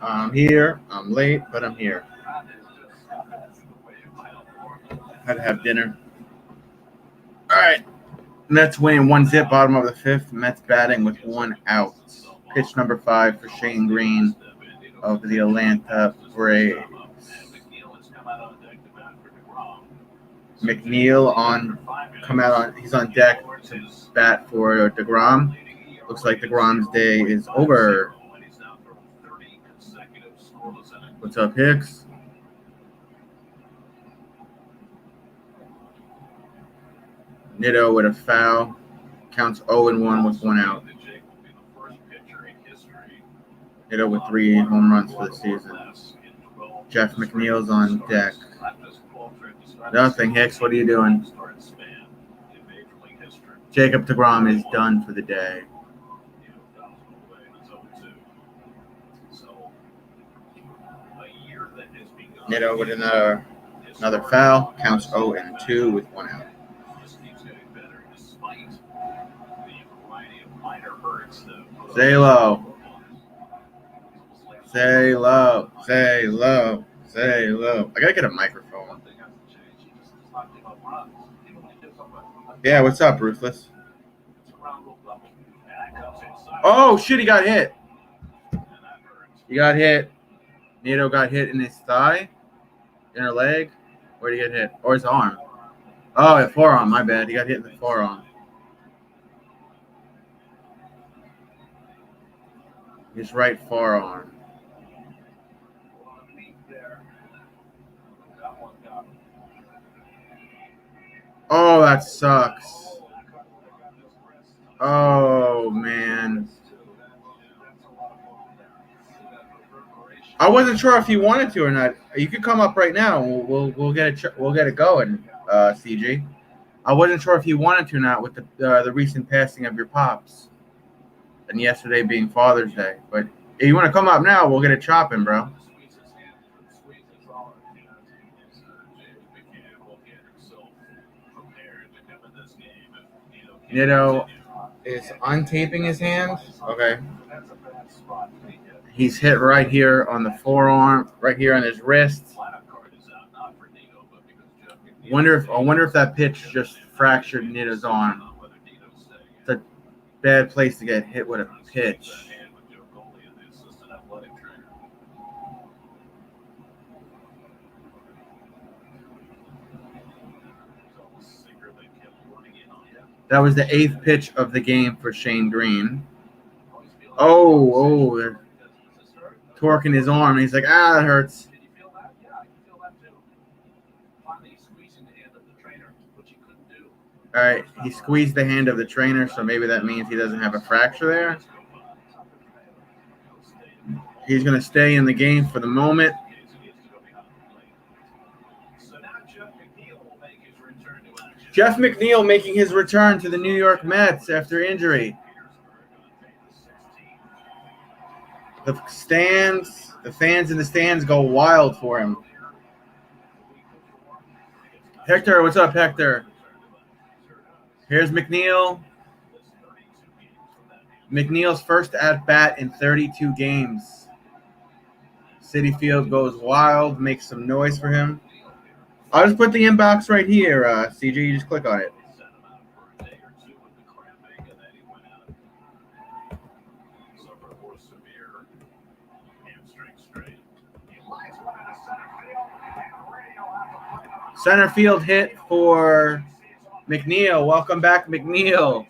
I'm here. I'm late, but I'm here. Had to have dinner. All right. Mets winning 1-0, bottom of the fifth. Mets batting with one out. Pitch number 5 for Shane Green of the Atlanta Braves. McNeil he's on deck to bat for DeGrom. Looks like DeGrom's day is over. What's up, Hicks? Nitto with a foul. Counts 0-1 with one out. Nitto with 3 home runs for the season. Jeff McNeil's on deck. Nothing, Hicks. What are you doing? Jacob DeGrom is done for the day. Nitto with another foul. Counts 0-2 with one out. Say low. Say low. Say low. Say low. I gotta get a microphone. Yeah, what's up, Ruthless? Oh, shit, he got hit. He got hit. Nitto got hit in his thigh, inner leg. Where'd he get hit? Or his arm. Oh, yeah, forearm. My bad. He got hit in the forearm. His right forearm. Oh, that sucks. Oh, man. I wasn't sure if you wanted to or not. You could come up right now. We'll get it going, CG. I wasn't sure if you wanted to or not with the recent passing of your pops, and yesterday being Father's Day. But if you want to come up now, we'll get it chopping, bro. Nitto is untaping his hand. Okay. He's hit right here on the forearm, right here on his wrist. I wonder if that pitch just fractured Nitto's arm. It's a bad place to get hit with a pitch. That was the 8th pitch of the game for Shane Green. Oh, they're torquing his arm. He's like, that hurts. All right, he squeezed the hand of the trainer, so maybe that means he doesn't have a fracture there. He's going to stay in the game for the moment. Jeff McNeil making his return to the New York Mets after injury. The fans in the stands go wild for him. Hector, what's up, Hector? Here's McNeil. McNeil's first at-bat in 32 games. Citi Field goes wild, makes some noise for him. I'll just put the inbox right here, CG. You just click on it. Center field hit for McNeil. Welcome back, McNeil.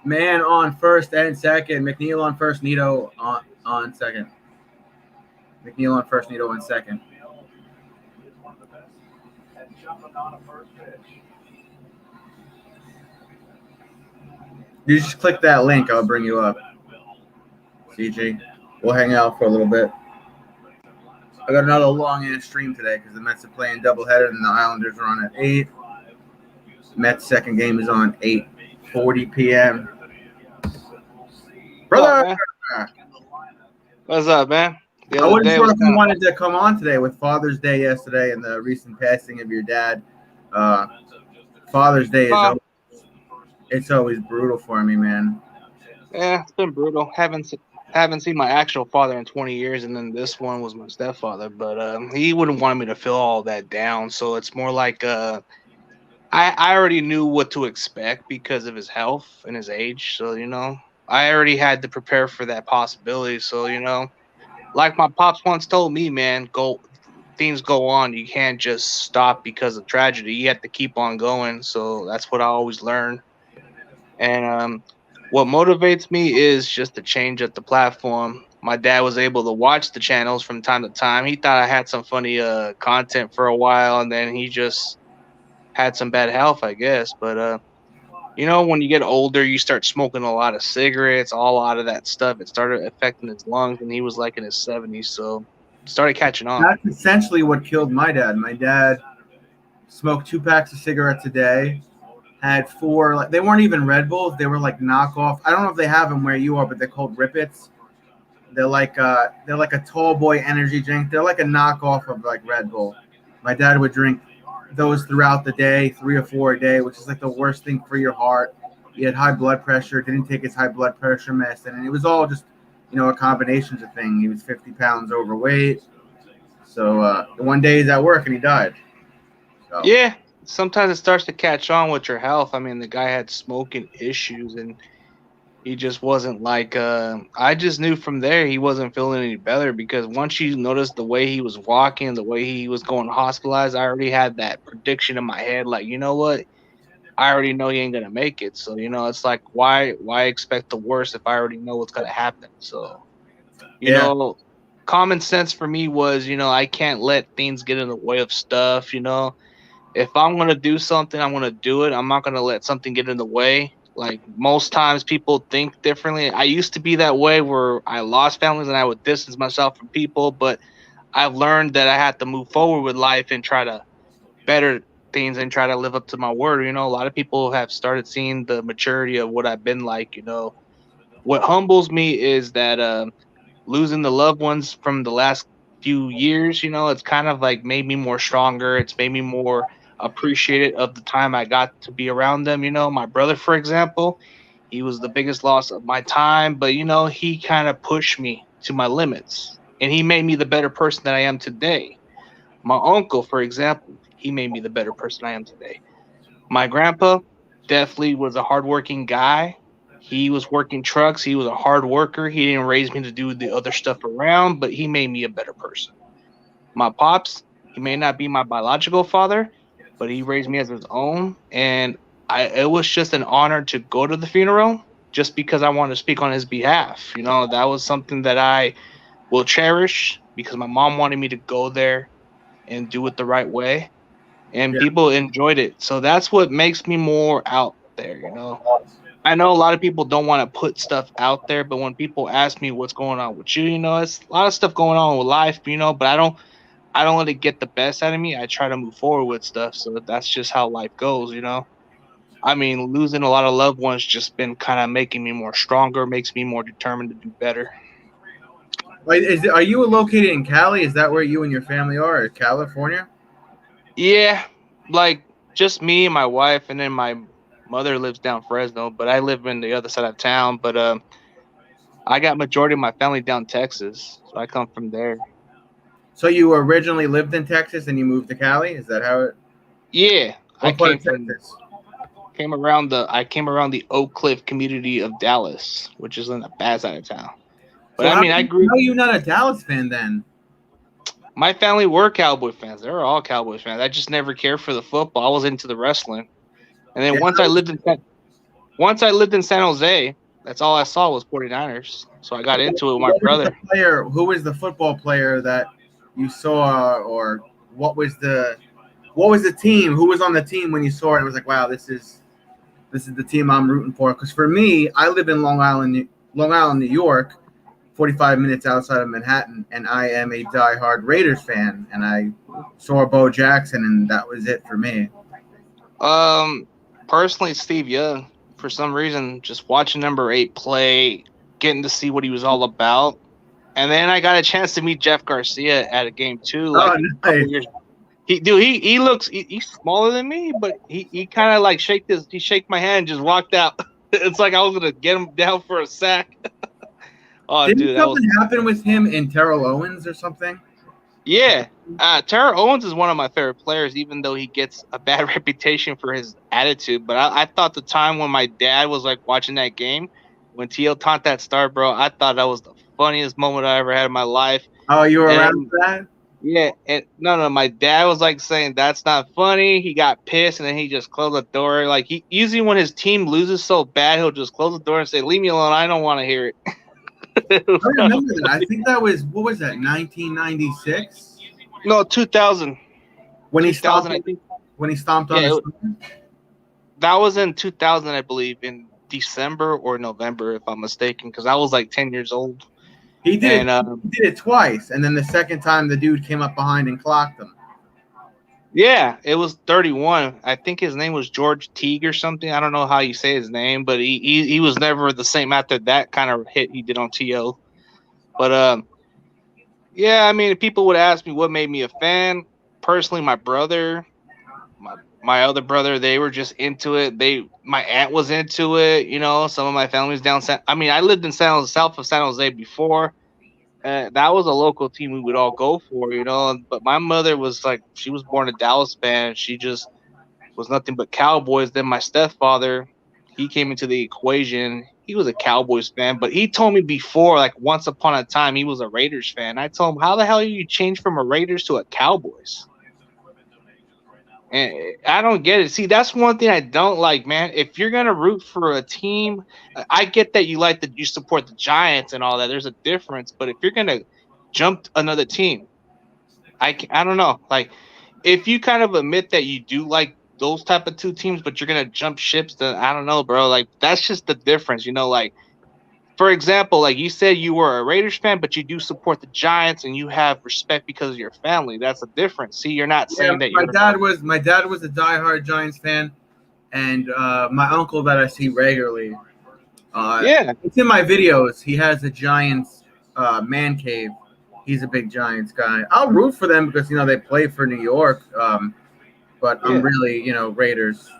Man on first and second. McNeil on first, Nitto on second. McNeil on first, Nitto on second. You just click that link. I'll bring you up. CG. We'll hang out for a little bit. I got another long-ass stream today because the Mets are playing doubleheader and the Islanders are on at 8. Mets' second game is on 8:40 p.m. Brother! What's up, man? I wasn't sure if you wanted to come on today with Father's Day yesterday and the recent passing of your dad. Father's Day it's always brutal for me, man. Yeah, it's been brutal. Haven't haven't seen my actual father in 20 years, and then this one was my stepfather. But he wouldn't want me to feel all that down. So it's more like I already knew what to expect because of his health and his age. So, I already had to prepare for that possibility. So, like my pops once told me, man, things go on. You can't just stop because of tragedy. You have to keep on going. So that's what I always learn. And what motivates me is just to change up the platform. My dad was able to watch the channels from time to time. He thought I had some funny content for a while, and then he just had some bad health, I guess. But when you get older, you start smoking a lot of cigarettes, a lot of that stuff. It started affecting his lungs, and he was like in his 70s, so it started catching on. That's essentially what killed my dad. My dad smoked 2 packs of cigarettes a day, had 4. Like, they weren't even Red Bulls; they were like knockoff. I don't know if they have them where you are, but they're called Rippets. They're like a tall boy energy drink. They're like a knockoff of like Red Bull. My dad would drink those throughout the day, 3 or 4 a day, which is like the worst thing for your heart. He had high blood pressure, didn't take his high blood pressure medicine, and it was all just, a combination of things. He was 50 pounds overweight. So one day he's at work and he died. So. Yeah, sometimes it starts to catch on with your health. I mean, the guy had smoking issues, and he just wasn't like I just knew from there he wasn't feeling any better, because once you noticed the way he was walking, the way he was going hospitalized, I already had that prediction in my head, like, you know what, I already know he ain't gonna make it. So it's like, why expect the worst if I already know what's gonna happen? So common sense for me was, I can't let things get in the way of stuff. If I'm gonna do something, I'm gonna do it. I'm not gonna let something get in the way. Like, most times people think differently. I used to be that way where I lost families and I would distance myself from people, but I've learned that I had to move forward with life and try to better things and try to live up to my word. A lot of people have started seeing the maturity of what I've been like. What humbles me is that losing the loved ones from the last few years, it's kind of like made me more stronger. It's made me more appreciated of the time I got to be around them. My brother, for example, he was the biggest loss of my time, but he kind of pushed me to my limits, and he made me the better person that I am today. My uncle, for example, he made me the better person I am today. My grandpa definitely was a hardworking guy. He was working trucks. He was a hard worker. He didn't raise me to do the other stuff around, but he made me a better person. My pops, he may not be my biological father, but he raised me as his own. And it was just an honor to go to the funeral just because I wanted to speak on his behalf. That was something that I will cherish, because my mom wanted me to go there and do it the right way. And people enjoyed it. So that's what makes me more out there. I know a lot of people don't want to put stuff out there, but when people ask me what's going on with you, it's a lot of stuff going on with life, but I don't let it get the best out of me. I try to move forward with stuff. So that's just how life goes. I mean, losing a lot of loved ones just been kind of making me more stronger, makes me more determined to do better. Are you located in Cali? Is that where you and your family are, or California? Yeah, like just me and my wife, and then my mother lives down Fresno, but I live in the other side of town. But I got majority of my family down Texas, so I come from there. So you originally lived in Texas and you moved to Cali? Is that how it? Yeah, I came around the Oak Cliff community of Dallas, which is in the bad side of town. But so I grew. How are you not a Dallas fan then? My family were Cowboy fans. They were all Cowboys fans. I just never cared for the football. I was into the wrestling. And then once I lived in San Jose, that's all I saw was 49ers. So I got into it with my brother. Who was the football player that you saw, or what was the team? Who was on the team when you saw it? It was like, wow, this is the team I'm rooting for. Because for me, I live in Long Island, New York, 45 minutes outside of Manhattan, and I am a diehard Raiders fan. And I saw Bo Jackson, and that was it for me. Personally, Steve Young. For some reason, just watching number 8 play, getting to see what he was all about. And then I got a chance to meet Jeff Garcia at a game too. Like, nice. He looks he's smaller than me, but he kind of like shake my hand and just walked out. It's like I was gonna get him down for a sack. Oh, Didn't dude, that was something happen with him and Terrell Owens or something? yeah. Terrell Owens is one of my favorite players, even though he gets a bad reputation for his attitude. But I thought the time when my dad was like watching that game, when T.O. taunt that start, bro, I thought that was the funniest moment I ever had in my life. Oh, you were And around then, for that? yeah, and no, my dad was like saying that's not funny. He got pissed, and then he just closed the door. Like he usually when his team loses so bad, he'll just close the door and say, "Leave me alone. I don't want to hear it." I remember that. I think that was what was that? 1996 No, 2000, when he 2000, stomped. I think. When he stomped on Yeah, his. that was in 2000, I believe, in December or November, if I'm mistaken, because I was like 10 years old. He did And it. He did it twice, and then the second time the dude came up behind and clocked him. yeah, it was 31. I think his name was George Teague or something. I don't know how you say his name, but he was never the same after that kind of hit he did on TO. But yeah, I mean, if people would ask me what made me a fan, personally, my brother, my other brother, they were just into it. My aunt was into it. You know, some of my family's down. I mean, I lived in south of San Jose before. That was a local team we would all go for, you know. But my mother was like, she was born a Dallas fan. She just was nothing but Cowboys. Then my stepfather, he came into the equation. He was a Cowboys fan, but he told me before, like once upon a time, he was a Raiders fan. I told him, how the hell you change from a Raiders to a Cowboys? And I don't get it. See, that's one thing I don't like, man. If you're gonna root for a team, I get that you support the Giants and all that. There's a difference, but if you're gonna jump another team, I don't know. Like, if you kind of admit that you do like those type of two teams, but you're gonna jump ships, then I don't know, bro. Like, that's just the difference, you know. Like, for example, like you said, you were a Raiders fan, but you do support the Giants and you have respect because of your family. That's a difference. See, you're not Yeah, saying that my you're dad was a diehard Giants fan, and my uncle that I see regularly. yeah. It's in my videos. He has a Giants man cave. He's a big Giants guy. I'll root for them because they play for New York. But I'm Yeah. really Raiders.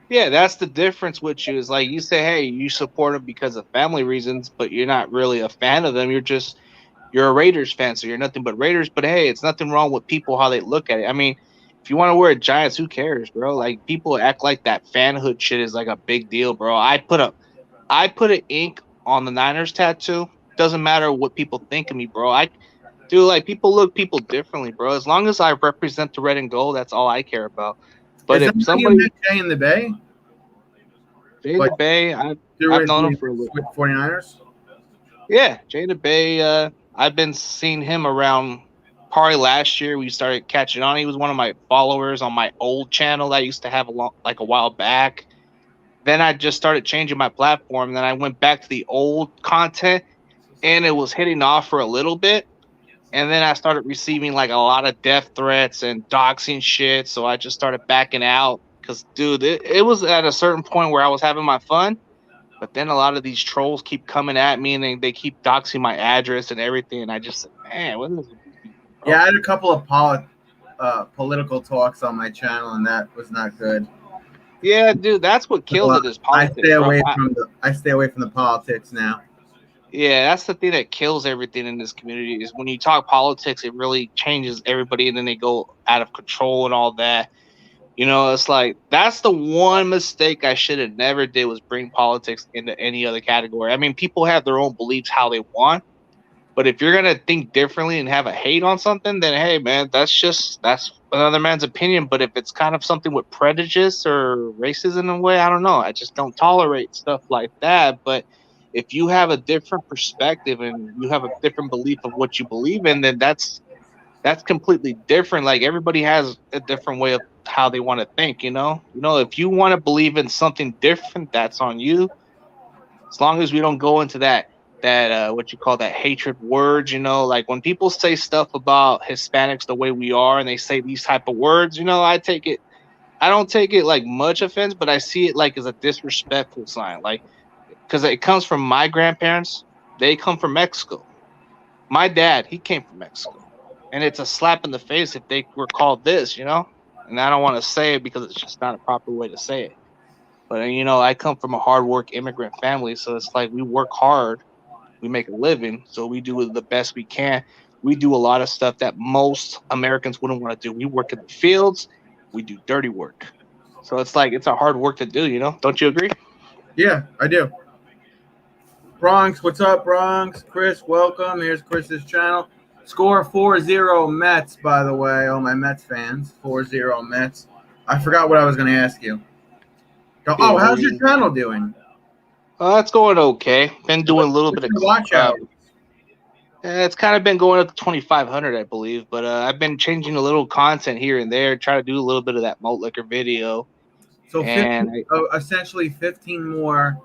Yeah, that's the difference with you. Is like you say, hey, you support them because of family reasons, but you're not really a fan of them. You're a Raiders fan, so you're nothing but Raiders. But hey, it's nothing wrong with people how they look at it. I mean, if you want to wear a Giants, who cares, bro? Like people act like that fanhood shit is like a big deal, bro. I put an ink on the Niners tattoo. Doesn't matter what people think of me, bro. I do like people look people differently, bro. As long as I represent the red and gold, that's all I care about. But Is if that how you somebody met Jay in the Bay? Jay the Like Bay, I've known him for a little. with 49ers? Yeah, Jay the Bay. I've been seeing him around. Probably last year we started catching on. He was one of my followers on my old channel that I used to have a while back. Then I just started changing my platform. Then I went back to the old content, and it was hitting off for a little bit. And then I started receiving like a lot of death threats and doxing shit. So I just started backing out because, dude, it was at a certain point where I was having my fun. But then a lot of these trolls keep coming at me and they keep doxing my address and everything. And I just said, man, what is this with these people, bro? Yeah, I had a couple of political talks on my channel, and that was not good. Yeah, dude, that's what kills it is politics. I stay away from the politics now. Yeah, that's the thing that kills everything in this community is when you talk politics, it really changes everybody and then they go out of control and all that. You know, it's like that's the one mistake I should have never did was bring politics into any other category. I mean, people have their own beliefs how they want, but if you're gonna think differently and have a hate on something, then hey, man, that's another man's opinion. But if it's kind of something with prejudice or racism in a way, I don't know. I just don't tolerate stuff like that. But if you have a different perspective and you have a different belief of what you believe in, then that's completely different. Like everybody has a different way of how they want to think, you know? You know, if you want to believe in something different, that's on you. As long as we don't go into that what you call that hatred words, you know, like when people say stuff about Hispanics the way we are and they say these type of words, you know, I don't take it like much offense, but I see it like as a disrespectful sign. Like because it comes from my grandparents, they come from Mexico. My dad, he came from Mexico. And it's a slap in the face if they were called this, you know? And I don't want to say it because it's just not a proper way to say it. But, you know, I come from a hard work immigrant family. So it's like we work hard We make a living, so we do it the best we can. We do a lot of stuff that most Americans wouldn't want to do. We work in the fields. We do dirty work. So it's like it's a hard work to do, you know? Don't you agree? Yeah, I do. Bronx, what's up, Bronx? Chris, welcome. Here's Chris's channel. Score 4-0 Mets, by the way. All my Mets fans. 4-0 Mets. I forgot what I was going to ask you. Oh, how's your channel doing? It's going okay. Been doing a little bit of watch out. It's kind of been going up to 2,500, I believe. But I've been changing a little content here and there. Try to do a little bit of that malt liquor video. So essentially 15 more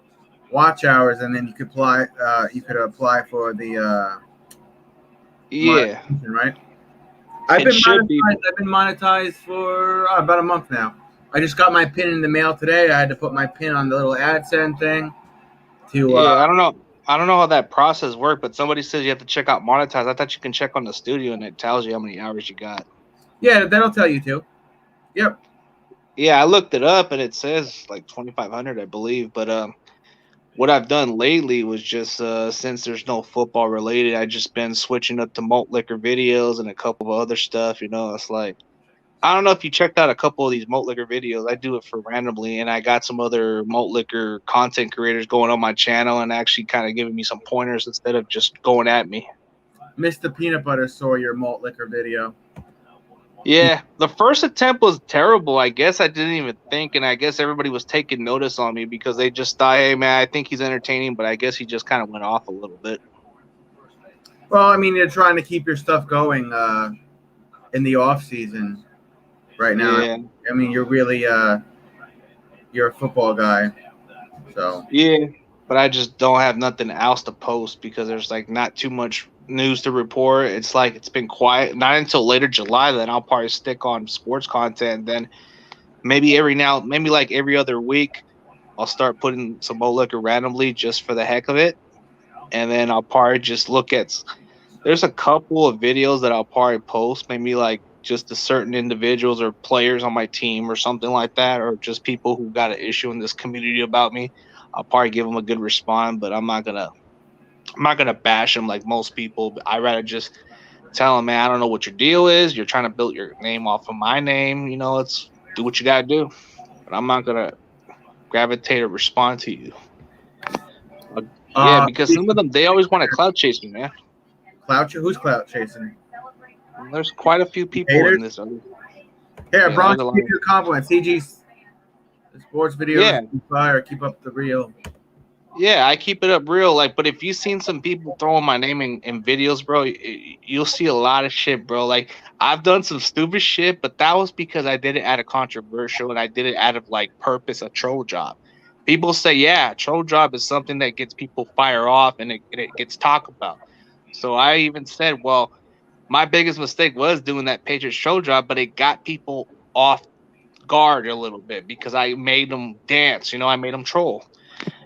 watch hours, and then you could apply. You could apply for the right. I've been monetized for about a month now. I just got my pin in the mail today. I had to put my pin on the little AdSense thing. I don't know. I don't know how that process works, but somebody says you have to check out monetize. I thought you can check on the studio and it tells you how many hours you got. Yeah, that'll tell you too. Yep. Yeah, I looked it up and it says like 2,500, I believe. But what I've done lately was just since there's no football related, I just been switching up to malt liquor videos and a couple of other stuff. You know, it's like I don't know if you checked out a couple of these malt liquor videos. I do it for randomly, and I got some other malt liquor content creators going on my channel and actually kind of giving me some pointers instead of just going at me. Mr. Peanut Butter saw your malt liquor video. Yeah, the first attempt was terrible. I guess I didn't even think, and I guess everybody was taking notice on me because they just thought, hey, man, I think he's entertaining, but I guess he just kind of went off a little bit. Well, I mean, you're trying to keep your stuff going in the off season right now. Yeah. I mean, you're really you're a football guy, so yeah. But I just don't have nothing else to post because there's like not too much news to report. It's like it's been quiet. Not until later July, then I'll probably stick on sports content. Then maybe like every other week, I'll start putting some malt liquor randomly just for the heck of it, and then I'll probably just look at. There's a couple of videos that I'll probably post, maybe like just to certain individuals or players on my team or something like that, or just people who got an issue in this community about me. I'll probably give them a good response, but I'm not gonna bash them like most people. I rather just tell them, man, I don't know what your deal is. You're trying to build your name off of my name. You know, let's do what you gotta do. But I'm not gonna gravitate or respond to you. Yeah, because some of them they always want to clout chase me, man. Who's clout chasing? There's quite a few people in this. Here, Bronx, keep your compliments. CG's sports videos fire. Keep up the real. Yeah, I keep it up real. Like, but if you've seen some people throwing my name in videos, bro, you'll see a lot of shit, bro. Like, I've done some stupid shit, but that was because I did it out of controversial and I did it out of like purpose, a troll job. People say, yeah, troll job is something that gets people fire off and it gets talked about. So I even said, well, my biggest mistake was doing that Patriots troll job, but it got people off guard a little bit because I made them dance. You know, I made them troll.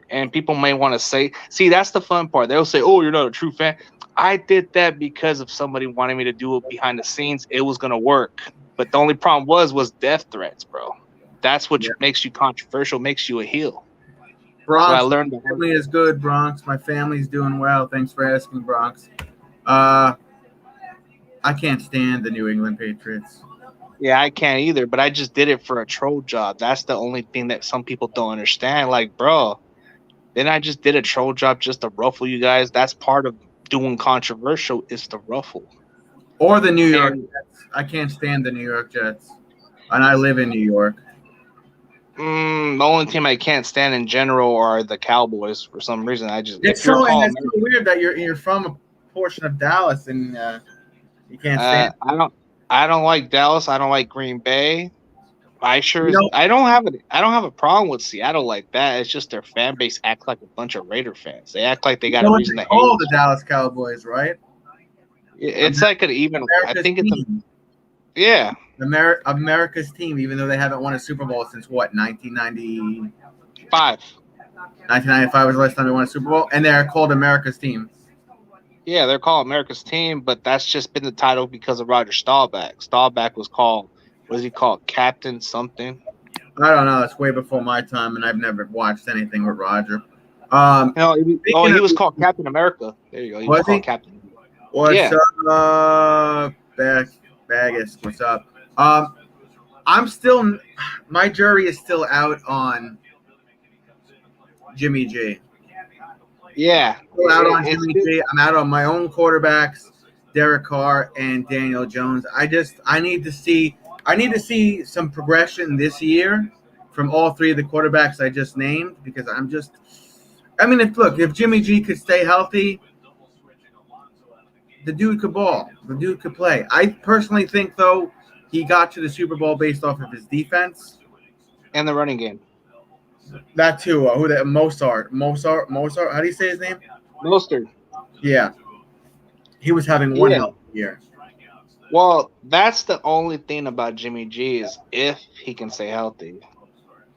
And people may want to say, see, that's the fun part. They'll say, oh, you're not a true fan. I did that because of somebody wanting me to do it behind the scenes. It was going to work. But the only problem was death threats, bro. That's what makes you controversial, makes you a heel. Bronx, so I learned my family is good, Bronx. My family's doing well. Thanks for asking, Bronx. I can't stand the New England Patriots. Yeah, I can't either, but I just did it for a troll job. That's the only thing that some people don't understand. Like, bro, then I just did a troll job just to ruffle you guys. That's part of doing controversial is to ruffle. Or the New York Jets. I can't stand the New York Jets. And I live in New York. The only team I can't stand in general are the Cowboys for some reason. It's so weird that you're from a portion of Dallas and you can't stand I don't like Dallas. I don't like Green Bay. I don't have a problem with Seattle like that. It's just their fan base act like a bunch of Raider fans. They act like they got a reason to hate. All the Dallas Cowboys, right? It's like an even. America's I think team. America's team, even though they haven't won a Super Bowl since what, 1995? 1995 was the last time they won a Super Bowl, and they're called America's team. Yeah, they're called America's team, but that's just been the title because of Roger Staubach. Staubach was called, what is he called, Captain something? I don't know. It's way before my time, and I've never watched anything with Roger. Speaking He of, was called Captain America. There you go. He was was called he? Captain. What's Yeah. up, Bagus? What's up? I'm still, my jury is still out on Jimmy G. Yeah. Still out on It's Jimmy good. G. I'm out on my own quarterbacks, Derek Carr and Daniel Jones. I need to see some progression this year from all three of the quarterbacks I just named because if Jimmy G could stay healthy, the dude could ball. The dude could play. I personally think though he got to the Super Bowl based off of his defense. And the running game. That too. Who that? Mozart. How do you say his name? Mostert. Yeah, he was having one Yeah. hell of a year. Well, that's the only thing about Jimmy G is if he can stay healthy.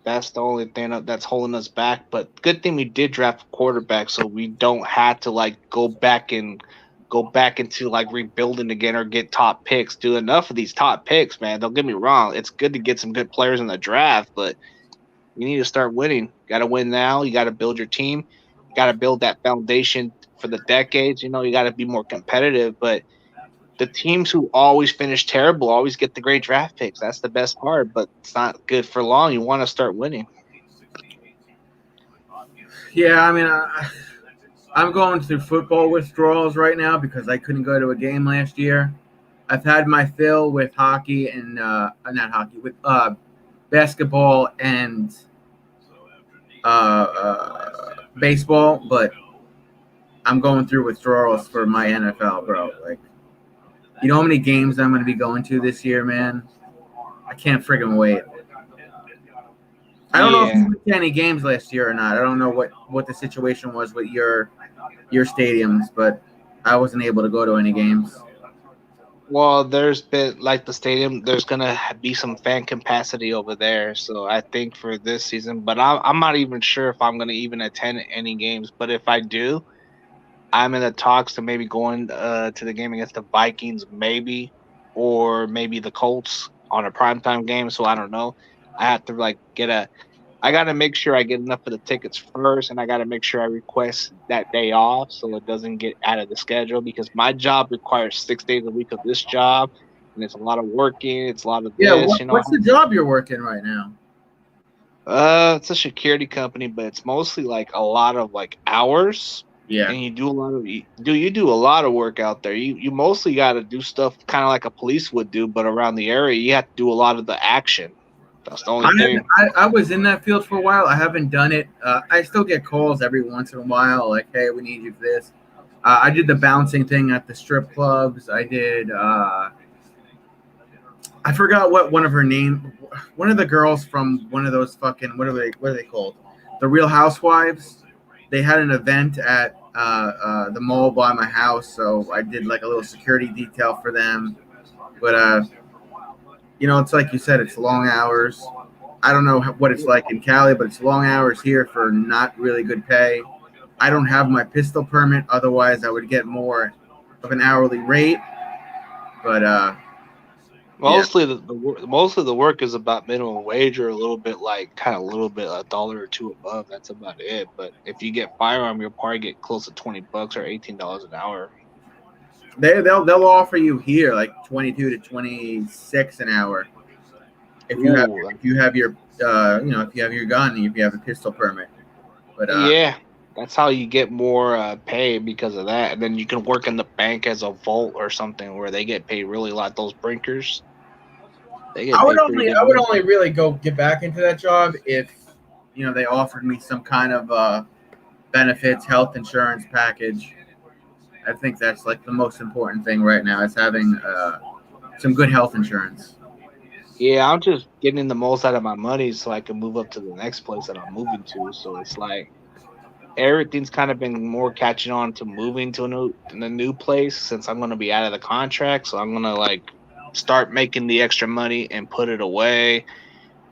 That's the only thing that's holding us back. But good thing we did draft a quarterback, so we don't have to like go back into like rebuilding again or get top picks. Do enough of these top picks, man. Don't get me wrong. It's good to get some good players in the draft, but you need to start winning. Got to win now. You got to build your team. Got to build that foundation for the decades. You got to be more competitive. But the teams who always finish terrible always get the great draft picks. That's the best part, but it's not good for long. You want to start winning. Yeah, I'm going through football withdrawals right now because I couldn't go to a game last year. I've had my fill with hockey and not hockey with basketball and baseball, but I'm going through withdrawals for my NFL, bro. Like, you know how many games I'm going to be going to this year, man? I can't friggin' wait. I don't know if you went to any games last year or not. I don't know what the situation was with your stadiums, but I wasn't able to go to any games. Well, there's been like the stadium. There's gonna be some fan capacity over there, so I think for this season. But I'm not even sure if I'm gonna even attend any games. But if I do, I'm in the talks to maybe going to the game against the Vikings, maybe, or maybe the Colts on a primetime game. So I don't know. I have to like I got to make sure I get enough of the tickets first, and I got to make sure I request that day off so it doesn't get out of the schedule because my job requires 6 days a week of this job, and it's a lot of working. It's a lot of Yeah, this, what's the job you're working right now? It's a security company, but it's mostly like a lot of like hours. Yeah. And you do a lot of work out there. You mostly got to do stuff kind of like a police would do, but around the area you have to do a lot of the action. That's the only thing. I was in that field for a while. I haven't done it. I still get calls every once in a while, like, "Hey, we need you for this." I did the bouncing thing at the strip clubs. I did. I forgot what one of the girls from one of those fucking what are they called? The Real Housewives. They had an event at the mall by my house, so I did like a little security detail for them. But it's like you said, it's long hours. I don't know what it's like in Cali, but it's long hours here for not really good pay. I don't have my pistol permit. Otherwise, I would get more of an hourly rate. But mostly the work is about minimum wage or a little bit a dollar or two above. That's about it. But if you get firearm, you'll probably get close to $20 or $18 an hour. They'll offer you here like 22 to 26 an hour if you have your if you have your gun and if you have a pistol permit. But yeah, that's how you get more pay because of that. And then you can work in the bank as a vault or something where they get paid really a lot. Those brinkers, I would only really go get back into that job if they offered me some kind of benefits, health insurance package. I think that's like the most important thing right now is having some good health insurance. Yeah, I'm just getting the most out of my money so I can move up to the next place that I'm moving to. So it's like everything's kind of been more catching on to moving to a new place since I'm going to be out of the contract. So I'm going to like start making the extra money and put it away.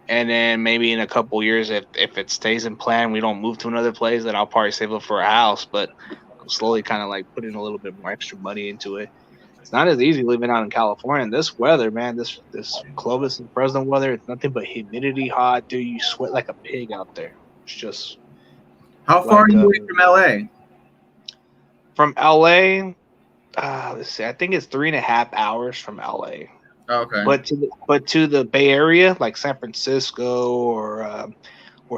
And then maybe in a couple years, if it stays in plan, we don't move to another place, then I'll probably save up for a house. But I'm slowly kind of like putting a little bit more extra money into it. It's not as easy living out in California. And this weather, man, this Clovis and Fresno weather, it's nothing but humidity, hot, dude. You sweat like a pig out there. It's just How far are Like you away from LA? from LA, let's see, I think it's 3.5 hours from LA. Okay. But to the Bay Area, like San Francisco or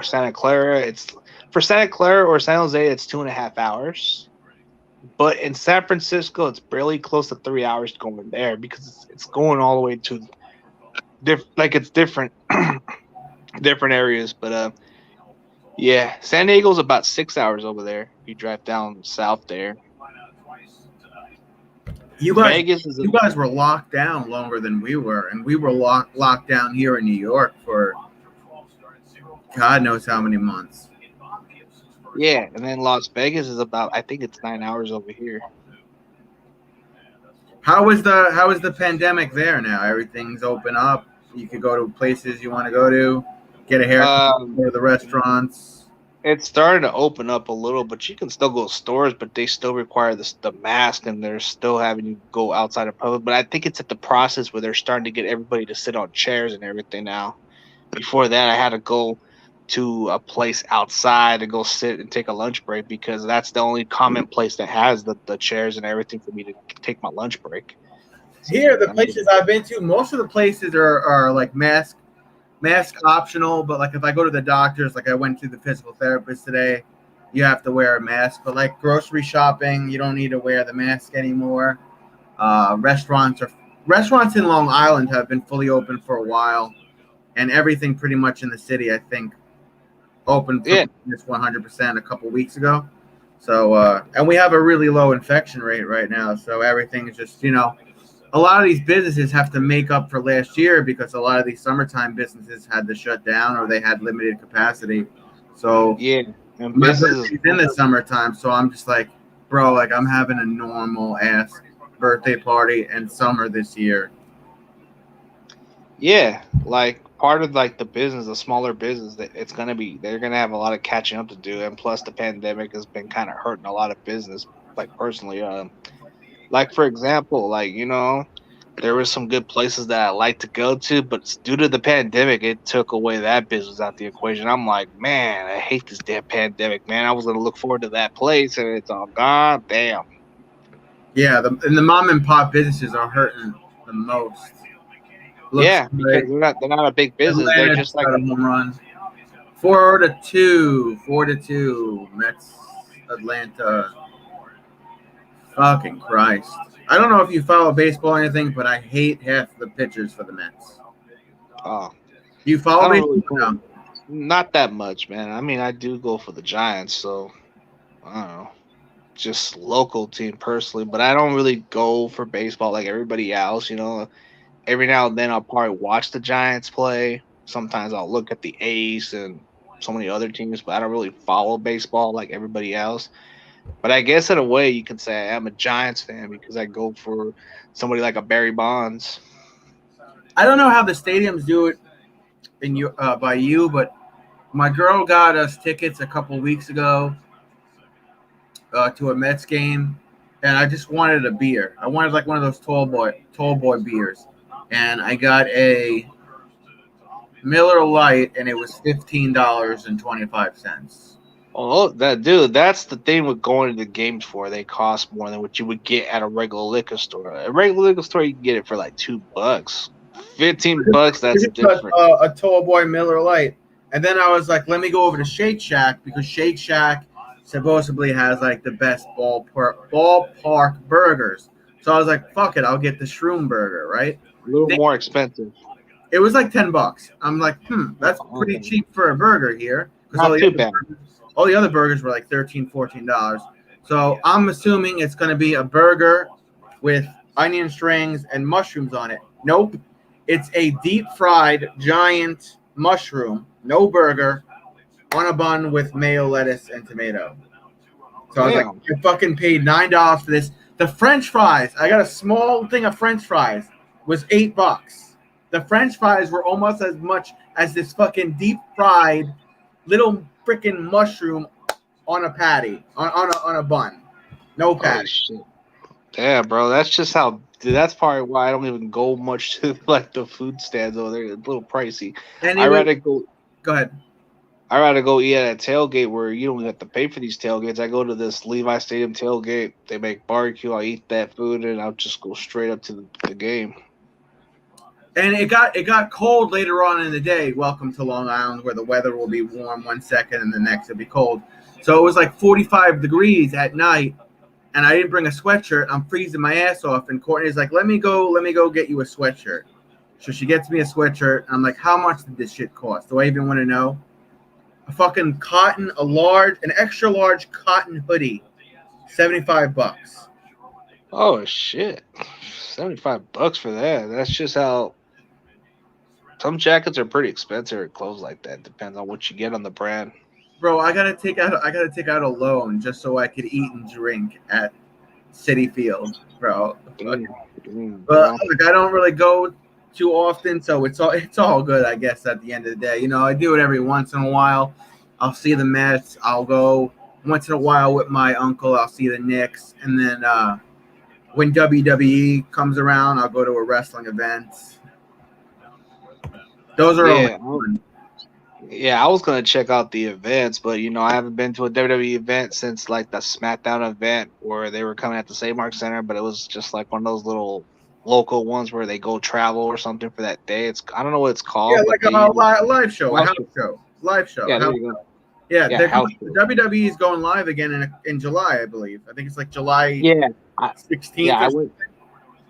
Santa Clara, it's for Santa Clara or San Jose, it's 2.5 hours. But in San Francisco, it's barely close to 3 hours going there because it's going all the way to like it's different different areas. But yeah, San Diego's about 6 hours over there. If you drive down south there, You guys, Vegas is you guys were locked down longer than we were, and we were locked down here in New York for God knows how many months. yeah, and then Las Vegas is about I think it's 9 hours over here. How is the pandemic there now? Everything's open up. You could go to places you want to go to, get a haircut, Um, go to the restaurants. It's starting to open up a little, but you can still go to stores, but they still require the mask, and they're still having you go outside of public. But I think it's at the process where they're starting to get everybody to sit on chairs and everything now. Before that, I had to go to a place outside to go sit and take a lunch break because that's the only common place that has the chairs and everything for me to take my lunch break. Here, So the places I've been to, most of the places are like mask optional, but like if I go to the doctors, like I went to the physical therapist today, you have to wear a mask. But like grocery shopping, you don't need to wear the mask anymore. Restaurants in Long Island have been fully open for a while, and everything pretty much in the city, I think, opened for yeah, this 100% a couple weeks ago. So and we have a really low infection rate right now, so everything is just a lot of these businesses have to make up for last year because a lot of these summertime businesses had to shut down or they had limited capacity. So yeah, and my businesses. birthday's in the summertime, so I'm just like, bro, like I'm having a normal ass birthday party and summer this year. Yeah, like part of like the business, the smaller business, that they're gonna have a lot of catching up to do, and plus the pandemic has been kind of hurting a lot of business. Like personally, like for example, like there were some good places that I like to go to, but due to the pandemic, it took away that business out the equation. I'm like, man, I hate this damn pandemic, man. I was gonna look forward to that place, and it's all god damn. Yeah, and the mom and pop businesses are hurting the most. Looks Yeah, because like they're not a big business. They're Atlanta just just like got a home run. 4-2, 4-2. Mets, Atlanta. Fucking Christ. I don't know if you follow baseball or anything, but I hate half the pitchers for the Mets. oh, Do you I follow don't baseball? really No. not that much, man. I mean, I do go for the Giants, so I don't know, just local team personally, but I don't really go for baseball like everybody else. Every now and then I'll probably watch the Giants play. Sometimes I'll look at the A's and so many other teams, but I don't really follow baseball like everybody else. But I guess in a way you can say I am a Giants fan because I go for somebody like a Barry Bonds. I don't know how the stadiums do it by you, but my girl got us tickets a couple weeks ago to a Mets game, and I just wanted a beer. I wanted like one of those tall boy beers, and I got a Miller Lite, and it was $15.25. Oh, that's the thing with going to the games for. They cost more than what you would get at a regular liquor store. At a regular liquor store, you can get it for like $2. $15, that's different. A tall boy Miller Lite, and then I was like, let me go over to Shake Shack because Shake Shack supposedly has like the best ballpark burgers. So I was like, fuck it, I'll get the Shroom Burger, right? A little more expensive. It was like $10. I'm like, that's pretty Okay. cheap for a burger here. Not too bad. All the other burgers were like $13, $14. So I'm assuming it's going to be a burger with onion strings and mushrooms on it. Nope. It's a deep fried giant mushroom, no burger, on a bun with mayo, lettuce, and tomato. So I was like, I fucking paid $9 for this. The French fries, I got a small thing of French fries, was $8. The French fries were almost as much as this fucking deep fried little freaking mushroom on a patty, on a bun. No Holy patty. shit. Yeah, bro. That's just how. That's probably why I don't even go much to like the food stands over there. It's a little pricey. And I rather go. go ahead. I rather go eat at a tailgate where you don't have to pay for these tailgates. I go to this Levi Stadium tailgate. They make barbecue. I eat that food, and I'll just go straight up to the game. And it got cold later on in the day. Welcome to Long Island, where the weather will be warm one second and the next it'll be cold. So it was like 45 degrees at night, and I didn't bring a sweatshirt. I'm freezing my ass off, and Courtney's like, "Let me go get you a sweatshirt." So she gets me a sweatshirt. And I'm like, "How much did this shit cost? Do I even want to know?" A fucking cotton, an extra large cotton hoodie, $75. Oh shit, $75 for that. That's just how. Some jackets are pretty expensive at clothes like that. Depends on what you get on the brand. Bro, I gotta take out a loan just so I could eat and drink at Citi Field, bro. But like, I don't really go too often, so it's all good, I guess. At the end of the day, I do it every once in a while. I'll see the Mets. I'll go once in a while with my uncle. I'll see the Knicks, and then when WWE comes around, I'll go to a wrestling event. Those are all fun. Yeah, I was gonna check out the events, but I haven't been to a WWE event since like the SmackDown event where they were coming at the St. Mark Center, but it was just like one of those little local ones where they go travel or something for that day. I don't know what it's called. Yeah, like a live show, a house show, live show. Yeah, there you go. Yeah, WWE is going live again in July, I believe. I think it's like July 16th.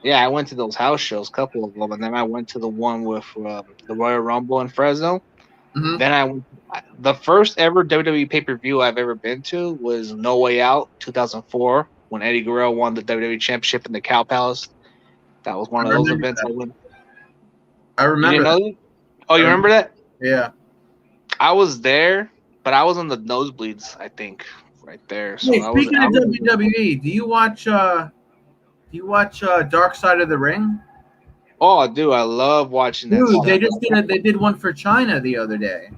I went to those house shows, a couple of them, and then I went to the one with the Royal Rumble in Fresno. Mm-hmm. Then the first ever WWE pay-per-view I've ever been to was No Way Out 2004 when Eddie Guerrero won the WWE Championship in the Cow Palace. That was one of those events I went. I remember that. Oh, you remember that? Yeah. I was there, but I was on the nosebleeds, I think, right there. So hey, speaking of WWE, do you watch Dark Side of the Ring? Oh, dude, I love watching that. Dude, they did one for China the other day.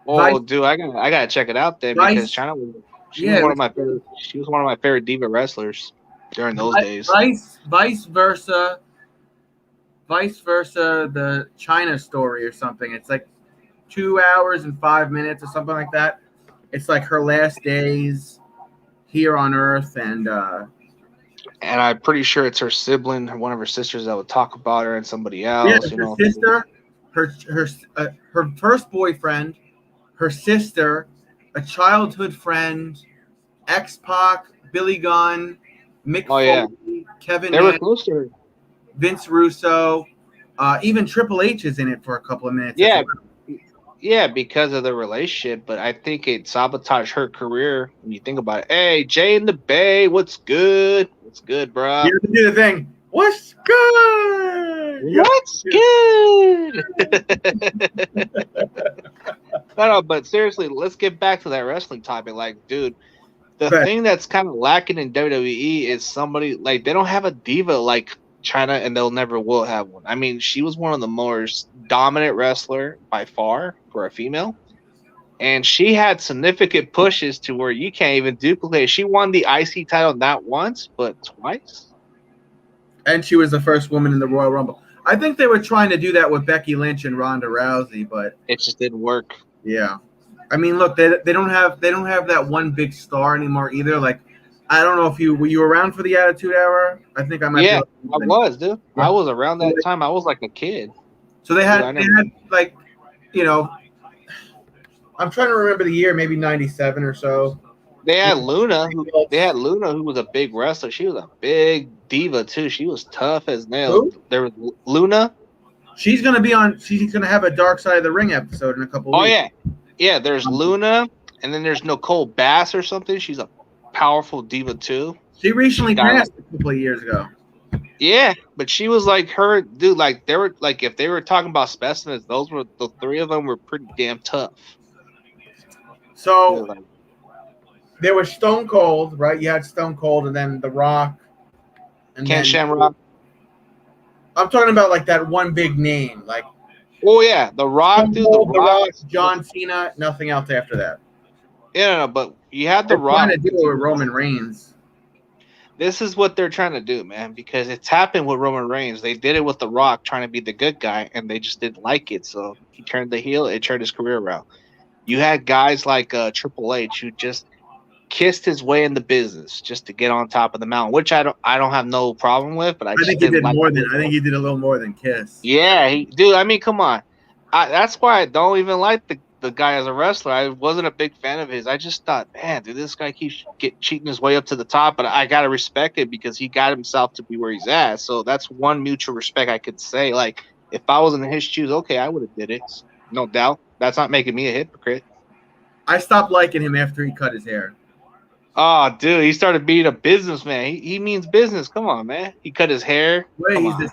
Oh, dude, I gotta check it out then because China was one of my favorite. She was one of my favorite diva wrestlers during those days. Vice versa, the China story or something. It's like 2 hours and 5 minutes or something like that. It's like her last days here on Earth, and I'm pretty sure it's her sibling, one of her sisters, that would talk about her, and somebody else. Yeah, her sister, her first boyfriend, her sister, a childhood friend, X-Pac, Billy Gunn, Mick Foley, Kevin Nash, were close to her. Vince Russo, even Triple H is in it for a couple of minutes. Yeah. Yeah, because of the relationship, but I think it sabotaged her career when you think about it. Hey, Jay in the Bay, what's good? What's good, bro? You have to do the thing. What's good? What's good? No, but seriously, let's get back to that wrestling topic. Like, dude, the thing that's kind of lacking in WWE is somebody, like, they don't have a diva like China, and they'll never will have one. I mean, she was one of the most dominant wrestler by far for a female, and she had significant pushes to where you can't even duplicate. She won the IC title not once but twice, and she was the first woman in the Royal Rumble. I think they were trying to do that with Becky Lynch and Ronda Rousey, but it just didn't work. Yeah, I mean, look, they don't have that one big star anymore either. Like, I don't know if were you around for the Attitude Era? I think I might. Yeah, I was, dude. Yeah. I was around that time. I was like a kid. So they had like, I'm trying to remember the year, maybe 97 or so. They had Luna. Who was a big wrestler. She was a big diva too. She was tough as nails. Who? There was Luna. She's gonna have a Dark Side of the Ring episode in a couple weeks. Oh yeah. There's Luna, and then there's Nicole Bass or something. She's a powerful diva too. She recently passed a couple of years ago. Yeah, but she was like her dude. Like they were like if they were talking about specimens, those were the three of them were pretty damn tough. So there was Stone Cold, right? You had Stone Cold, and then The Rock, and Ken Shamrock. I'm talking about like that one big name, like. Oh yeah, The Rock, dude. The Rock, John Cena. Nothing else after that. Yeah, no, but you had The Rock. Trying to do it with Roman Reigns. This is what they're trying to do, man, because it's happened with Roman Reigns. They did it with The Rock trying to be the good guy, and they just didn't like it. So he turned the heel. It turned his career around. You had guys like Triple H who just kissed his way in the business just to get on top of the mountain, which I don't have no problem with, but I I just think he didn't did like. more than. I think he did a little more than Kiss. Yeah, dude. I mean, come on. That's why I don't even like the guy as a wrestler. I wasn't a big fan of his. I just thought, man, dude, this guy keeps cheating his way up to the top, but I gotta respect it because he got himself to be where he's at. So that's one mutual respect I could say. Like, if I was in his shoes, okay, I would have did it, no doubt. That's not making me a hypocrite. I stopped liking him after he cut his hair. Oh, dude, he started being a businessman. He means business. Come on, man. He cut his hair. Wait, Come he's on.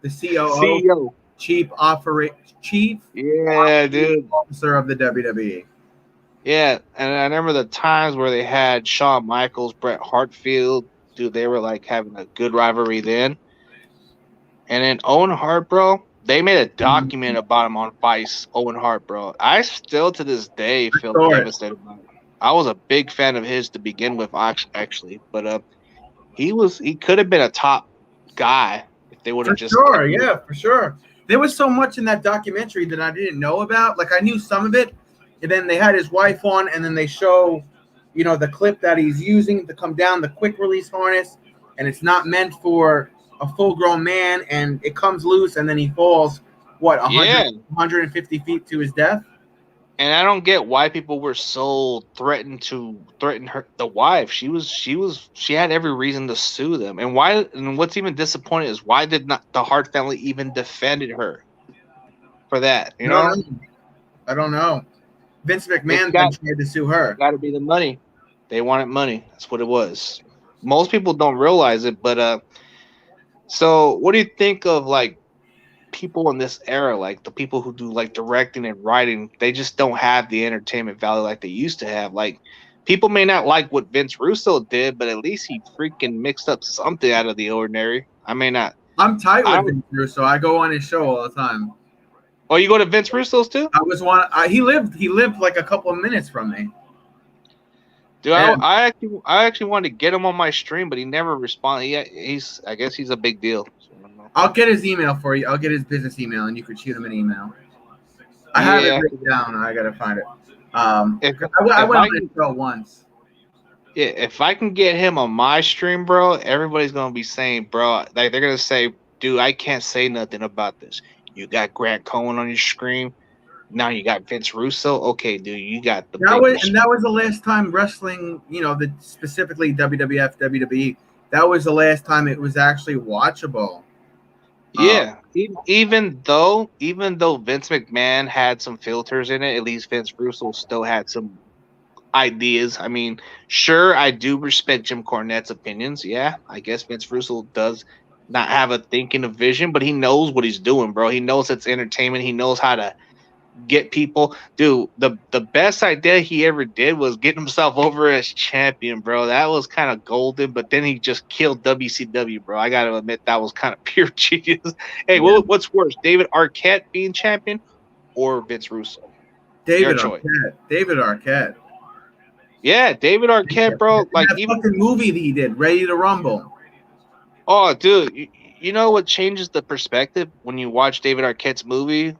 the COO, CEO. chief Yeah, dude. officer of the WWE. Yeah, and I remember the times where they had Shawn Michaels, Bret Hartfield. Dude, they were like having a good rivalry then. And then Owen Hart, bro, they made a document about him on Vice. Owen Hart, bro. I still to this day feel saw it. devastated about him. I was a big fan of his to begin with, actually, but he could have been a top guy if they would have For just sure, yeah, for sure. There was so much in that documentary that I didn't know about. Like I knew some of it, and then they had his wife on, and then they show, the clip that he's using to come down the quick release harness, and it's not meant for a full-grown man, and it comes loose, and then he falls, 150 feet to his death? And I don't get why people were so threatened to threaten her, the wife. She had every reason to sue them. And what's even disappointing is why did not the Hart family even defended her for that? You know? I don't know. Vince McMahon tried to sue her. Got to be the money. They wanted money. That's what it was. Most people don't realize it, but so what do you think of like people in this era, like the people who do like directing and writing? They just don't have the entertainment value like they used to have. Like people may not like what Vince Russo did, but at least he freaking mixed up something out of the ordinary. I may not. I'm tight with Vince Russo. I go on his show all the time. Oh, you go to Vince Russo's too? He lived like a couple of minutes from me. Dude, I actually wanted to get him on my stream, but he never responded. I guess he's a big deal. I'll get his email for you. I'll get his business email, and you could shoot him an email. I have it written down. I gotta find it. I went on his show once. Yeah, if I can get him on my stream, bro, everybody's gonna be saying, bro, like they're gonna say, dude, I can't say nothing about this. You got Grant Cohen on your stream. Now you got Vince Russo. Okay, dude, you got the. That was the last time wrestling. Specifically WWF, WWE. That was the last time it was actually watchable. Yeah, even though Vince McMahon had some filters in it, at least Vince Russo still had some ideas. I mean, sure, I do respect Jim Cornette's opinions. Yeah, I guess Vince Russo does not have a thinking of vision, but he knows what he's doing, bro. He knows it's entertainment. He knows how to get people. Dude, the best idea he ever did was getting himself over as champion, bro. That was kind of golden, but then he just killed WCW, bro. I gotta admit that was kind of pure genius. Hey, what's worse, David Arquette being champion or Vince Russo? David Arquette. Yeah, David Arquette, bro. Like that even fucking movie that he did, Ready to Rumble. Oh, dude, you know what changes the perspective when you watch David Arquette's movie?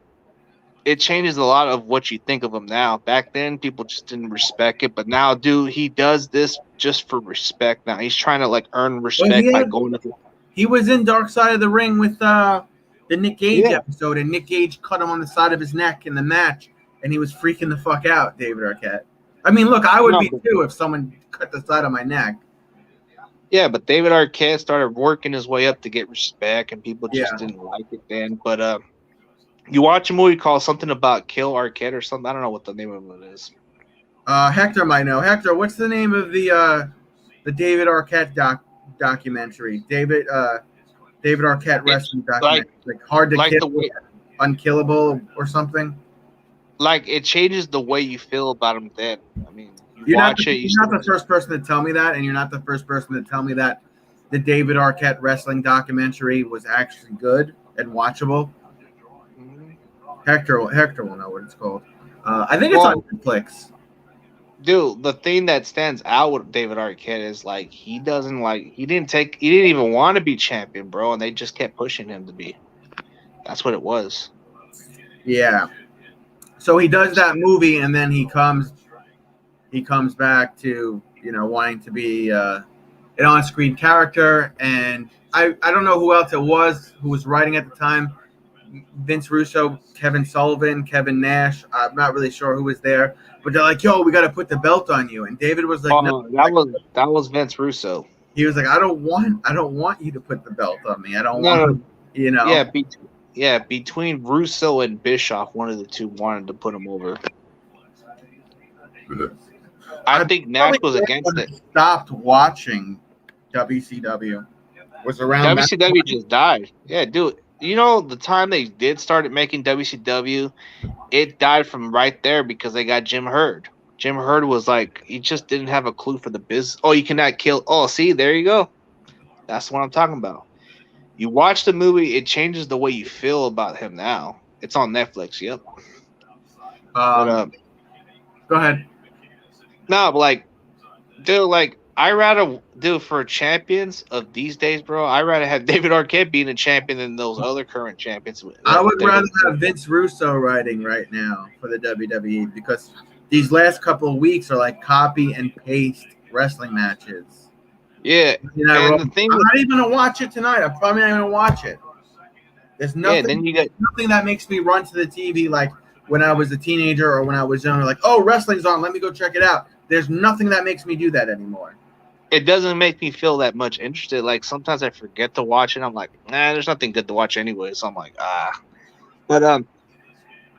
It changes a lot of what you think of him now. Back then, people just didn't respect it, but now, dude, he does this just for respect. Now he's trying to like earn respect by going to. He was in Dark Side of the Ring with the Nick Gage episode, and Nick Gage cut him on the side of his neck in the match, and he was freaking the fuck out, David Arquette. I mean, look, I would be too if someone cut the side of my neck. Yeah, but David Arquette started working his way up to get respect, and people just didn't like it then. But you watch a movie called something about Kill Arquette or something. I don't know what the name of it is. Hector might know. Hector, what's the name of the David Arquette documentary? David Arquette wrestling documentary, like Hard to Kill, Unkillable, or something. Like it changes the way you feel about him. Then I mean, you're not the first person to tell me that, and you're not the first person to tell me that the David Arquette wrestling documentary was actually good and watchable. Hector will know what it's called. I think it's on Netflix. Dude, the thing that stands out with David Arquette is like he didn't even want to be champion, bro, and they just kept pushing him to be. That's what it was. Yeah. So he does that movie, and then he comes back to wanting to be an on-screen character. And I don't know who else it was who was writing at the time. Vince Russo, Kevin Sullivan, Kevin Nash. I'm not really sure who was there, but they're like, "Yo, we got to put the belt on you." And David was like, "No." That was Vince Russo. He was like, "I don't want you to put the belt on me. I don't want." Between Russo and Bischoff, one of the two wanted to put him over. I think Nash was against it. Stopped watching WCW. Was around. WCW just died. Yeah, dude. You know, the time they did started making WCW, it died from right there because they got Jim Herd. Jim Herd was like, he just didn't have a clue for the business. Oh, you cannot kill. Oh, see, there you go. That's what I'm talking about. You watch the movie, it changes the way you feel about him now. It's on Netflix. Yep. Go ahead. No, but like, dude, like, I rather do for champions of these days, bro. I rather have David Arquette being a champion than those other current champions. I would rather have Vince Russo writing right now for the WWE because these last couple of weeks are like copy and paste wrestling matches. Yeah, and the thing I'm not even gonna watch it tonight. I'm probably not gonna watch it. There's nothing. Yeah, then you got nothing that makes me run to the TV like when I was a teenager or when I was younger. Like, oh, wrestling's on. Let me go check it out. There's nothing that makes me do that anymore. It doesn't make me feel that much interested. Like sometimes I forget to watch it. I'm like, nah, there's nothing good to watch anyway. So I'm like, ah. But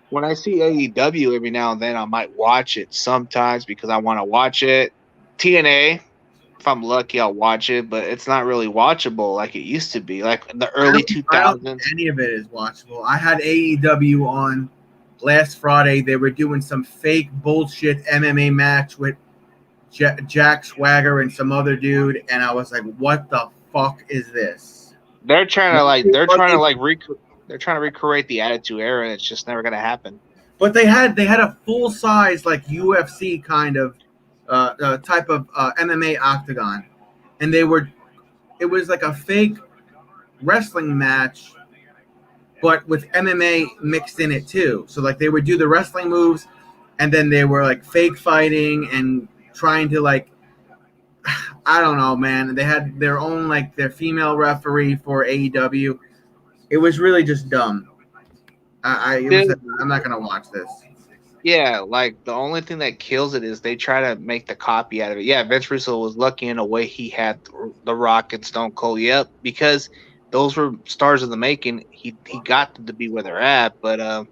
when I see AEW every now and then, I might watch it sometimes because I want to watch it. TNA, if I'm lucky, I'll watch it, but it's not really watchable like it used to be. Like in the early 2000s. I don't think any of it is watchable. I had AEW on last Friday. They were doing some fake bullshit MMA match with Jack Swagger and some other dude, and I was like, "What the fuck is this?" They're trying to recreate the Attitude Era, and it's just never gonna happen. But they had a full size like UFC kind of type of MMA octagon, and it was like a fake wrestling match, but with MMA mixed in it too. So like they would do the wrestling moves, and then they were like fake fighting and trying to like, I don't know, man. They had their own like their female referee for AEW. It was really just dumb. I'm not gonna watch this. Yeah, like the only thing that kills it is they try to make the copy out of it. Yeah, Vince Russo was lucky in a way he had The Rock and Stone Cold. Yep, because those were stars of the making. He got them to be where they're at. But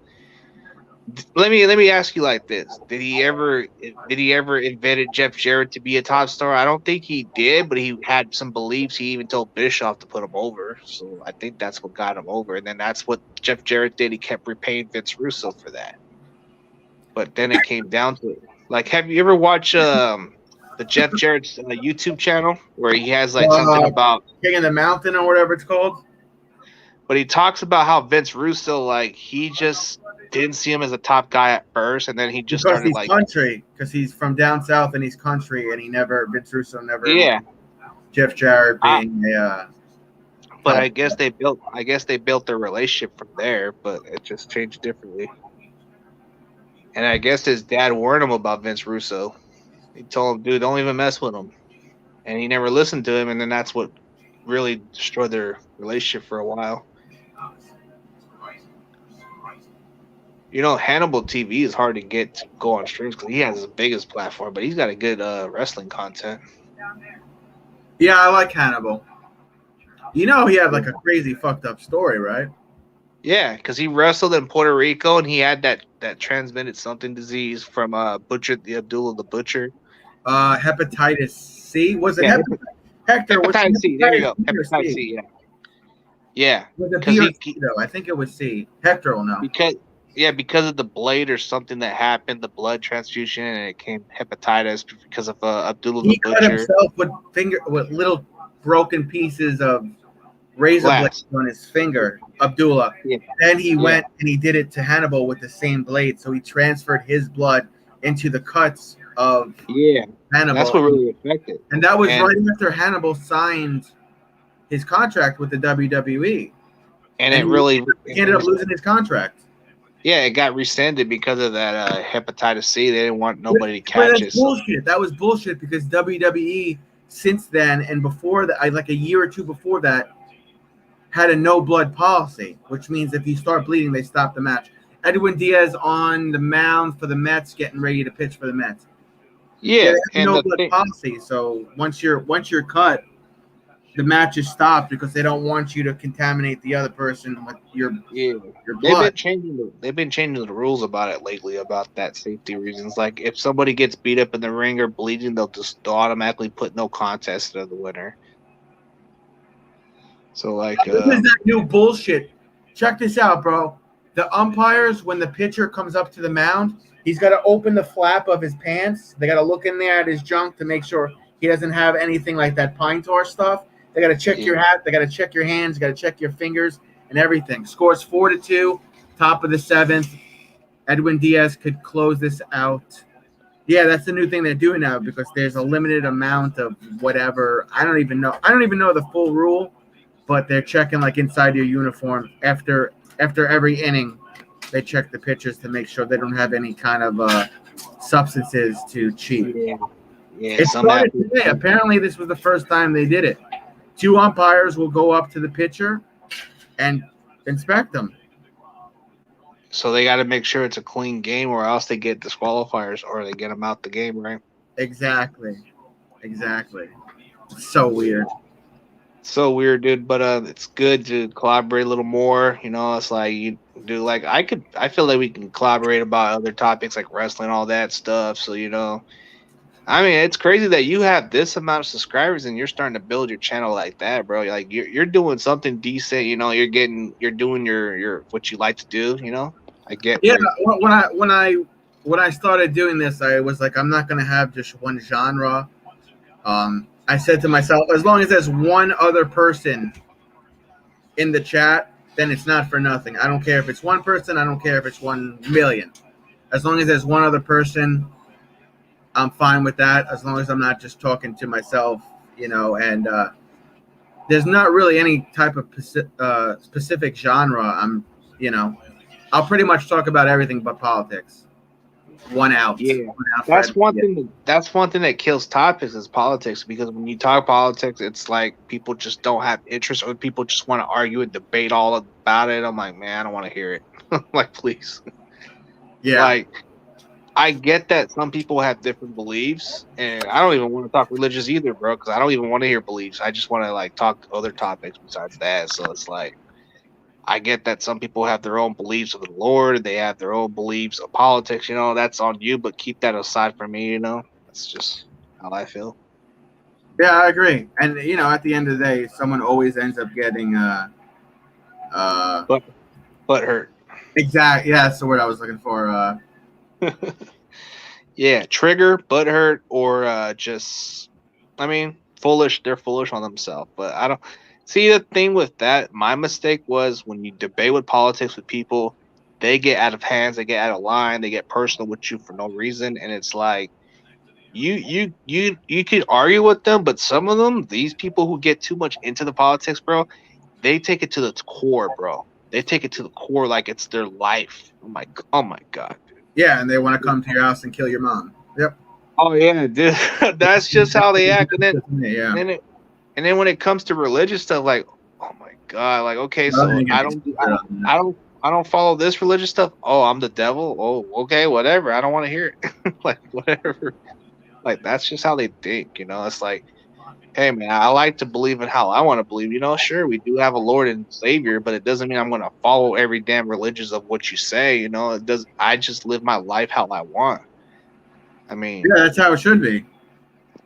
let me ask you like this: Did he ever invented Jeff Jarrett to be a top star? I don't think he did, but he had some beliefs. He even told Bischoff to put him over. So I think that's what got him over. And then that's what Jeff Jarrett did. He kept repaying Vince Russo for that. But then it came down to it. Like, have you ever watched the Jeff Jarrett's YouTube channel where he has like something about King of the Mountain or whatever it's called? But he talks about how Vince Russo, like, he just didn't see him as a top guy at first, and then he just started like country because he's from down south and he's country, and Vince Russo never Jeff Jarrett being But I guess they built their relationship from there, but it just changed differently. And I guess his dad warned him about Vince Russo. He told him, dude, don't even mess with him. And he never listened to him, and then that's what really destroyed their relationship for a while. You know, Hannibal TV is hard to get to go on streams because he has the biggest platform, but he's got a good wrestling content. Yeah, I like Hannibal. You know, he had like a crazy fucked up story, right? Yeah, because he wrestled in Puerto Rico and he had that transmitted something disease from Abdullah the Butcher. Hepatitis C? Was it Hector? Hepatitis C. There you go. Hepatitis C. Yeah. Yeah. Was it B or C, though? I think it was C. Hector will know. Because of the blade or something that happened, the blood transfusion, and it came hepatitis because of Abdullah the Butcher. He cut himself with little broken pieces of razor blades on his finger, Abdullah. Yeah. Then he went and he did it to Hannibal with the same blade. So he transferred his blood into the cuts of Hannibal. That's what really affected. And that was right after Hannibal signed his contract with the WWE. And he ended up losing his contract. Yeah, it got rescinded because of that hepatitis C. They didn't want nobody to But catch that's it. So bullshit. That was bullshit because WWE since then and before that, like a year or two before that, had a no blood policy, which means if you start bleeding, they stop the match. Edwin Diaz on the mound for the Mets, getting ready to pitch for the Mets. Yeah, yeah, they have and no the blood thing, policy. So once you're cut, the match is stopped because they don't want you to contaminate the other person with yeah, your blood. they've been changing the rules about it lately about that safety reasons. Like if somebody gets beat up in the ring or bleeding, they'll automatically put no contest to the winner. So like, This is that new bullshit. Check this out, bro. The umpires, when the pitcher comes up to the mound, he's got to open the flap of his pants. They got to look in there at his junk to make sure he doesn't have anything like that pine tar stuff. They got to check your hat. They got to check your hands. Got to check your fingers and everything. Scores 4-2, top of the seventh. Edwin Diaz could close this out. Yeah, that's the new thing they're doing now because there's a limited amount of whatever. I don't even know. I don't even know the full rule, but they're checking like inside your uniform after every inning. They check the pitchers to make sure they don't have any kind of substances to cheat. yeah, It started today. Apparently, this was the first time they did it. 2 umpires will go up to the pitcher and inspect them. So they got to make sure it's a clean game, or else they get disqualifiers, or they get them out the game, right? Exactly. So weird. So weird, dude. But it's good to collaborate a little more. You know, it's like you do. Like I feel like we can collaborate about other topics like wrestling, all that stuff. So you know, I mean, it's crazy that you have this amount of subscribers and you're starting to build your channel like that, bro. Like you're doing something decent. You know, you're doing your what you like to do. You know, I get. Yeah, when I started doing this, I was like, I'm not gonna have just one genre. I said to myself, as long as there's one other person in the chat, then it's not for nothing. I don't care if it's one person. I don't care if it's 1 million. As long as there's one other person, I'm fine with that. As long as I'm not just talking to myself, you know. And there's not really any type of specific genre. I'll pretty much talk about everything but politics. One out. Yeah, One out that's for one thing. That's one thing that kills topics is politics. Because when you talk politics, it's like people just don't have interest, or people just want to argue and debate all about it. I'm like, man, I don't want to hear it. Like, please. Yeah. Like, I get that some people have different beliefs, and I don't even want to talk religious either, bro. Because I don't even want to hear beliefs. I just want to like talk other topics besides that. So it's like, I get that some people have their own beliefs of the Lord, they have their own beliefs of politics, you know, that's on you, but keep that aside from me, you know. That's just how I feel. Yeah, I agree. And you know, at the end of the day, someone always ends up getting But hurt. exactly, yeah, that's the word I was looking for. Yeah, trigger, butt hurt, or just I mean, foolish. They're foolish on themselves. But I don't see the thing with that. My mistake was when you debate with politics with people, they get out of hands, they get out of line, they get personal with you for no reason, and it's like you could argue with them, but some of them, these people who get too much into the politics, bro, they take it to the core, bro. They take it to the core like it's their life. Oh my god. Yeah, and they want to come to your house and kill your mom. Yep. Oh yeah, dude. That's just how they act. And then yeah. And then when it comes to religious stuff, like, oh my god, like okay, so I don't follow this religious stuff. Oh, I'm the devil. Oh, okay, whatever. I don't want to hear it. Like whatever. Like that's just how they think, you know. It's like, hey man, I like to believe in how I want to believe. You know, sure, we do have a Lord and Savior, but it doesn't mean I'm gonna follow every damn religious of what you say, you know. It does I just live my life how I want. I mean, yeah, that's how it should be.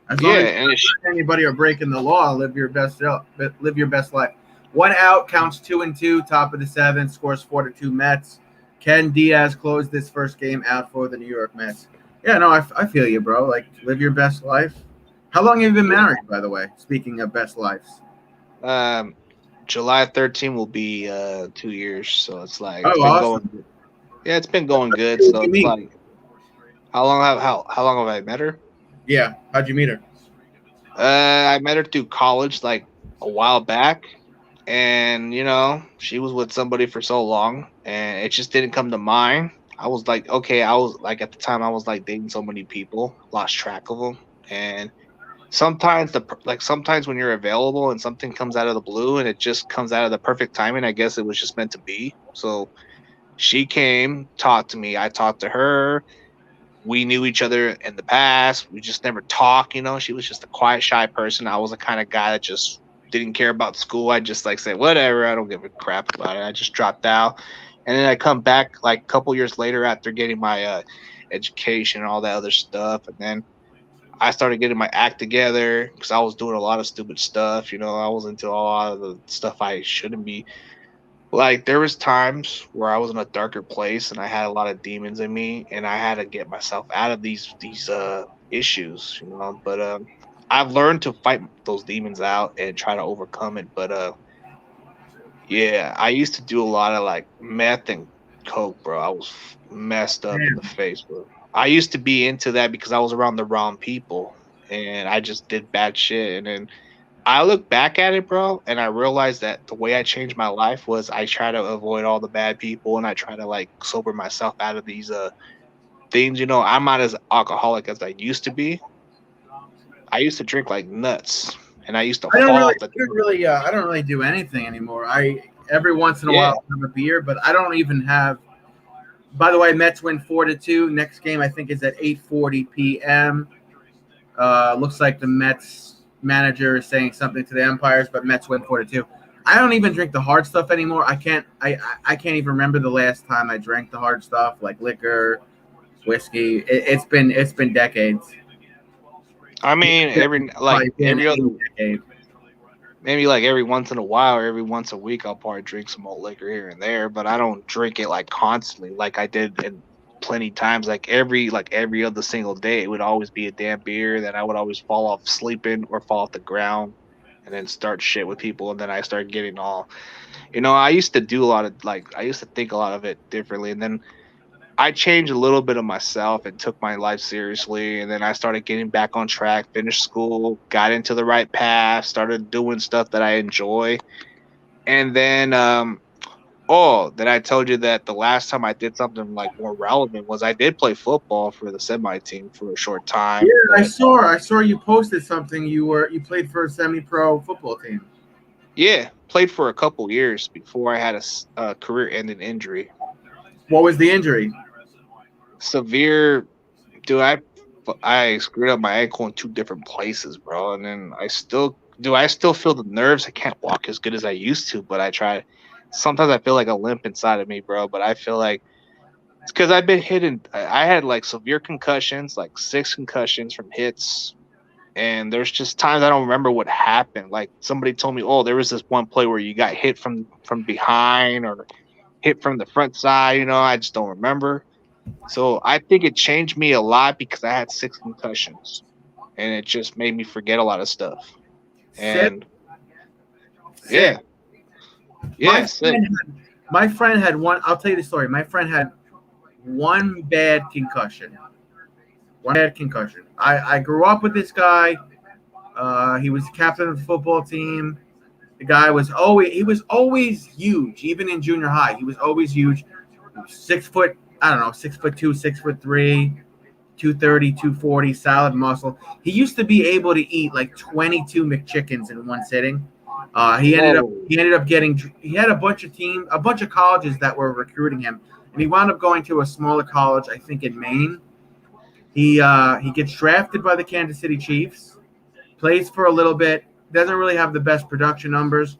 As long as and anybody are breaking the law, live your best life. 1 out, counts 2-2, top of the seventh, scores 4-2 Mets. Ken Diaz closed this first game out for the New York Mets. Yeah, no, I feel you, bro. Like, live your best life. How long have you been married, by the way? Speaking of best lives. July 13 will be 2 years, so it's like it's been awesome. going. Yeah, it's been going good. So it's like, how long have I met her? Yeah, how'd you meet her? I met her through college, like a while back. and she was with somebody for so long, and it just didn't come to mind. I was like, okay, I was like at the time I was like dating so many people, lost track of them, and sometimes sometimes when you're available and something comes out of the blue and it just comes out of the perfect timing, I guess it was just meant to be. So she came, talked to me, I talked to her. We knew each other in the past. We just never talked. She was just a quiet, shy person. I was the kind of guy that just didn't care about school. I just like say whatever. I don't give a crap about it. I just dropped out, and then I come back like a couple years later after getting my education and all that other stuff, and then I started getting my act together because I was doing a lot of stupid stuff. I was into a lot of the stuff I shouldn't be. Like there was times where I was in a darker place and I had a lot of demons in me, and I had to get myself out of these issues. But I've learned to fight those demons out and try to overcome it. But yeah, I used to do a lot of like meth and coke, bro. I was messed up in the Damn. face, bro. I used to be into that because I was around the wrong people and I just did bad shit. And then I look back at it, bro, and I realized that the way I changed my life was I try to avoid all the bad people and I try to like sober myself out of these things. I'm not as alcoholic as I used to be. I used to drink like nuts and I used to I don't fall really, off the I don't really, I don't really do anything anymore. I every once in a yeah. while have a beer, but I don't even have. By the way, Mets win 4-2. Next game I think is at 8:40 p.m. Looks like the Mets manager is saying something to the umpires, but Mets win 4-2. I don't even drink the hard stuff anymore. I can't. I can't even remember the last time I drank the hard stuff like liquor, whiskey. It's been decades. I mean, Probably been every other 8 decades. maybe like every once in a while or every once a week I'll probably drink some old liquor here and there, but I don't drink it like constantly like I did in plenty times. Like every other single day it would always be a damn beer, then I would always fall off sleeping or fall off the ground and then start shit with people, and then I start getting all I used to do a lot of like I used to think a lot of it differently, and then I changed a little bit of myself and took my life seriously. And then I started getting back on track, finished school, got into the right path, started doing stuff that I enjoy. And then, then I told you that the last time I did something like more relevant was I did play football for the semi team for a short Yeah, time. I But saw. I saw you posted something. You played for a semi-pro football team. yeah, played for a couple years before I had a career ending injury. What was the injury? Severe, dude. I screwed up my ankle in two different places, bro. And then I still feel the nerves. I can't walk as good as I used to, but I try. Sometimes I feel like a limp inside of me, bro. But I feel like it's because I've been hitting. I had like severe concussions, like 6 concussions from hits. And there's just times I don't remember what happened. Like somebody told me, "Oh, there was this one play where you got hit from behind or hit from the front side." I just don't remember. So I think it changed me a lot because I had 6 concussions and it just made me forget a lot of stuff. Sick, And sick. yeah, My yeah, sick. my friend had one. I'll tell you the story. My friend had one bad concussion. One bad concussion. I grew up with this guy. He was captain of the football team. The guy was always huge, even in junior high. He was always huge. He was 6 foot. I don't know, 6'2", 6'3", 230, 240, solid muscle. He used to be able to eat like 22 McChickens in one sitting. He ended up Whoa. he ended up getting he had a bunch of colleges that were recruiting him, and he wound up going to a smaller college, I think in Maine. He gets drafted by the Kansas City Chiefs, plays for a little bit, doesn't really have the best production numbers.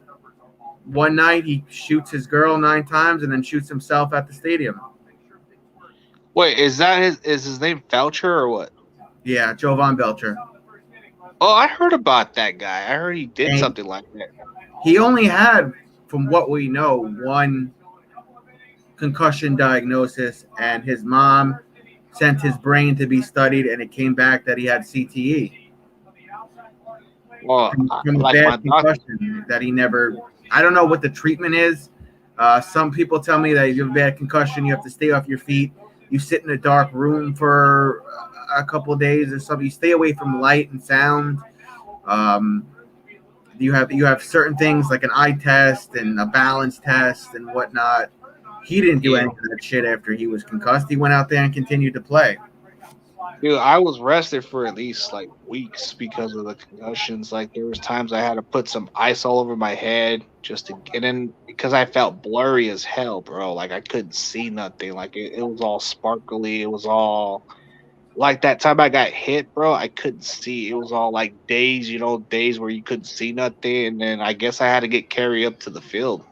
One night he shoots his girl 9 times and then shoots himself at the stadium. Wait, is his name Felcher or what? Yeah, Jovan Belcher. Oh, I heard about that guy. I heard he did And something like that. he only had, from what we know, one concussion diagnosis, and his mom sent his brain to be studied, and it came back that he had CTE Well, from a like my bad doctor. concussion that he never. I don't know what the treatment is. Some people tell me that if you have a bad concussion, you have to stay off your feet. You sit in a dark room for a couple of days or something. You stay away from light and sound. Um, You have certain things like an eye test and a balance test and whatnot. He didn't do any of that shit after he was concussed. He went out there and continued to play. Dude, I was rested for at least like weeks because of the concussions. Like there was times I had to put some ice all over my head just to get in because I felt blurry as hell, bro. Like I couldn't see nothing. Like it was all sparkly. It was all like that time I got hit, bro. I couldn't see. It was all like days, days where you couldn't see nothing. And then I guess I had to get carried up to the field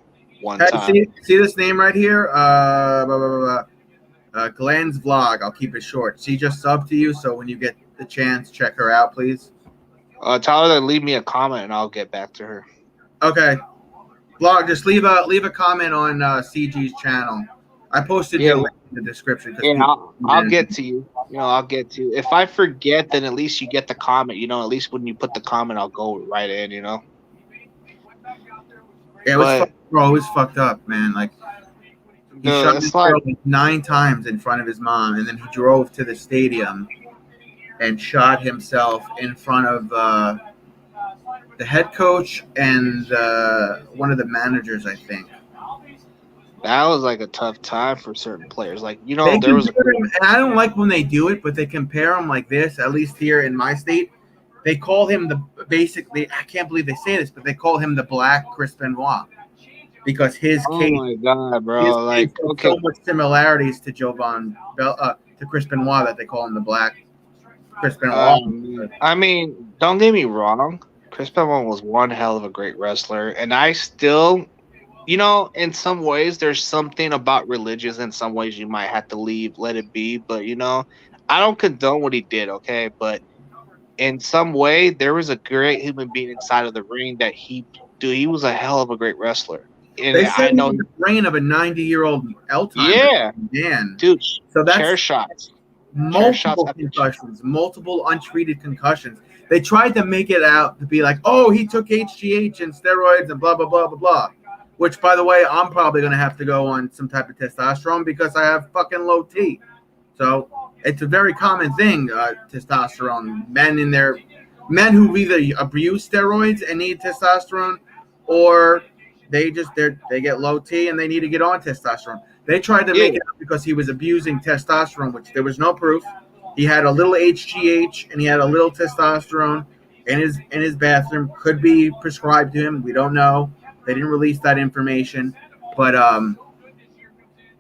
one Hey, time. see this name right here? Blah, blah, blah, blah. Glenn's vlog. I'll keep it short. She just subbed to you, so when you get the chance, check her out, please. Tell her to leave me a comment and I'll get back to her. Okay. Vlog, just leave a comment on CG's channel. I posted the link in the description. Yeah, I'll get to you. I'll get to you. If I forget, then at least you get the comment. At least when you put the comment, I'll go right in. Yeah, it was fucked up, man. Like he shot his girl 9 times in front of his mom, and then he drove to the stadium and shot himself in front of the head coach and one of the managers, I think. That was like a tough time for certain players. Like, there was and I don't like when they do it, but they compare him like this, at least here in my state. They call him I can't believe they say this, but they call him the Black Chris Benoit because his case. Oh my god, bro! Like, so much similarities to to Chris Benoit that they call him the Black Chris Benoit. I mean, don't get me wrong. Chris Benoit was one hell of a great wrestler, and I still, in some ways, there's something about religious. In some ways, you might have to let it be. But I don't condone what he did. Okay, but in some way, there was a great human being inside of the ring that he was a hell of a great wrestler. And they said the brain of a 90-year-old Alzheimer's. Yeah, man, dude. So that's chair shots, multiple concussions, multiple untreated concussions. They tried to make it out to be like, oh, he took HGH and steroids and blah blah blah blah blah. Which, by the way, I'm probably gonna have to go on some type of testosterone because I have fucking low T. So it's a very common thing, testosterone. Men who either abuse steroids and need testosterone, or they get low T and they need to get on testosterone. They tried to make it up because he was abusing testosterone, which there was no proof. He had a little HGH and he had a little testosterone in his bathroom. Could be prescribed to him. We don't know. They didn't release that information, but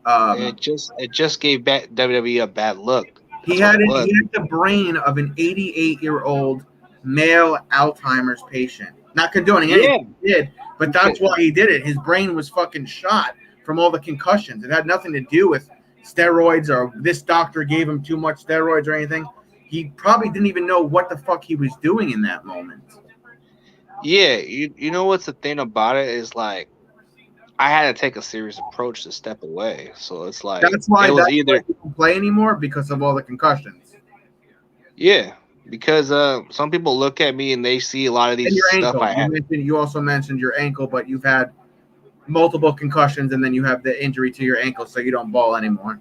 it just gave WWE a bad look. He had the brain of an 88-year-old male Alzheimer's patient. Not condoning anything he did, but that's why he did it. His brain was fucking shot from all the concussions. It had nothing to do with steroids or this doctor gave him too much steroids or anything. He probably didn't even know what the fuck he was doing in that moment. Yeah, you know what's the thing about it is like I had to take a serious approach to step away. So it's like that's why he doesn't play anymore because of all the concussions. Yeah, because some people look at me and they see a lot of these stuff I had. You also mentioned your ankle, but you've had multiple concussions and then you have the injury to your ankle, so you don't ball anymore.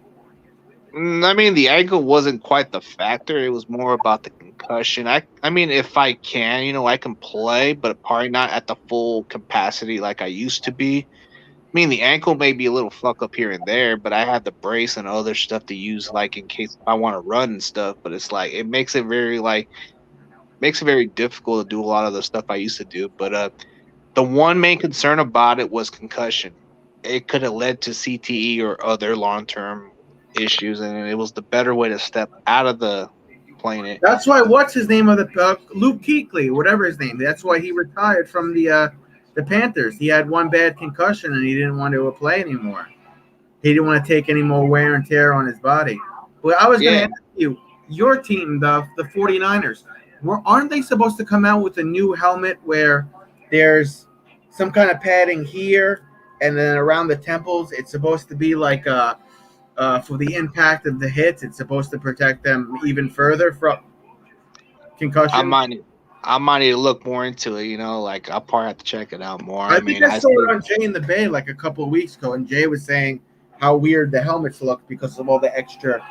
I mean, the ankle wasn't quite the factor. It was more about the concussion. I mean, if I can, I can play, but probably not at the full capacity like I used to be. I mean, the ankle may be a little fuck up here and there, but I have the brace and other stuff to use, like in case I want to run and stuff. But it's like it makes it very difficult to do a lot of the stuff I used to do. But the one main concern about it was concussion. It could have led to CTE or other long-term issues, and it was the better way to step out of the plane. That's why what's his name of the Luke Kuechly, whatever his name. That's why he retired from the Panthers. He had one bad concussion and he didn't want to play anymore. He didn't want to take any more wear and tear on his body. But I was going to ask you, your team, the 49ers, aren't they supposed to come out with a new helmet where there's some kind of padding here and then around the temples? It's supposed to be like for the impact of the hits. It's supposed to protect them even further from concussion. I might need to look more into it, like I'll probably have to check it out more. I think I saw it on Jay in the Bay like a couple of weeks ago, and Jay was saying how weird the helmets look because of all the extra,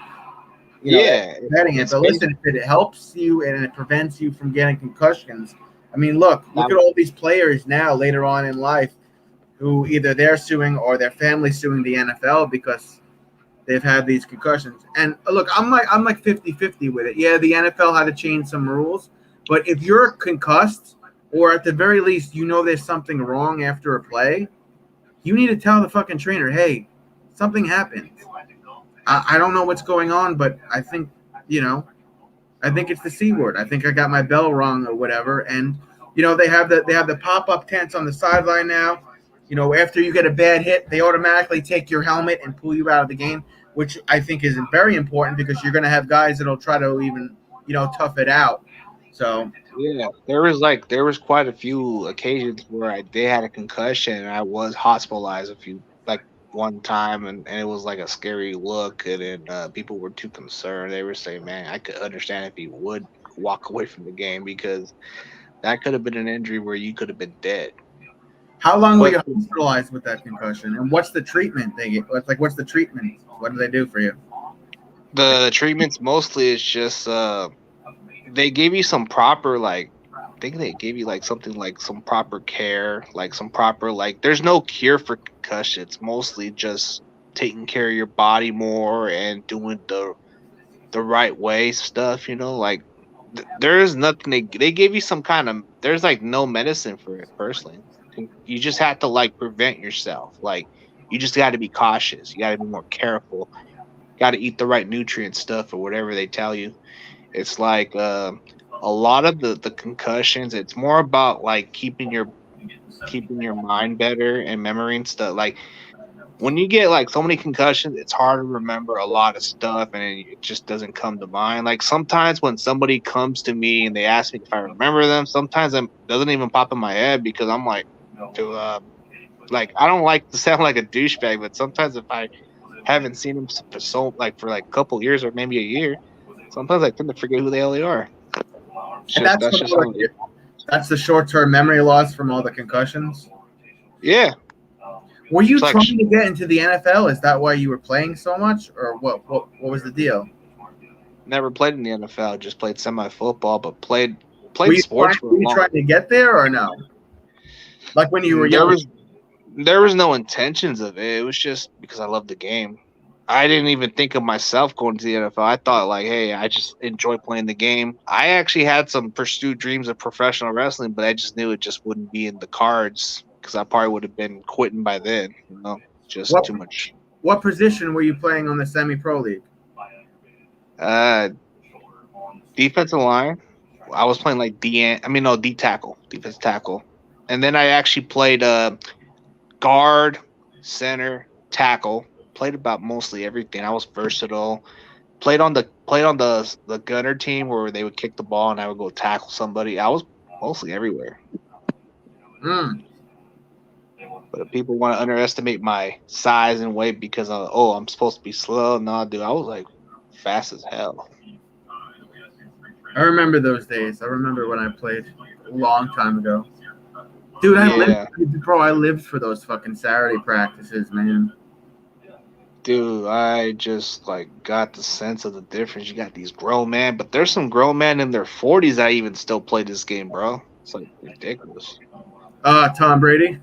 padding. But listen, if it helps you and it prevents you from getting concussions, I mean, look at all these players now later on in life who either they're suing or their family suing the NFL because they've had these concussions. And look, I'm like 50-50 with it. Yeah, the NFL had to change some rules, but if you're concussed or at the very least you know there's something wrong after a play, you need to tell the fucking trainer, hey, something happened. I don't know what's going on, but I think, I think it's the C word. I think I got my bell rung or whatever. And, they have the pop-up tents on the sideline now. After you get a bad hit, they automatically take your helmet and pull you out of the game, which I think is very important because you're going to have guys that'll try to even, tough it out. So yeah, there was quite a few occasions where they had a concussion and I was hospitalized one time, and it was like a scary look, and then people were too concerned. They were saying, man, I could understand if he would walk away from the game because that could have been an injury where you could have been dead. How long were you hospitalized with that concussion, and what's the treatment they get? What's the treatment? What do they do for you? The treatments mostly is just they gave you some proper I think they gave you something like some proper care, some proper there's no cure for concussion. It's mostly just taking care of your body more and doing the right way stuff, there is nothing they gave you some kind of there's no medicine for it personally. You just have to prevent yourself. You just got to be cautious. You got to be more careful. Got to eat the right nutrient stuff or whatever they tell you. It's a lot of the concussions, it's more about keeping your mind better and memory and stuff. When you get so many concussions, it's hard to remember a lot of stuff and it just doesn't come to mind. Sometimes when somebody comes to me and they ask me if I remember them, sometimes it doesn't even pop in my head because I'm I don't like to sound like a douchebag, but sometimes if I haven't seen them for a couple years or maybe a year, sometimes I tend to forget who the hell they are. That's the short-term memory loss from all the concussions. Yeah. Were you trying to get into the NFL? Is that why you were playing so much, or what? What was the deal? Never played in the NFL. Just played semi-football, but played Were sports. you trying to get there or no? When you were young. There was no intentions of it. It was just because I loved the game. I didn't even think of myself going to the NFL. I thought hey, I just enjoy playing the game. I actually had some pursued dreams of professional wrestling, but I just knew it just wouldn't be in the cards because I probably would have been quitting by then. Too much. What position were you playing on the semi-pro league? Defensive line. I was playing D tackle, defensive tackle, and then I actually played guard, center, tackle. Played about mostly everything. I was versatile. Played on the gunner team where they would kick the ball and I would go tackle somebody. I was mostly everywhere. But if people want to underestimate my size and weight because I'm supposed to be slow, no, dude, I was fast as hell. I remember those days. I remember when I played a long time ago. Dude, I lived for those fucking Saturday practices, man. Dude, I just got the sense of the difference. You got these grown men, but there's some grown men in their 40s that even still play this game, bro. It's ridiculous. Tom Brady.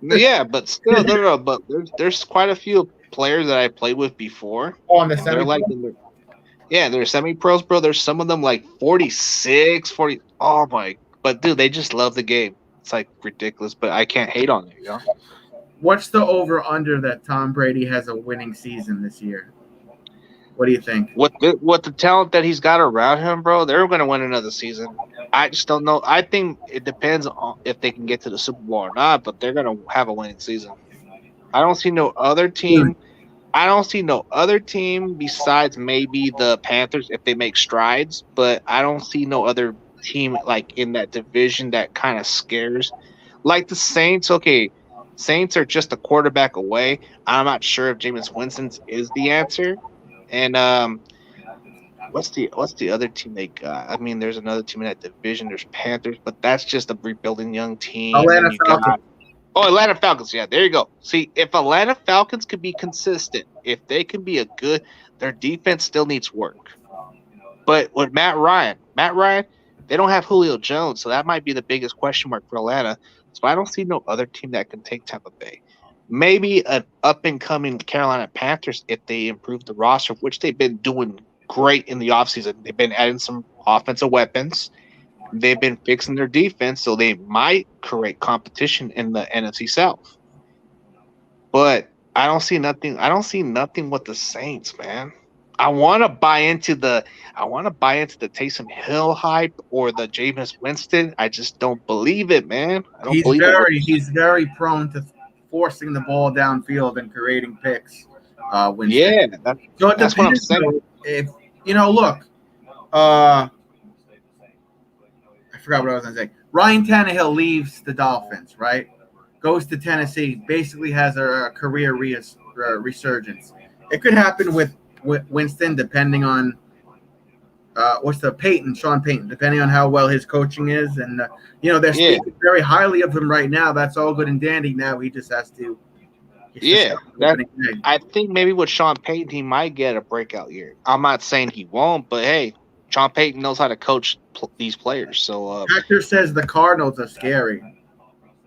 Yeah, but still, no. But there's quite a few players that I played with before. On the semi-pro? They're semi-pros, bro. There's some of them 46, 40. Oh my! But dude, they just love the game. It's ridiculous, but I can't hate on it, What's the over/under that Tom Brady has a winning season this year? What do you think? What the talent that he's got around him, bro, they're going to win another season. I just don't know. I think it depends on if they can get to the Super Bowl or not, but they're going to have a winning season. I don't see no other team. I don't see no other team besides maybe the Panthers if they make strides, but I don't see no other team in that division that kind of scares. The Saints, okay. Saints are just a quarterback away. I'm not sure if Jameis Winston is the answer. And what's the other team they got? I mean, there's another team in that division. There's Panthers, but that's just a rebuilding young team. Atlanta Falcons. Atlanta Falcons. Yeah, there you go. See, if Atlanta Falcons could be consistent, if they can be their defense still needs work. But with Matt Ryan, They don't have Julio Jones, so that might be the biggest question mark for Atlanta. So I don't see no other team that can take Tampa Bay. Maybe an up and coming Carolina Panthers if they improve the roster, which they've been doing great in the offseason. They've been adding some offensive weapons. They've been fixing their defense, so they might create competition in the NFC South. But I don't see nothing. I don't see nothing with the Saints, man. I want to buy into the Taysom Hill hype or the Jameis Winston. I just don't believe it, man. I don't believe it. He's very prone to forcing the ball downfield and creating picks. Winston. Yeah, that's what I'm saying. If look, I forgot what I was going to say. Ryan Tannehill leaves the Dolphins, right? Goes to Tennessee, basically has a career resurgence. It could happen with Winston, depending on Sean Payton, depending on how well his coaching is. And, they're speaking very highly of him right now. That's all good and dandy. Now he just has to. I think maybe with Sean Payton, he might get a breakout year. I'm not saying he won't, but hey, Sean Payton knows how to coach these players. So, Hector says the Cardinals are scary.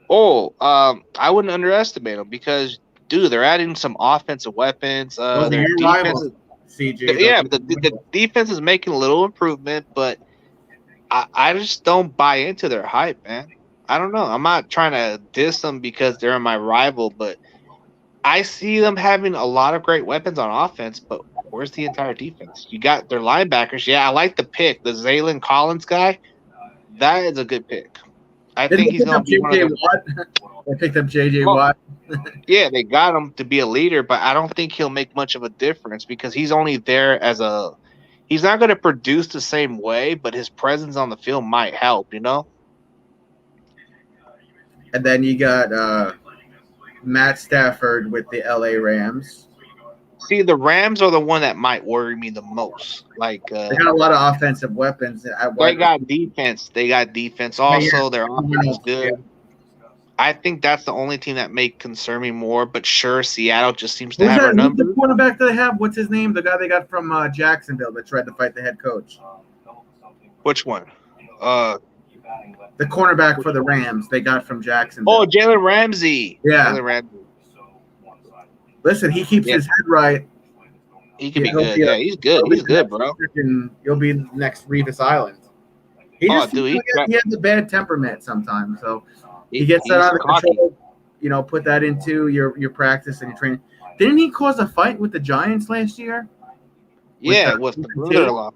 I wouldn't underestimate them because, dude, they're adding some offensive weapons. Their defense is, the defense is making a little improvement, but I just don't buy into their hype, man. I don't know. I'm not trying to diss them because they're my rival, but I see them having a lot of great weapons on offense, but where's the entire defense? You got their linebackers. Yeah, I like the pick. The Zaylen Collins guy, that is a good pick. I think he's going to be one of them. They picked up J.J. Watt. Yeah, they got him to be a leader, but I don't think he'll make much of a difference because he's only there as a – he's not going to produce the same way, but his presence on the field might help, And then you got Matt Stafford with the L.A. Rams. See, the Rams are the one that might worry me the most. They got a lot of offensive weapons. They got defense. Also, their offense is good. Yeah. I think that's the only team that may concern me more. But sure, Seattle just seems to have our number. Who's the quarterback that they have? What's his name? The guy they got from Jacksonville that tried to fight the head coach. Which one? The cornerback for the Rams they got from Jacksonville. Oh, Jalen Ramsey. Yeah. Jalen Ramsey. Listen, he keeps his head right. He can be good. Yeah, he's good. He's good, bro. He'll be next Revis Island. He has a bad temperament sometimes, so he gets that under control. Put that into your practice and your training. Didn't he cause a fight with the Giants last year? With the brother-in-law.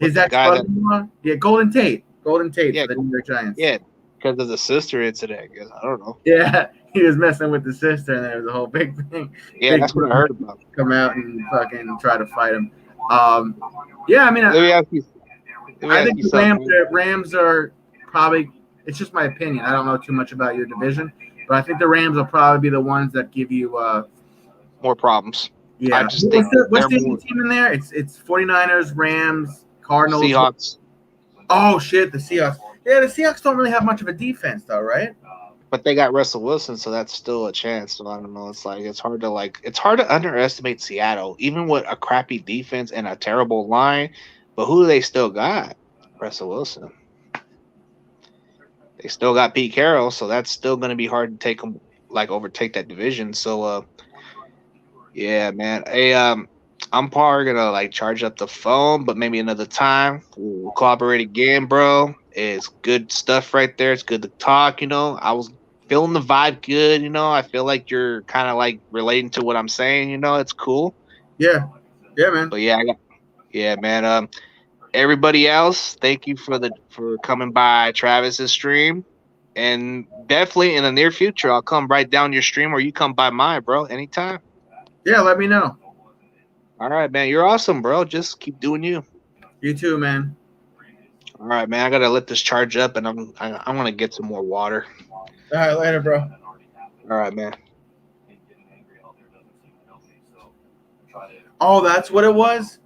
His ex-brother-in-law? Yeah, Golden Tate. For the New York Giants. Yeah, because of the sister incident, I guess. I don't know. Yeah, he was messing with the sister, and there was a whole big thing. Yeah, that's what I heard about. Come out and fucking try to fight him. Yeah, I mean, I think the Rams are probably. It's just my opinion. I don't know too much about your division, but I think the Rams will probably be the ones that give you more problems. Yeah. What's the team in there? It's 49ers, Rams, Cardinals, Seahawks. Oh shit, the Seahawks. Yeah, the Seahawks don't really have much of a defense though, right? But they got Russell Wilson, so that's still a chance. So I don't know. It's hard to underestimate Seattle, even with a crappy defense and a terrible line. But who do they still got? Russell Wilson. They still got Pete Carroll, so that's still going to be hard to take them, overtake that division. So, yeah, man. Hey, I'm probably gonna charge up the phone, but maybe another time we'll collaborate again, bro. It's good stuff right there. It's good to talk. I was feeling the vibe good. I feel like you're kind of relating to what I'm saying. It's cool. Yeah, man. But yeah, man. Everybody else, thank you for coming by Travis's stream, and definitely in the near future, I'll come right down your stream or you come by mine, bro. Anytime. Yeah, let me know. All right, man. You're awesome, bro. Just keep doing you. You too, man. All right, man. I gotta let this charge up, and I'm gonna get some more water. All right, later, bro. All right, man. Oh, that's what it was.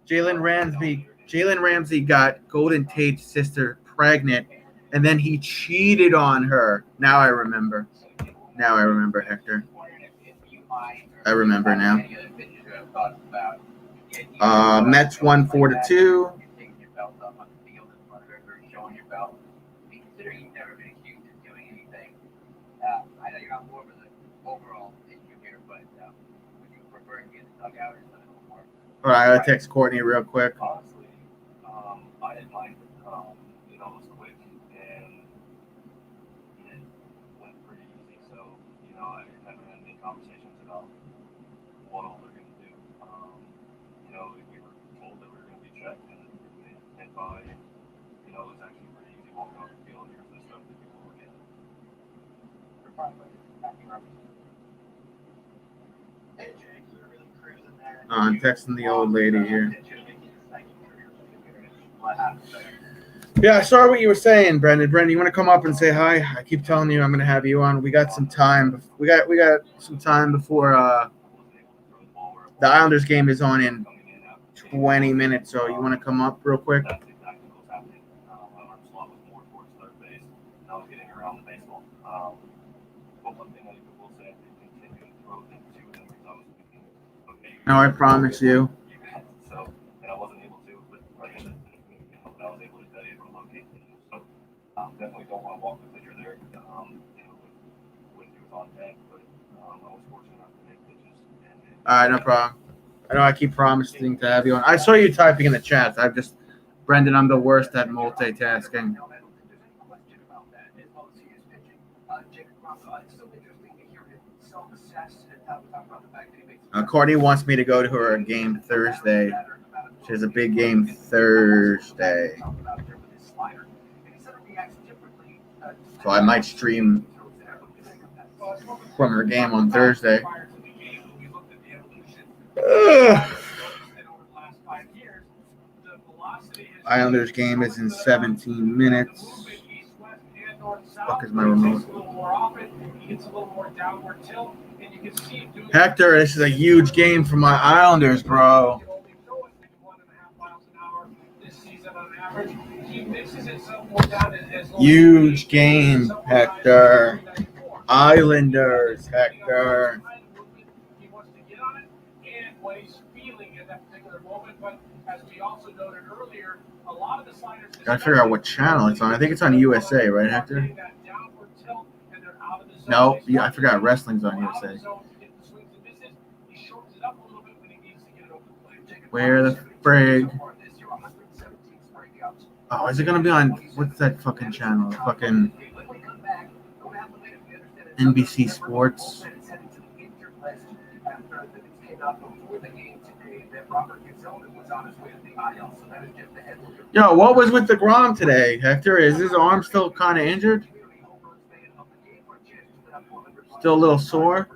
Jalen Ramsey got Golden Tate's sister pregnant, and then he cheated on her. Now I remember, Hector. I remember now. Mets won 4-2. All right, I'll text Courtney real quick. I'm texting the old lady here. Yeah, I saw what you were saying, Brendan. Brendan, you want to come up and say hi? I keep telling you I'm going to have you on. We got some time. We got some time before the Islanders game is on in 20 minutes. So you want to come up real quick? No, I promise you. All right, no problem. I know I keep promising to have you on. I saw you typing in the chat. Brendan, I'm the worst at multitasking. Courtney wants me to go to her game Thursday. She has a big game Thursday. So I might stream from her game on Thursday. Islanders game is in 17 minutes. Fuck is my remote? Hector, this is a huge game for my Islanders, bro. Huge game, Hector. Islanders, Hector. Gotta figure out what channel it's on. I think it's on USA, right, Hector? No, yeah, I forgot wrestling's on USA. Where the frig? Oh, is it gonna be on what's that fucking channel? Fucking NBC Sports. Yo, what was with the Grom today, Hector? Is his arm still kind of injured? Still a little sore?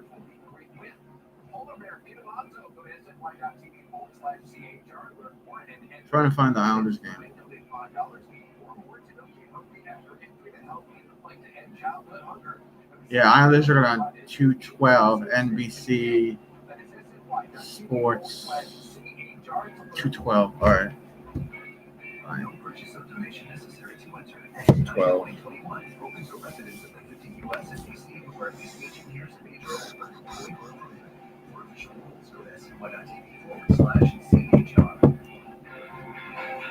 Trying to find the Islanders game. Yeah, Islanders are on 212 NBC Sports 212. All right. 12.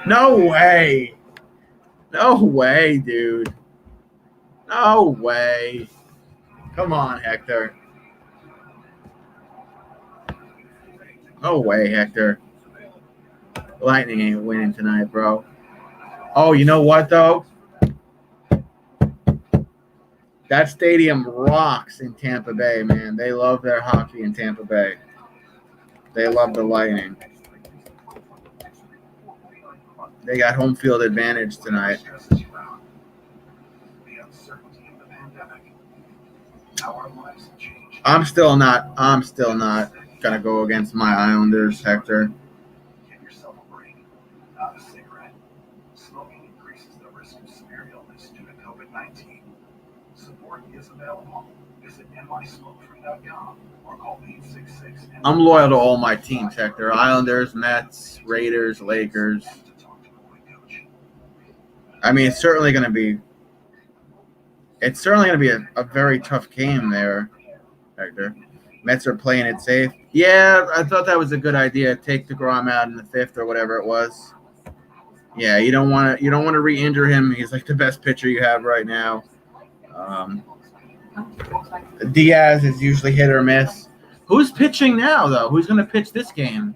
No way. No way, dude. No way. Come on, Hector. No way, Hector. Lightning ain't winning tonight, bro. Oh, you know what, though? That stadium rocks in Tampa Bay, man. They love their hockey in Tampa Bay. They love the Lightning. They got home field advantage tonight. I'm still not gonna go against my Islanders, Hector. I'm loyal to all my teams, Hector. Islanders, Mets, Raiders, Lakers. I mean, it's certainly going to be a very tough game there, Hector. Mets are playing it safe. Yeah, I thought that was a good idea. Take DeGrom out in the 5th or whatever it was. Yeah, you don't want to re-injure him. He's like the best pitcher you have right now. Diaz is usually hit or miss. Who's pitching now, though? Who's going to pitch this game?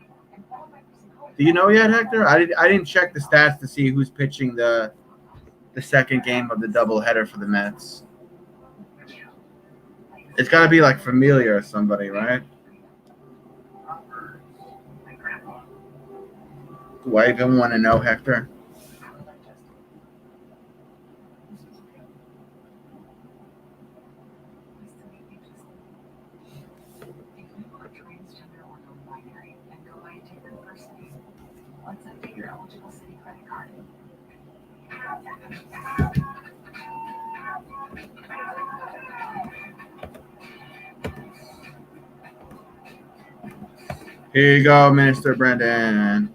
Do you know yet, Hector? I didn't check the stats to see who's pitching the second game of the doubleheader for the Mets. It's got to be like Familia or somebody, right? Do I even want to know, Hector? Here you go, Minister Brendan.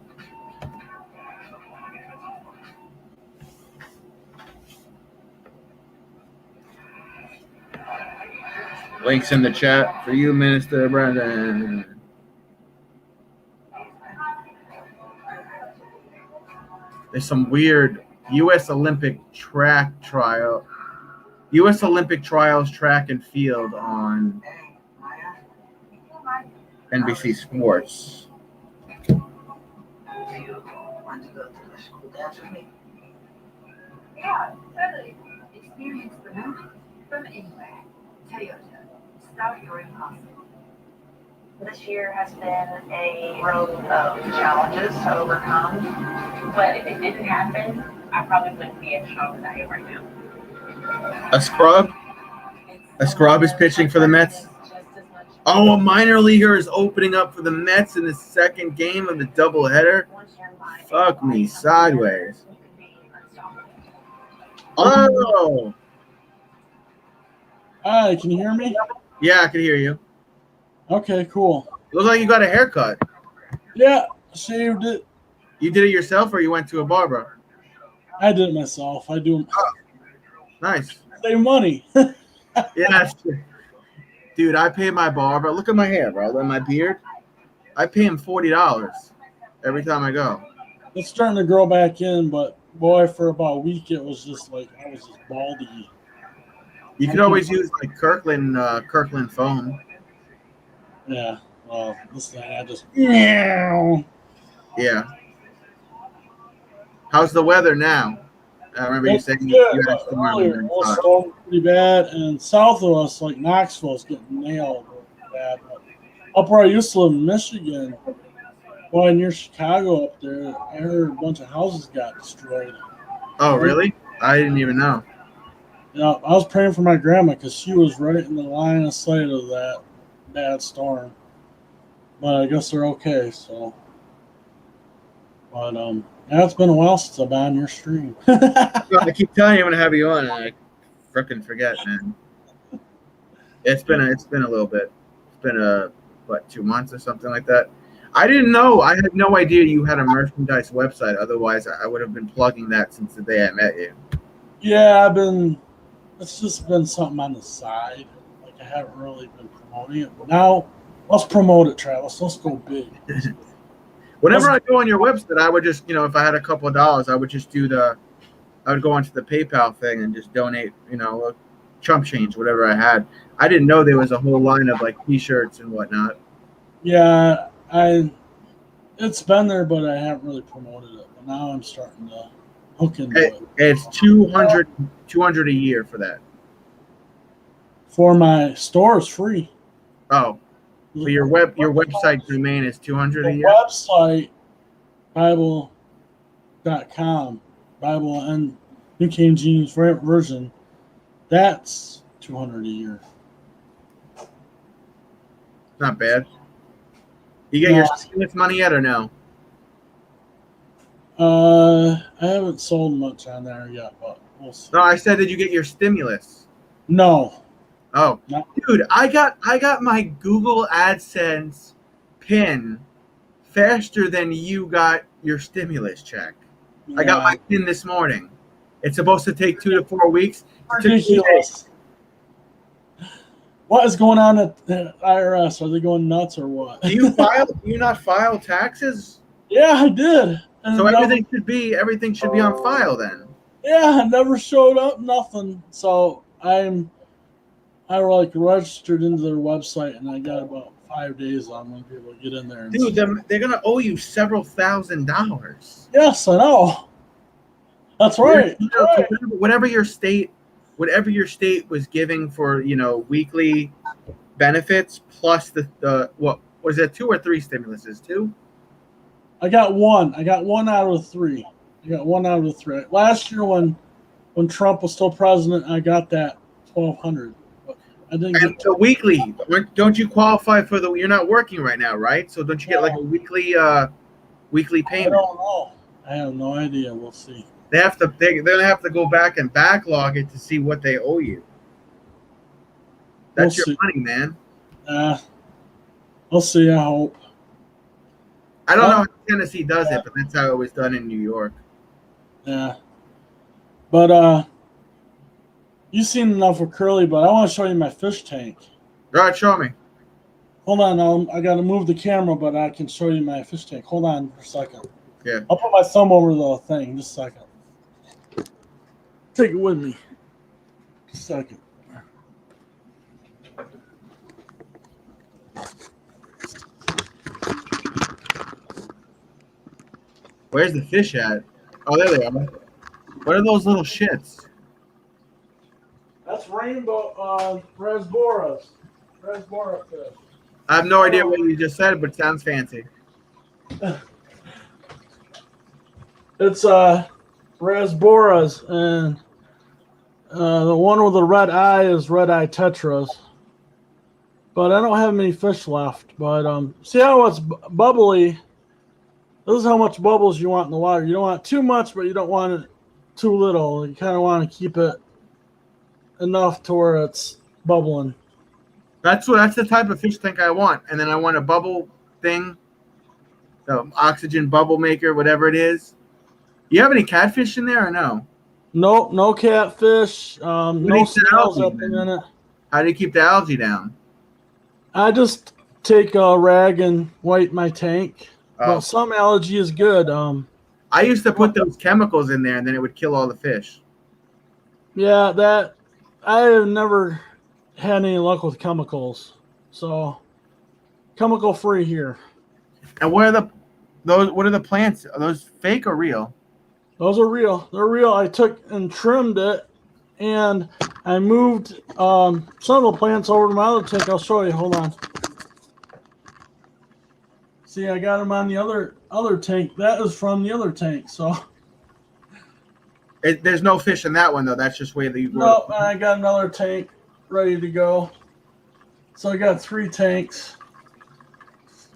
Links in the chat for you, Minister Brendan. There's some weird U.S. Olympic track trial. U.S. Olympic trials track and field on NBC Sports. Yeah, totally. Experience the moment from anywhere. Toyota. Start your impossible. This year has been a road of challenges to overcome, but if it didn't happen, I probably wouldn't be as strong as I am right now. A scrub? A scrub is pitching for the Mets? Oh, a minor leaguer is opening up for the Mets in the second game of the doubleheader? Fuck me sideways. Oh! Hi, can you hear me? Yeah, I can hear you. Okay, cool. Looks like you got a haircut. Yeah, shaved it. You did it yourself or you went to a barber? I did it myself. I do Nice. save money. Yeah. Dude, I pay my barber. Look at my hair, bro. And my beard. I pay him $40 every time I go. It's starting to grow back in, but boy, for about a week it was just like I was just baldy. You could always use like Kirkland foam. Yeah. Well, this thing I just meow. Yeah. How's the weather now? I remember you saying Yeah, you had a storm. earlier it was storming pretty bad, and south of us, like Knoxville's getting nailed really bad. But up where I used to live in Michigan, boy, near Chicago up there, I heard a bunch of houses got destroyed. Oh, really? I didn't even know. Yeah, I was praying for my grandma because she was right in the line of sight of that bad storm. But I guess they're okay, so. But, yeah, it's been a while since I've been on your stream. I keep telling you I'm gonna have you on, and I frickin' forget, man. It's been a little bit. It's been 2 months or something like that. I didn't know. I had no idea you had a merchandise website. Otherwise, I would have been plugging that since the day I met you. Yeah, it's just been something on the side. Like, I haven't really been promoting it. But now, let's promote it, Travis. Let's go big. Whenever I go on your website, I would just, if I had a couple of dollars, I would just I would go onto the PayPal thing and just donate, chump change, whatever I had. I didn't know there was a whole line of like T-shirts and whatnot. Yeah, it's been there, but I haven't really promoted it. But now I'm starting to hook into it. It's $200 a year for that. For my store, it's free. Oh, so your website domain is $200 a year. Website Bible.com, Bible and New King James Version. That's $200 a year. Not bad. You get your stimulus money yet or no? I haven't sold much on there yet, but we'll see. No, I said, did you get your stimulus? No. Oh, No. dude, I got my Google AdSense PIN faster than you got your stimulus check. Yeah. I got my PIN this morning. It's supposed to take 2 to 4 weeks. It took 2 days. Ridiculous. What is going on at the IRS? Are they going nuts or what? Do you not file taxes? Yeah, I did. And So everything should be on file then. Yeah, it never showed up, nothing. So I'm I like registered into their website, and I got about 5 days. I'm gonna be able to get in there. And Dude, they're gonna owe you several $1,000s. yes, I know. That's right. You know, whatever your state was giving for weekly benefits plus the what was it, 2 or 3 stimuluses? 2? I got one. I got one out of the 3. I got one out of the 3. Last year when Trump was still president, I got that 1,200. I didn't And get the weekly, don't you qualify for the? You're not working right now, right? So don't you get like a weekly I payment? don't know. I have no idea. We'll see. They're gonna have to go back and backlog it to see what they owe you. That's We'll your see. money, man. We'll see. I hope. I don't know how Tennessee does it, but that's how it was done in New York. Yeah. But you've seen enough of Curly, but I want to show you my fish tank. All right, show me. Hold on, I got to move the camera, but I can show you my fish tank. Hold on for a second. Yeah. I'll put my thumb over the thing. Just a second. Take it with me. Just a second. Where's the fish at? Oh, there they are. What are those little shits? That's rainbow rasboras. Rasbora fish. I have no idea what you just said, but it sounds fancy. It's rasboras, and the one with the red eye is red eye tetras. But I don't have many fish left. But see how it's bubbly. This is how much bubbles you want in the water. You don't want too much, but you don't want it too little. You kind of want to keep it enough to where it's bubbling. That's the type of fish tank I want. And then I want a bubble thing, the oxygen bubble maker, whatever it is. You have any catfish in there or no? Nope, no catfish. No needs the snails algae, up in man? it. How do you keep the algae down? I just take a rag and wipe my tank. Oh. But some algae is good. I used to put those chemicals in there, and then it would kill all the fish. Yeah, that I have never had any luck with chemicals. So chemical free here. And what are the plants? Are those fake or real? Those are real. They're real. I took and trimmed it, and I moved some of the plants over to my other tank. I'll show you. Hold on. See, I got them on the other tank. That is from the other tank. So There's no fish in that one though. That's just where you grow. no, I got another tank ready to go. So I got 3 tanks.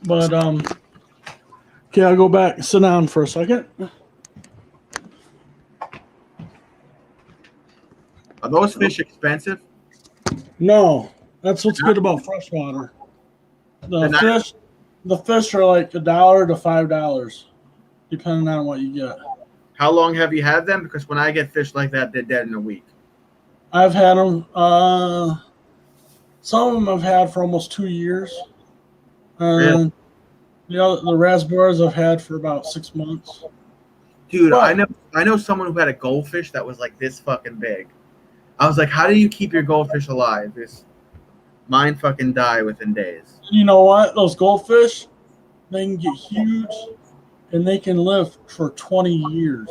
But okay, I'll go back and sit down for a second. Are those fish expensive? No, that's what's good about freshwater. The fish are like $1 to $5, depending on what you get. How long have you had them? Because when I get fish like that, they're dead in a week. I've had them. Some of them I've had for almost 2 years. Really? The raspberries I've had for about 6 months. Dude, What? I know someone who had a goldfish that was like this fucking big. I was like, how do you keep your goldfish alive? Mine fucking die within days. You know what? Those goldfish, they can get huge, and they can live for 20 years.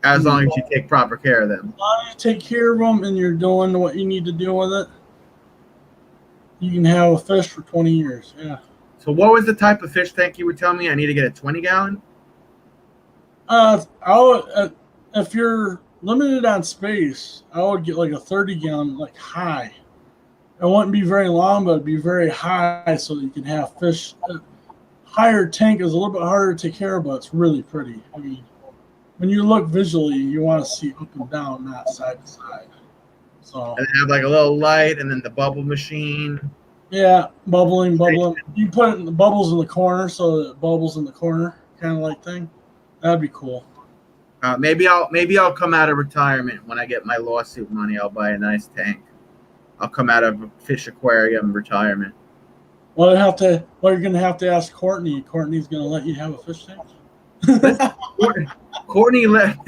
As long as you take proper care of them. As long as you take care of them and you're doing what you need to do with it, you can have a fish for 20 years. Yeah. So what was the type of fish tank you would tell me? I need to get a 20-gallon? If you're limited on space, I would get like a 30-gallon, like high. It wouldn't be very long, but it'd be very high so that you can have fish. Higher tank is a little bit harder to take care of, but it's really pretty. I mean, when you look visually, you want to see up and down, not side to side. So And have like a little light and then the bubble machine. yeah, bubbling. You put it in the bubbles in the corner, so that it bubbles in the corner, kind of like thing. That'd be cool. Maybe I'll come out of retirement when I get my lawsuit money. I'll buy a nice tank. I'll come out of a fish aquarium retirement. Well, you're gonna have to ask Courtney. Courtney's gonna let you have a fish tank. Courtney let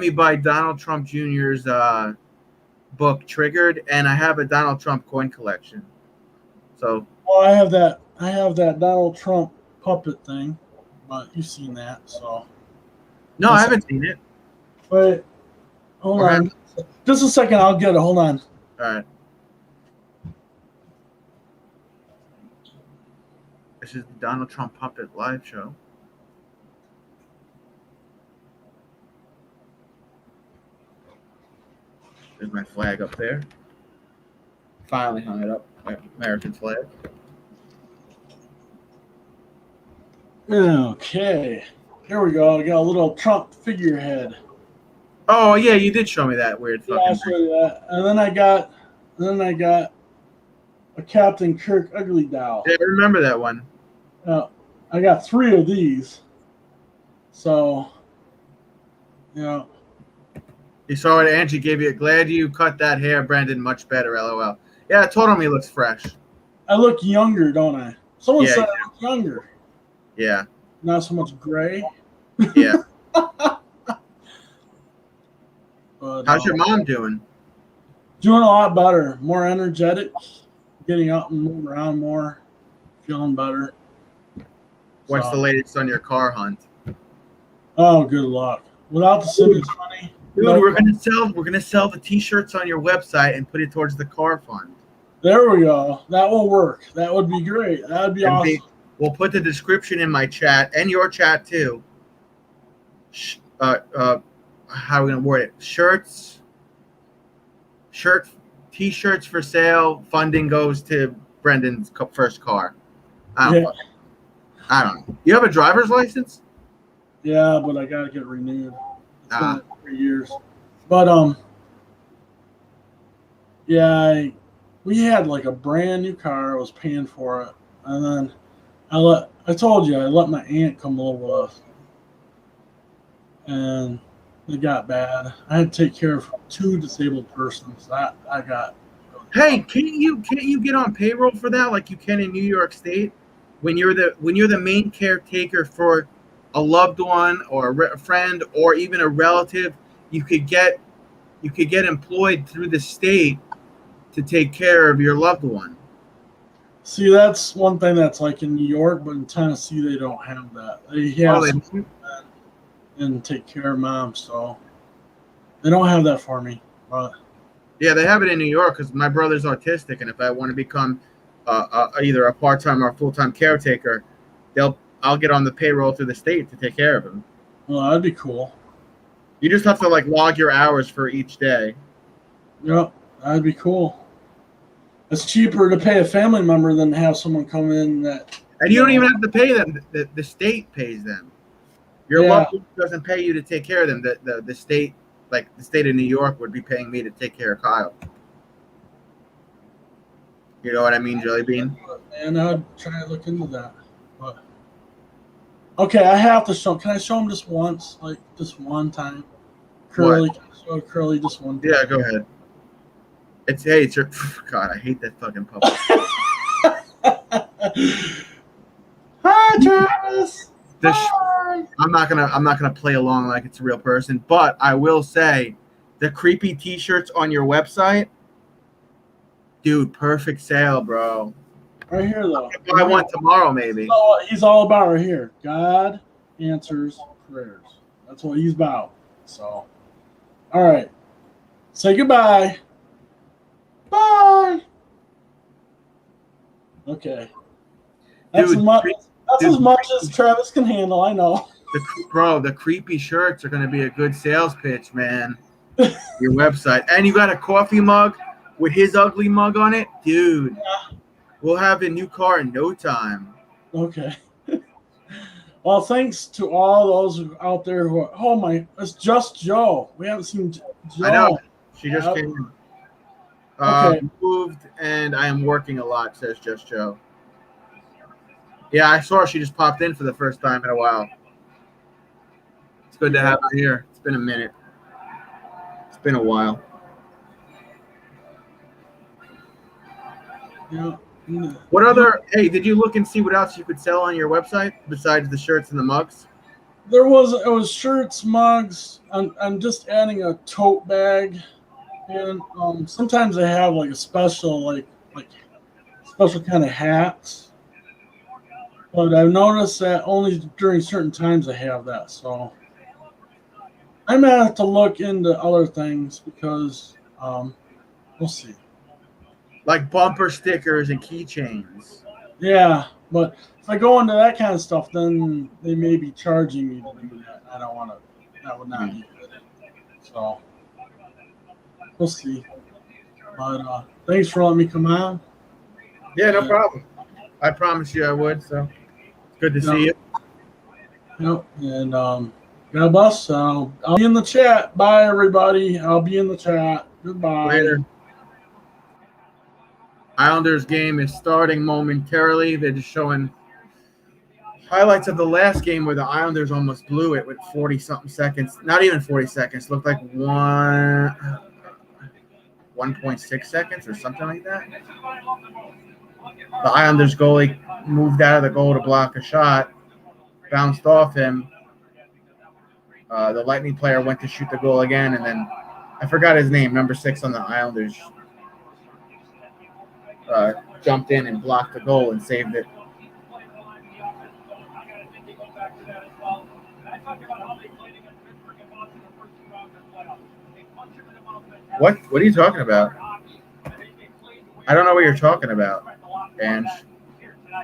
me buy Donald Trump Jr.'s book Triggered, and I have a Donald Trump coin collection. So Well, I have that Donald Trump puppet thing, but you've seen that, so. no, I haven't seen it. Wait, hold Okay. on. Just a second, I'll get it. Hold on. All right. This is the Donald Trump puppet live show. There's my flag up there. Finally hung it up. American flag. Okay. Here we go. I got a little Trump figurehead. Oh yeah, you did show me that weird Yeah, fucking I'll show you that. And then I got a Captain Kirk Ugly doll. Yeah, I remember that one. I got 3 of these. So, You saw what Angie gave you. Glad you cut that hair, Brandon. Much better, LOL. Yeah, I told him he looks fresh. I look younger, don't I? Someone Yeah, said I look younger. Yeah, Not so much gray. yeah. But, How's your mom doing? Doing a lot better. More energetic. Getting out and moving around more. Feeling better. What's the latest on your car hunt? Oh, good luck. Without the Simmons money. Dude, no- we're gonna sell the T-shirts on your website and put it towards the car fund. There we go. That will work. That would be great. That would be And awesome. we'll put the description in my chat and your chat too. How are we gonna word it? T-shirts for sale. Funding goes to Brendan's first car. I don't know. You have a driver's license? Yeah, but I gotta get renewed. It's Ah. been 3 years. But yeah, we had like a brand new car. I was paying for it, and then I told you I let my aunt come live with us, and it got bad. I had to take care of 2 disabled persons. That I got. Hey, can't you get on payroll for that like you can in New York State? When you're the main caretaker for a loved one or a friend or even a relative, you could get employed through the state to take care of your loved one. See, that's one thing that's like in New York, but in Tennessee they don't have that. They have Oh, some and take care of mom, so they don't have that for me. But yeah, they have it in New York because my brother's autistic, and if I want to become either a part-time or a full-time caretaker, I'll get on the payroll through the state to take care of him. well, that'd be cool. You just have to like log your hours for each day. Yep, that'd be cool. It's cheaper to pay a family member than to have someone come in that. And you don't even have to pay them. The state pays them. Your Yeah. loved one doesn't pay you to take care of them. The state, like the state of New York, would be paying me to take care of Kyle. You know what I mean, Jelly Bean? And I'd try to look into that. But okay, I have to show. Can I show him just once, like just one time? Curly, can I show Curly just one time? Yeah, go ahead. It's your God. I hate that fucking puppet. Hi, Travis. Hi. I'm not gonna play along like it's a real person, but I will say, the creepy T-shirts on your website, dude, perfect sale, bro. Right here, though. I want tomorrow, maybe. So he's all about right here. God answers prayers. That's what he's about. So, all right. Say goodbye. Bye. Okay. That's Dude, as much. That's dude, as much as Travis can handle. I know. The creepy shirts are gonna be a good sales pitch, man. Your website, and you got a coffee mug with his ugly mug on it, dude. We'll have a new car in no time. Okay. Well, thanks to all those out there who are. Oh my! It's just Joe. We haven't seen Joe. I know. She just Yep. came in. Okay. Moved, and I am working a lot, says Just Joe. Yeah, I saw her. She just popped in for the first time in a while. It's good to have her here. It's been a minute. It's been a while. Yeah. What other? Hey, did you look and see what else you could sell on your website besides the shirts and the mugs? It was shirts, mugs. I'm just adding a tote bag And sometimes they have like a special like special kind of hats. But I've noticed that only during certain times they have that. So I might have to look into other things because we'll see. Like bumper stickers and keychains. Yeah, but if I go into that kind of stuff, then they may be charging me to do that. I don't want to. That would not be good. So we'll see. But thanks for letting me come on. Yeah, no problem. I promised you I would, so it's good to see you. Yep. And God bless. I'll be in the chat. Bye, everybody. I'll be in the chat. Goodbye. Later. Islanders game is starting momentarily. They're just showing highlights of the last game where the Islanders almost blew it with 40-something seconds. Not even 40 seconds. Looked like 1.6 seconds or something like that. The Islanders goalie moved out of the goal to block a shot, bounced off him. The Lightning player went to shoot the goal again, and then I forgot his name, number 6 on the Islanders, jumped in and blocked the goal and saved it. What are you talking about? I don't know what you're talking about, and I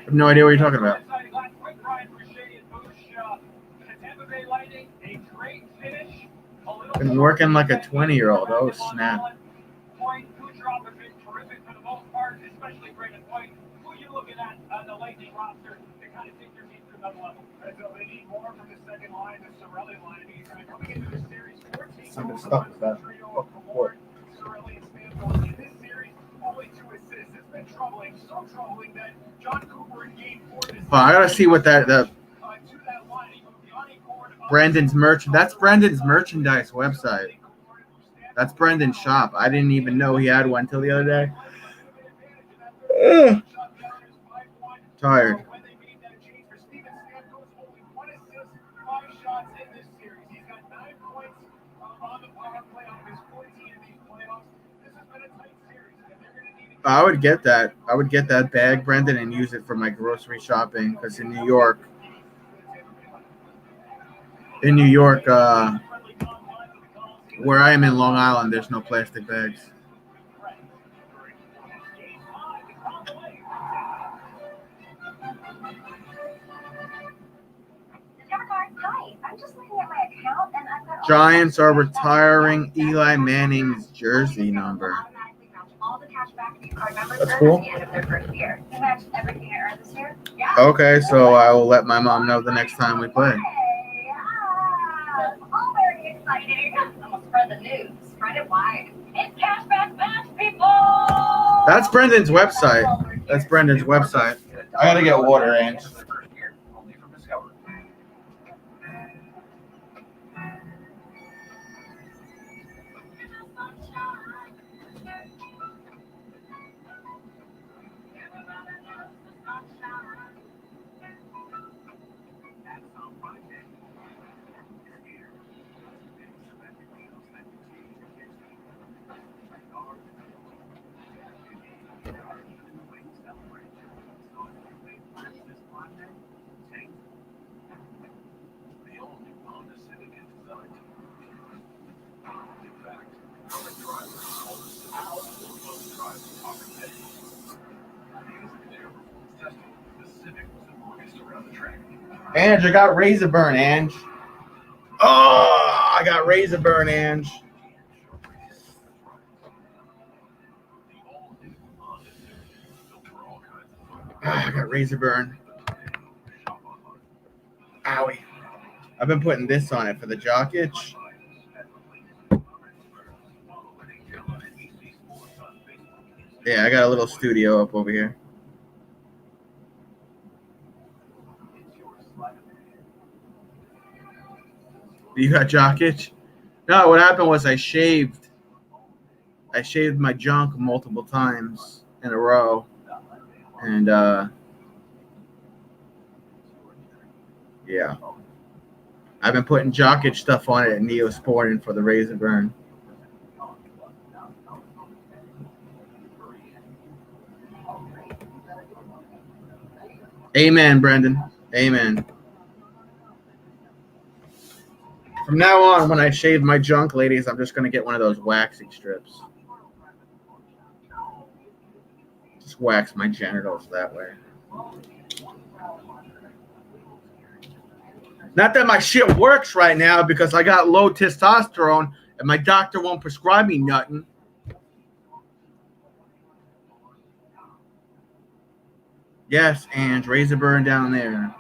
have no idea what you're talking about. Been working like a 20-year-old. Oh, snap. Something stuck with that. I gotta see what the Brandon's merch. That's Brandon's merchandise website. That's Brandon's shop. I didn't even know he had one until the other day. Ugh. Tired. I would get that. I would get that bag, Brendan, and use it for my grocery shopping. Because in New York, where I am in Long Island, there's no plastic bags. Hi, I'm just looking at my account and I've got Giants are retiring Eli Manning's jersey number. That's cool. Okay, so I will let my mom know the next time we play. All very exciting. I'm gonna spread the news. Spread it wide. It's Cashback Bash, people! That's Brendan's website. That's Brendan's website. I gotta get water, Ange. Ange, I got razor burn, Ange. Oh, I got razor burn, Ange. I got razor burn. Owie. I've been putting this on it for the jock itch. Yeah, I got a little studio up over here. You got jock itch? No, what happened was I shaved my junk multiple times in a row. And yeah. I've been putting jock itch stuff on it at Neosporin for the razor burn. Amen, Brendan. Amen. From now on, when I shave my junk, ladies, I'm just going to get one of those waxing strips. Just wax my genitals that way. Not that my shit works right now because I got low testosterone and my doctor won't prescribe me nothing. Yes, and razor burn down there.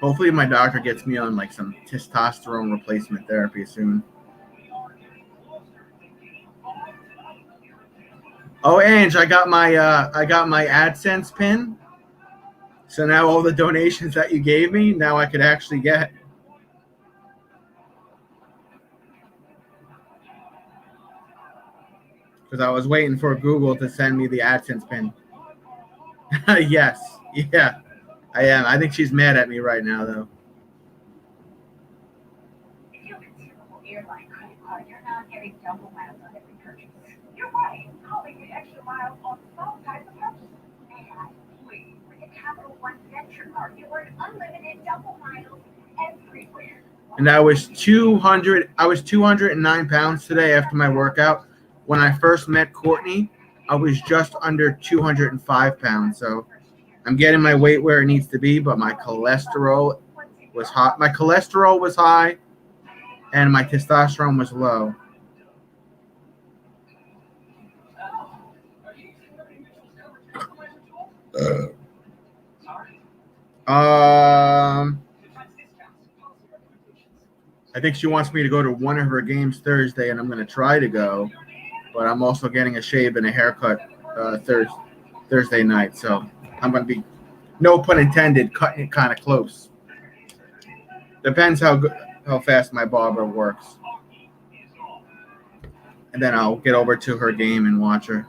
Hopefully my doctor gets me on like some testosterone replacement therapy soon. Oh, Ange, I got my AdSense pin. So now all the donations that you gave me, now I could actually get. Because I was waiting for Google to send me the AdSense pin. Yes. Yeah, I am. I think she's mad at me right now, though. If you have a typical airline credit card, you're not getting double miles on every purchase. You're right. Calling the extra miles on some types of purchases. And please, with the Capital One Venture card, you earn unlimited double miles everywhere. And I was 209 pounds today after my workout. When I first met Courtney, I was just under 205 pounds. So I'm getting my weight where it needs to be, but my cholesterol was high. My cholesterol was high, and my testosterone was low. I think she wants me to go to one of her games Thursday, and I'm going to try to go. But I'm also getting a shave and a haircut Thursday night, so I'm going to be, no pun intended, cutting it kind of close. Depends how fast my barber works. And then I'll get over to her game and watch her.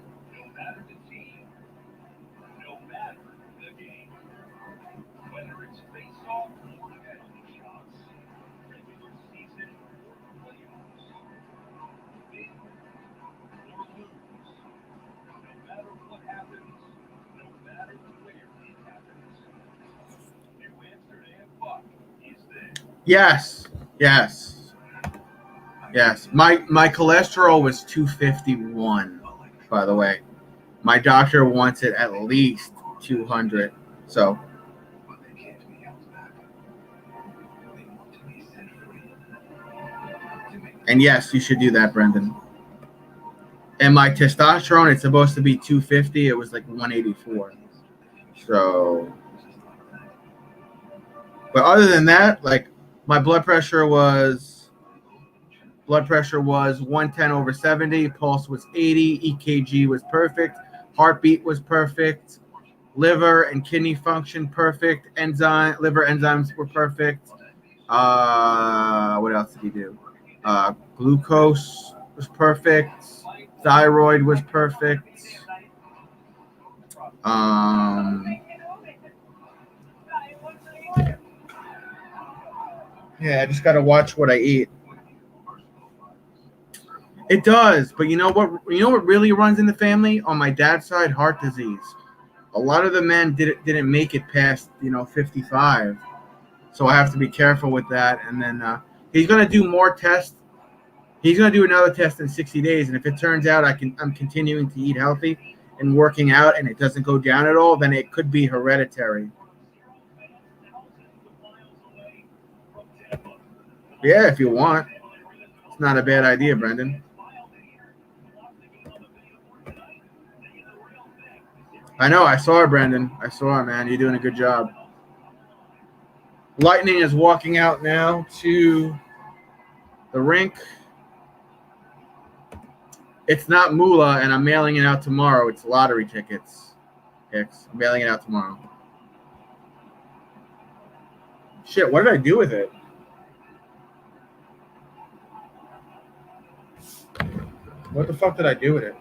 Yes. My cholesterol was 251, by the way. My doctor wants it at least 200. So. And yes, you should do that, Brendan. And my testosterone, it's supposed to be 250. It was like 184. So. But other than that, like my blood pressure was 110/70, pulse was 80, EKG was perfect, heartbeat was perfect, liver and kidney function perfect, liver enzymes were perfect. What else did he do? Glucose was perfect, thyroid was perfect. Yeah, I just got to watch what I eat. It does, but you know what really runs in the family? On my dad's side, heart disease. A lot of the men didn't make it past 55, so I have to be careful with that. And then he's gonna do more tests. He's gonna do another test in 60 days, and if it turns out I'm continuing to eat healthy and working out, and it doesn't go down at all, then it could be hereditary. Yeah, if you want, it's not a bad idea, Brendan. I know. I saw her, Brendan. I saw her, man. You're doing a good job. Lightning is walking out now to the rink. It's not moolah, and I'm mailing it out tomorrow. It's lottery tickets. I'm mailing it out tomorrow. Shit, what did I do with it? What the fuck did I do with it?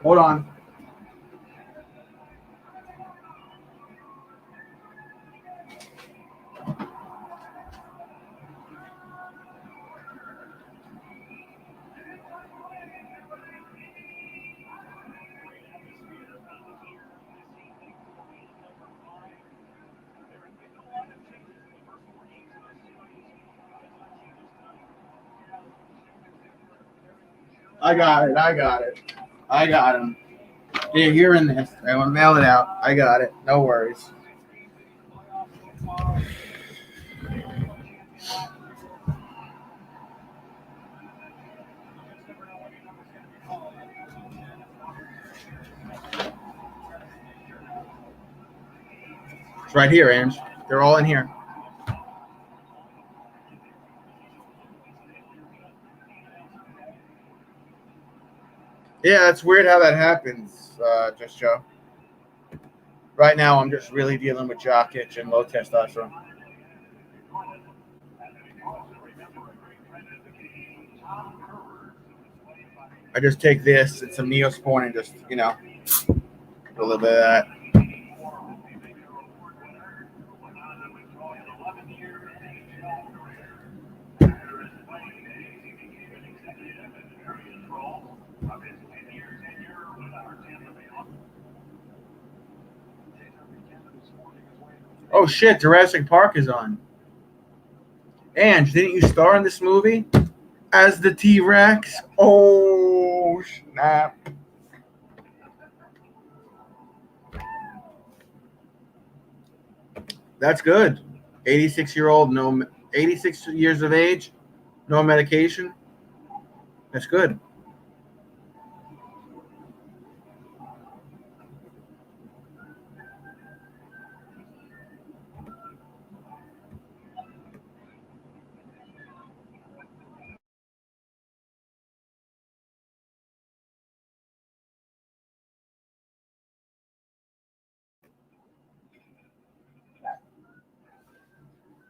Hold on. I got it. I got it. I got him. Yeah, you're in this. I want to mail it out. I got it. No worries. It's right here, Ange. They're all in here. Yeah, it's weird how that happens, Just Joe. Right now, I'm just really dealing with jock itch and low testosterone. I just take this and some Neosporin and just, a little bit of that. Oh shit, Jurassic Park is on. Ange, didn't you star in this movie as the T-Rex? Oh snap. That's good. 86-year-old, 86 years of age, no medication. That's good.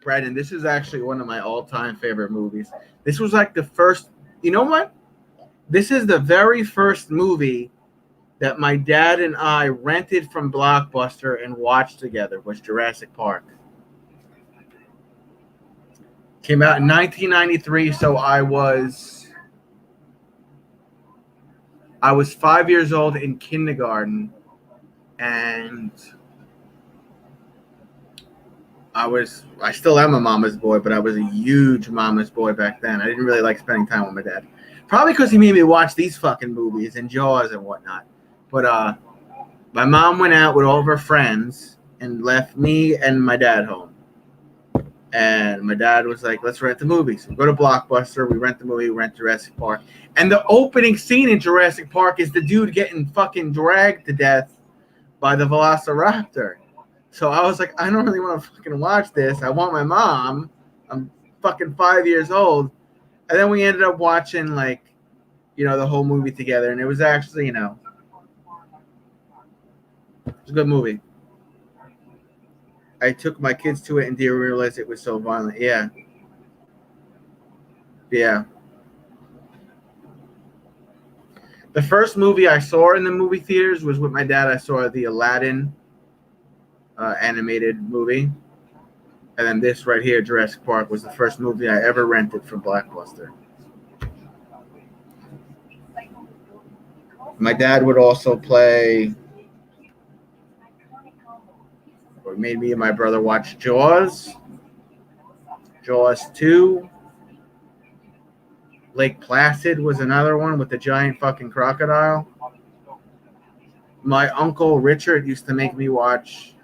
Brandon, this is actually one of my all-time favorite movies. This was like the first, you know what? This is the very first movie that my dad and I rented from Blockbuster and watched together, was Jurassic Park. Came out in 1993, so I was 5 years old in kindergarten, and I still am a mama's boy, but I was a huge mama's boy back then. I didn't really like spending time with my dad. Probably because he made me watch these fucking movies and Jaws and whatnot. But my mom went out with all of her friends and left me and my dad home. And my dad was like, let's rent the movie. So we go to Blockbuster, we rent the movie, we rent Jurassic Park. And the opening scene in Jurassic Park is the dude getting fucking dragged to death by the Velociraptor. So I was like, I don't really want to fucking watch this. I want my mom. I'm fucking 5 years old. And then we ended up watching, the whole movie together. And it was actually, it was a good movie. I took my kids to it and didn't realize it was so violent. Yeah. Yeah. The first movie I saw in the movie theaters was with my dad. I saw the Aladdin animated movie. And then this right here, Jurassic Park, was the first movie I ever rented from Blockbuster. My dad would also play, or made me and my brother watch Jaws, Jaws 2. Lake Placid was another one with the giant fucking crocodile. My uncle Richard used to make me watch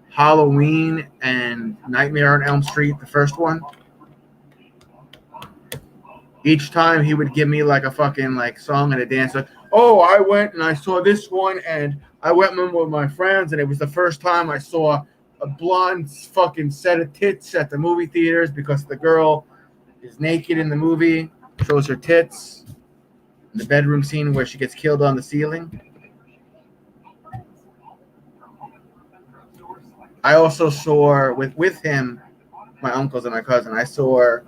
Halloween and Nightmare on Elm Street, the first one. Each time he would give me a fucking song and a dance. Like, oh, I went and I saw this one and I went with my friends and it was the first time I saw a blonde fucking set of tits at the movie theaters because the girl is naked in the movie, shows her tits. In the bedroom scene where she gets killed on the ceiling. I also saw with him, my uncles and my cousin, I saw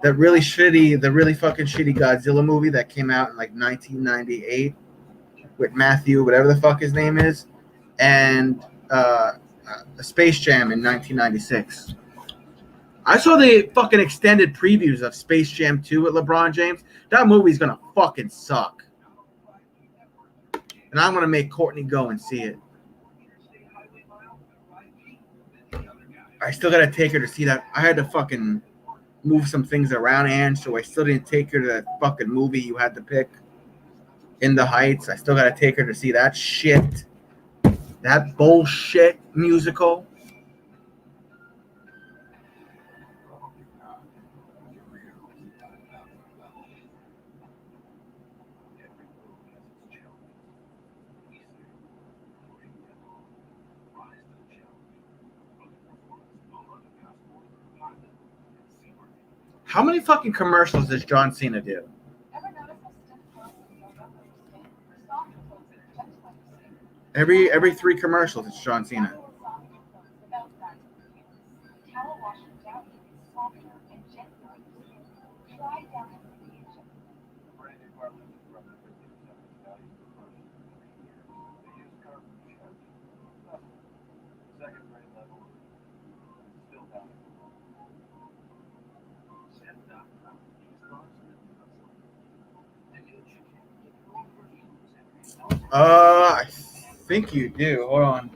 the really fucking shitty Godzilla movie that came out in 1998 with Matthew, whatever the fuck his name is, and Space Jam in 1996. I saw the fucking extended previews of Space Jam 2 with LeBron James. That movie's gonna fucking suck. And I'm gonna make Courtney go and see it. I still gotta take her to see that. I had to fucking move some things around, and so I still didn't take her to that fucking movie you had to pick, In the Heights. I still got to take her to see that shit, that bullshit musical. How many fucking commercials does John Cena do? Every 3 commercials, it's John Cena. I think you do. Hold on.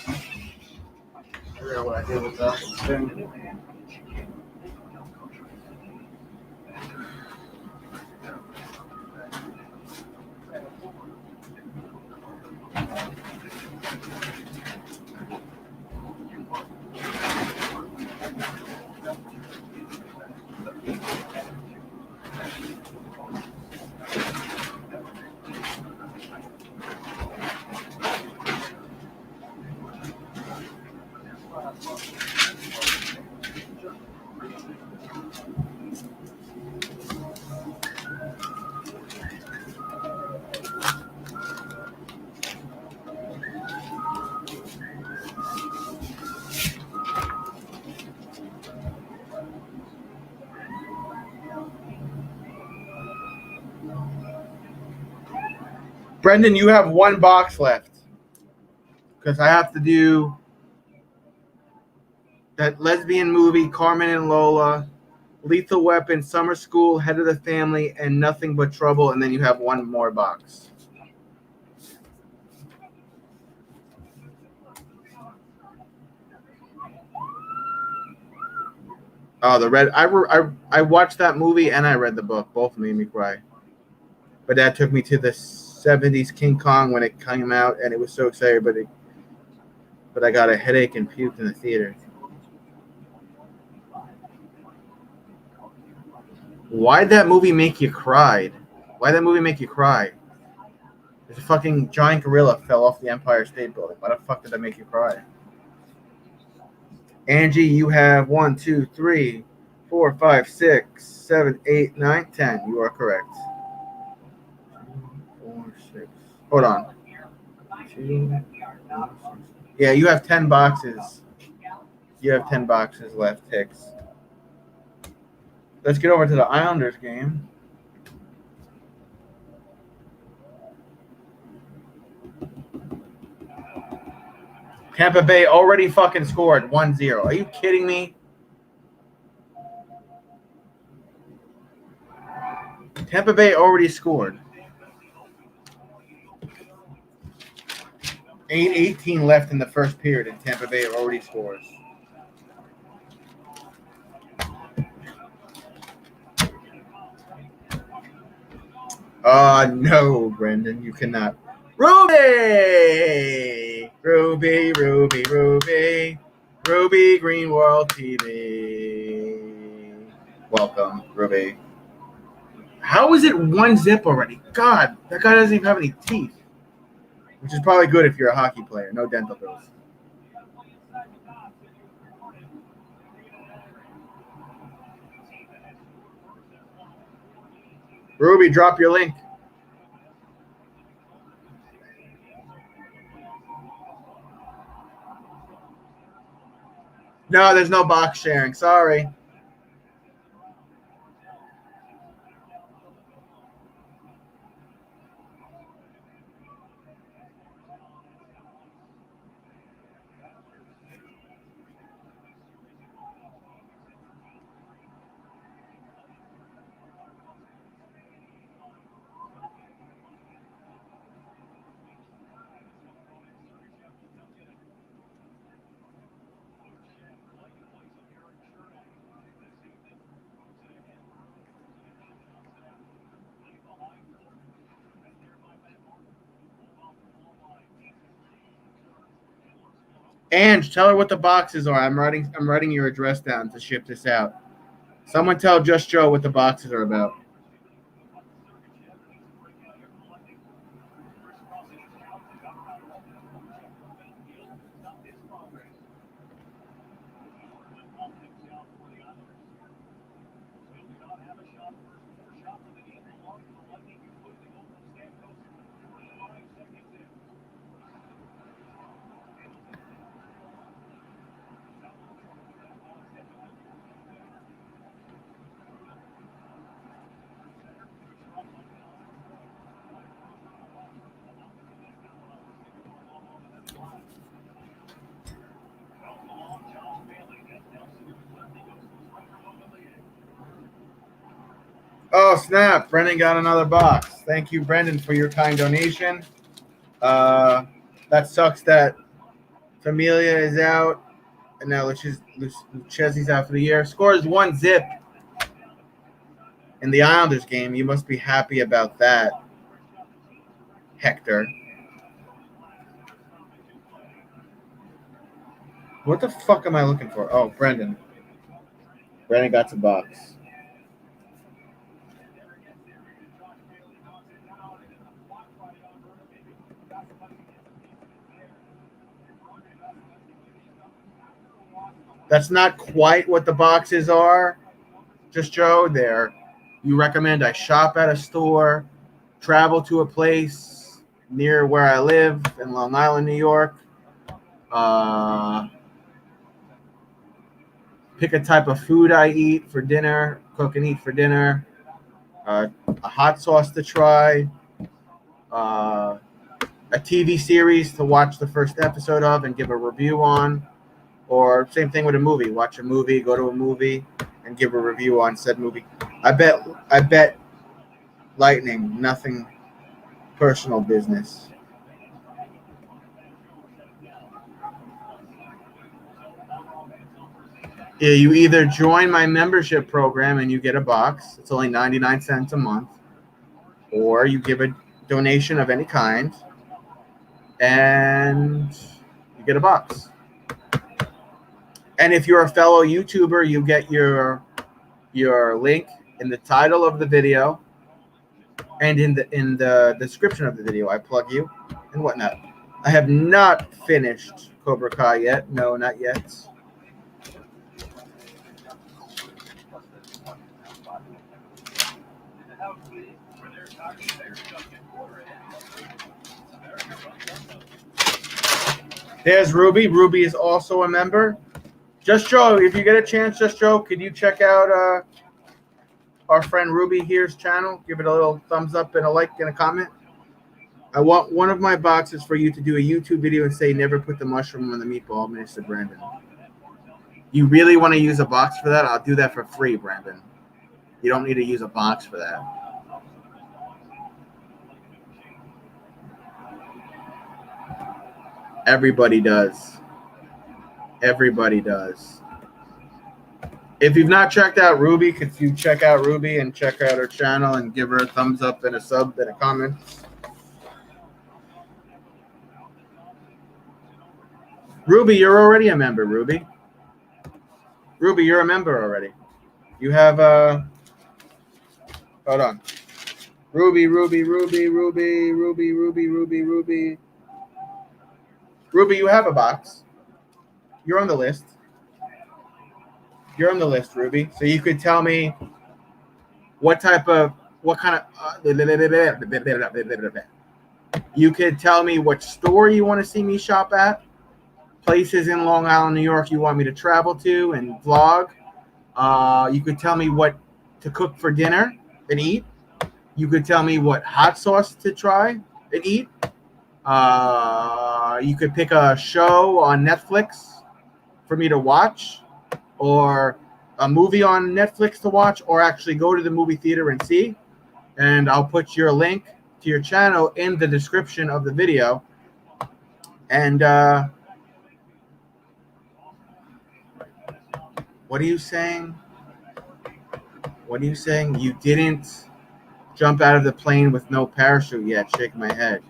I forgot what I did with that thing. Brendan, you have 1 box left because I have to do that lesbian movie, Carmen and Lola, Lethal Weapon, Summer School, Head of the Family, and Nothing But Trouble, and then you have 1 more box. Oh, the red. I watched that movie and I read the book. Both made me cry. But Dad took me to the 70s King Kong when it came out, and it was so excited, but I got a headache and puked in the theater. Why'd that movie make you cry? Why'd that movie make you cry? There's a fucking giant gorilla fell off the Empire State Building. Why the fuck did that make you cry? Angie, you have 1, 2, 3, 4, 5, 6, 7, 8, 9, 10. You are correct. 4, 6. Hold on. 2, 4, 6. Yeah, you have 10 boxes. You have 10 boxes left, Hicks. Let's get over to the Islanders game. Tampa Bay already fucking scored 1-0. Are you kidding me? Tampa Bay already scored. 8:18 left in the first period, and Tampa Bay already scores. No, Brendan, you cannot. Ruby! Ruby, Ruby, Ruby. Ruby Green World TV. Welcome, Ruby. How is it 1-0 already? God, that guy doesn't even have any teeth. Which is probably good if you're a hockey player. No dental bills. Ruby, drop your link. No, there's no box sharing. Sorry. Ange, tell her what the boxes are. I'm writing your address down to ship this out. Someone tell Just Joe what the boxes are about. Oh, snap. Brendan got another box. Thank you, Brendan, for your kind donation. That sucks that Familia is out, and now Lucchesi's out for the year. Scores 1-0 in the Islanders game. You must be happy about that, Hector. What the fuck am I looking for? Oh, Brendan. Brendan got the box. That's not quite what the boxes are. Just Joe, there. You recommend I shop at a store, travel to a place near where I live in Long Island, New York. Pick a type of food I eat for dinner, cook and eat for dinner. A hot sauce to try. A TV series to watch the first episode of and give a review on. Or same thing with a movie. Watch a movie, go to a movie, and give a review on said movie. I bet Lightning, nothing personal business. Yeah, you either join my membership program and you get a box. It's only 99 cents a month. Or you give a donation of any kind and you get a box. And if you're a fellow YouTuber, you get your link in the title of the video and in the description of the video. I plug you and whatnot. I have not finished Cobra Kai yet. No, not yet. There's Ruby. Ruby is also a member. Just Joe, if you get a chance, Just Joe, could you check out our friend Ruby here's channel? Give it a little thumbs up and a like and a comment. I want one of my boxes for you to do a YouTube video and say, never put the mushroom on the meatball, Mr. Brandon. You really want to use a box for that? I'll do that for free, Brandon. You don't need to use a box for that. Everybody does. Everybody does. If you've not checked out Ruby, could you check out Ruby and check out her channel and give her a thumbs up and a sub and a comment? Ruby, you're already a member, Ruby. Ruby, you're a member already. You have hold on. Ruby. Ruby, you have a box. You're on the list. You're on the list, Ruby. So you could tell me what kind of you could tell me what store you want to see me shop at, places in Long Island, New York you want me to travel to and vlog. You could tell me what to cook for dinner and eat. You could tell me what hot sauce to try and eat. You could pick a show on Netflix for me to watch, or a movie on Netflix to watch, or actually go to the movie theater and see. And I'll put your link to your channel in the description of the video. And what are you saying? What are you saying? You didn't jump out of the plane with no parachute yet. Shake my head.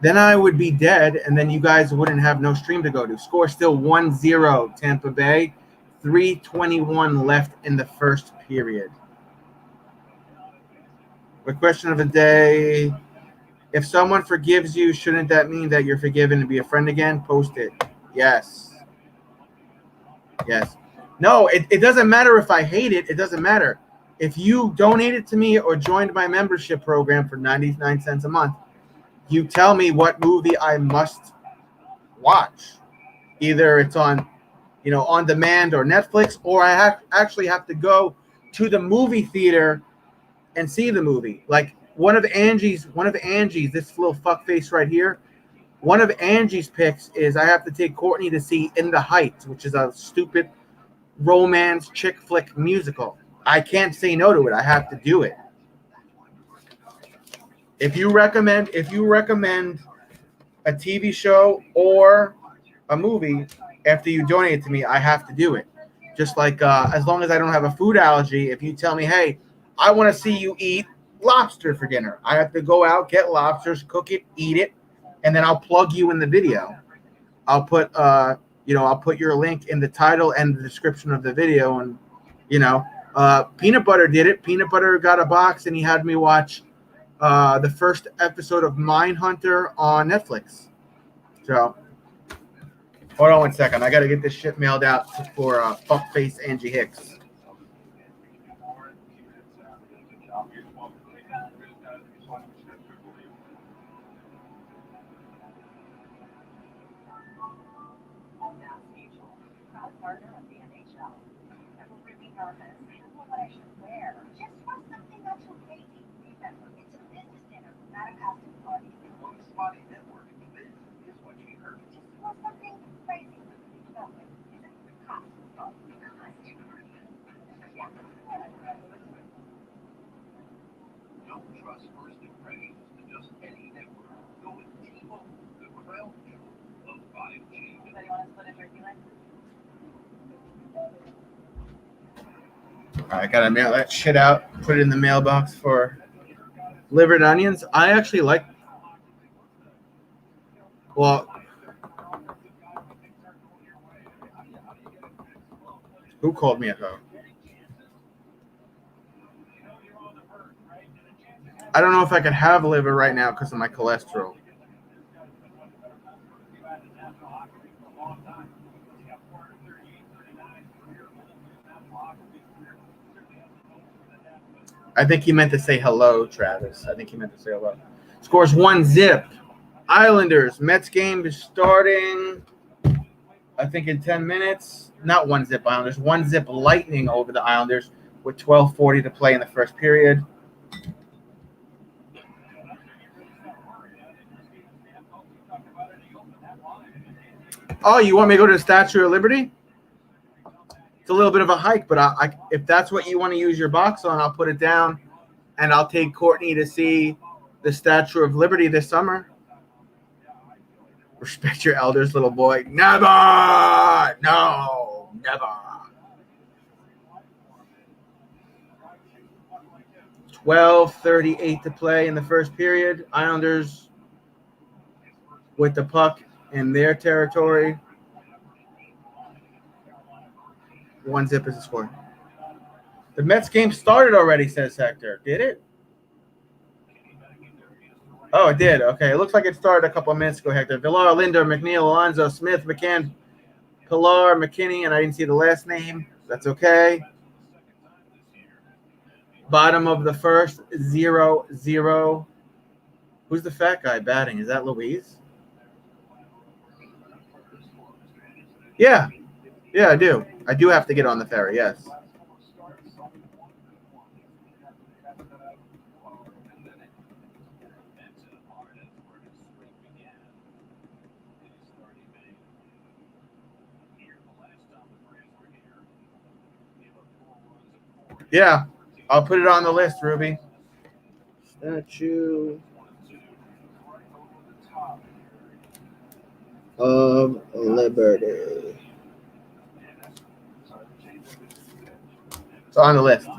then I would be dead, and then you guys wouldn't have no stream to go to. Score still 1-0 Tampa Bay. 3:21 left in the first period. The question of the day: if someone forgives you, shouldn't that mean that you're forgiven and be a friend again? Post it. Yes. Yes. No, it doesn't matter if I hate it. It doesn't matter. If you donated to me or joined my membership program for 99 cents a month, you tell me what movie I must watch. Either it's on, on demand or Netflix, or I actually have to go to the movie theater and see the movie. Like one of Angie's, this little fuckface right here, one of Angie's picks is I have to take Courtney to see In the Heights, which is a stupid romance chick flick musical. I can't say no to it. I have to do it. If you recommend a TV show or a movie after you donate it to me, I have to do it. Just like as long as I don't have a food allergy, if you tell me, hey, I want to see you eat lobster for dinner, I have to go out, get lobsters, cook it, eat it, and then I'll plug you in the video. I'll put I'll put your link in the title and the description of the video. And Peanut Butter did it. Peanut Butter got a box and he had me watch the first episode of Mindhunter on Netflix. So hold on one second. I got to get this shit mailed out for fuckface Angie Hicks. I gotta mail that shit out, put it in the mailbox for livered onions. I actually like. Well, who called me a hoe? I don't know if I could have liver right now because of my cholesterol. I think he meant to say hello, Travis. I think he meant to say hello. Scores 1-0. Islanders. Mets game is starting, I think, in 10 minutes. Not 1-0 Islanders. 1-0 Lightning over the Islanders with 12:40 to play in the first period. Oh, you want me to go to the Statue of Liberty? It's a little bit of a hike, but if that's what you want to use your box on, I'll put it down, and I'll take Courtney to see the Statue of Liberty this summer. Respect your elders, little boy. Never! No, never. 12:38 to play in the first period. Islanders with the puck in their territory. 1-0 is the score. The Mets game started already, says Hector. Did it? Oh, it did. Okay. It looks like it started a couple of minutes ago, Hector. Villar, Linder, McNeil, Alonzo, Smith, McCann, Pilar, McKinney, and I didn't see the last name. That's okay. Bottom of the first, 0-0. Who's the fat guy batting? Is that Luis? Yeah. Yeah, I do. I do have to get on the ferry, yes. Yeah, I'll put it on the list, Ruby. Statue of Liberty. It's on the list.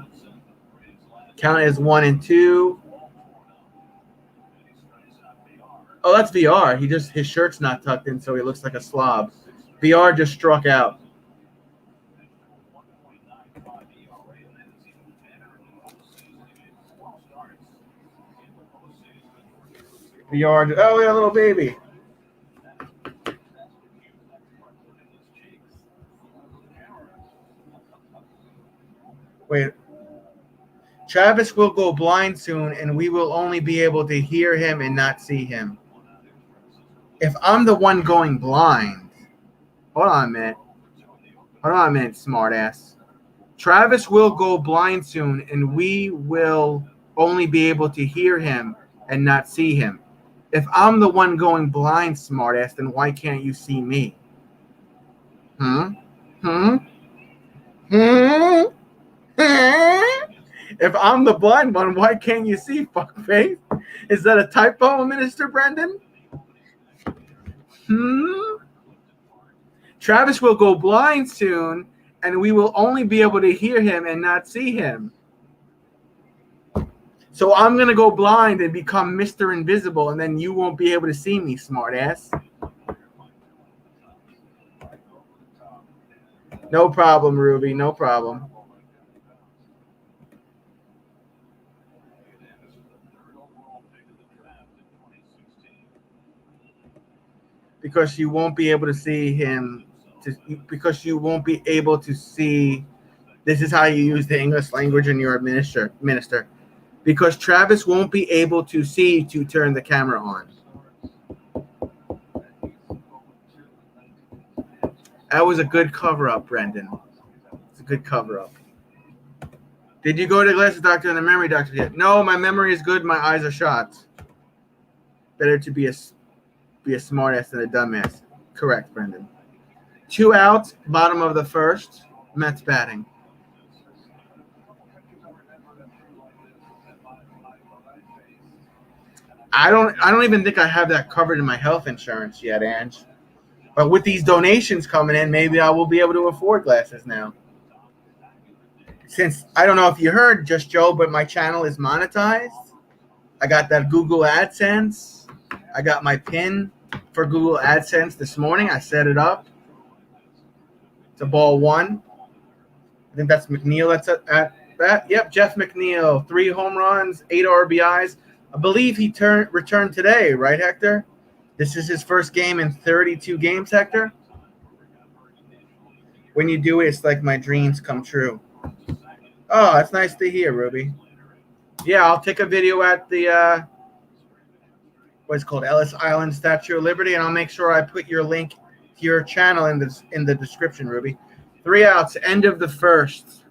Count it as 1 and 2. Oh, that's VR. His shirt's not tucked in, so he looks like a slob. VR just struck out. VR. Oh, yeah, little baby. Wait. Travis will go blind soon, and we will only be able to hear him and not see him. If I'm the one going blind, hold on a minute, smartass. Travis will go blind soon, and we will only be able to hear him and not see him. If I'm the one going blind, smartass, then why can't you see me? If I'm the blind one, why can't you see, fuckface? Is that a typo, Minister Brendan? Travis will go blind soon, and we will only be able to hear him and not see him. So I'm going to go blind and become Mr. Invisible, and then you won't be able to see me, smartass. No problem, Ruby. No problem. Because you won't be able to see him. Because you won't be able to see. This is how you use the English language in your minister. Because Travis won't be able to see to turn the camera on. That was a good cover-up, Brendan. It's a good cover-up. Did you go to the glasses doctor and the memory doctor yet? No, my memory is good. My eyes are shot. Better to be a smartass than a dumbass. Correct, Brendan. 2 out, bottom of the first. Mets batting. I don't even think I have that covered in my health insurance yet, Ange. But with these donations coming in, maybe I will be able to afford glasses now. Since I don't know if you heard, Just Joe, but my channel is monetized. I got that Google AdSense. I got my PIN for Google AdSense this morning. I set it up. It's a ball one. I think that's McNeil that's at that. Yep, Jeff McNeil. 3 home runs, 8 RBIs. I believe he returned today, right, Hector? This is his first game in 32 games, Hector. When you do it, it's like my dreams come true. Oh, that's nice to hear, Ruby. Yeah, I'll take a video at the what's it called, Ellis Island Statue of Liberty, and I'll make sure I put your link to your channel in the description, Ruby. 3 outs, end of the first.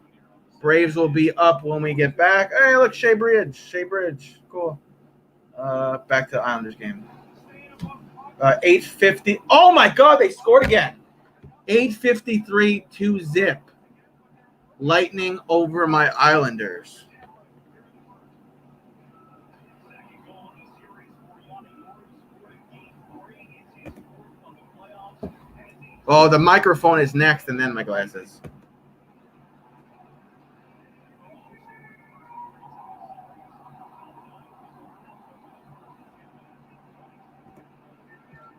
Braves will be up when we get back. Hey, look, Shea Bridge, cool. Back to the Islanders game. 8:50. Oh my God, they scored again. 8:53, 2-zip. Lightning over my Islanders. Oh, the microphone is next, and then my glasses.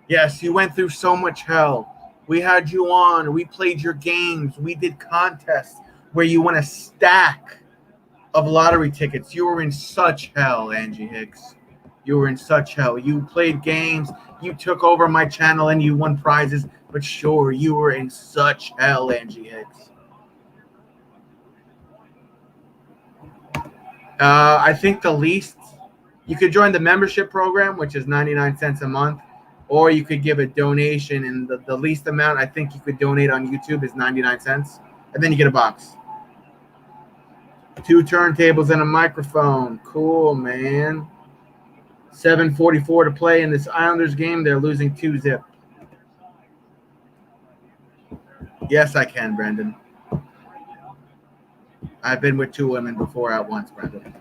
Yes, you went through so much hell. We had you on. We played your games. We did contests where you won a stack of lottery tickets. You were in such hell, Angie Hicks. You were in such hell. You played games. You took over my channel and you won prizes. But sure, you were in such hell, Angie Hicks. I think the least, you could join the membership program, which is 99 cents a month. Or you could give a donation, and the least amount I think you could donate on YouTube is 99 cents. And then you get a box. 2 turntables and a microphone. Cool, man. 7:44 to play in this Islanders game. They're losing 2-zip. Yes, I can, Brendan. I've been with 2 women before at once, Brendan.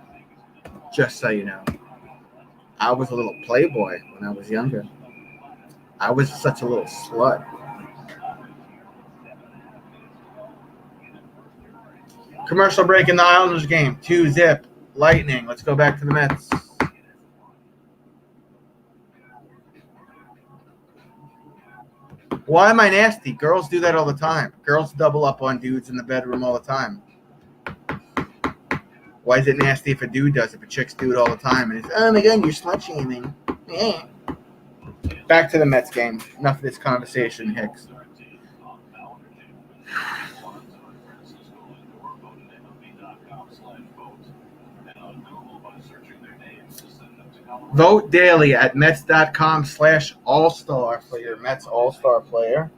Just so you know. I was a little playboy when I was younger. I was such a little slut. Commercial break in the Islanders game. 2-zip. Lightning. Let's go back to the Mets. Why am I nasty? Girls do that all the time. Girls double up on dudes in the bedroom all the time. Why is it nasty if a dude does it? If a chick's do it all the time and it's, oh my god, you're slut shaming. Yeah. Back to the Mets game. Enough of this conversation, Hicks. Vote daily at Mets.com/all-star for your Mets all-star player.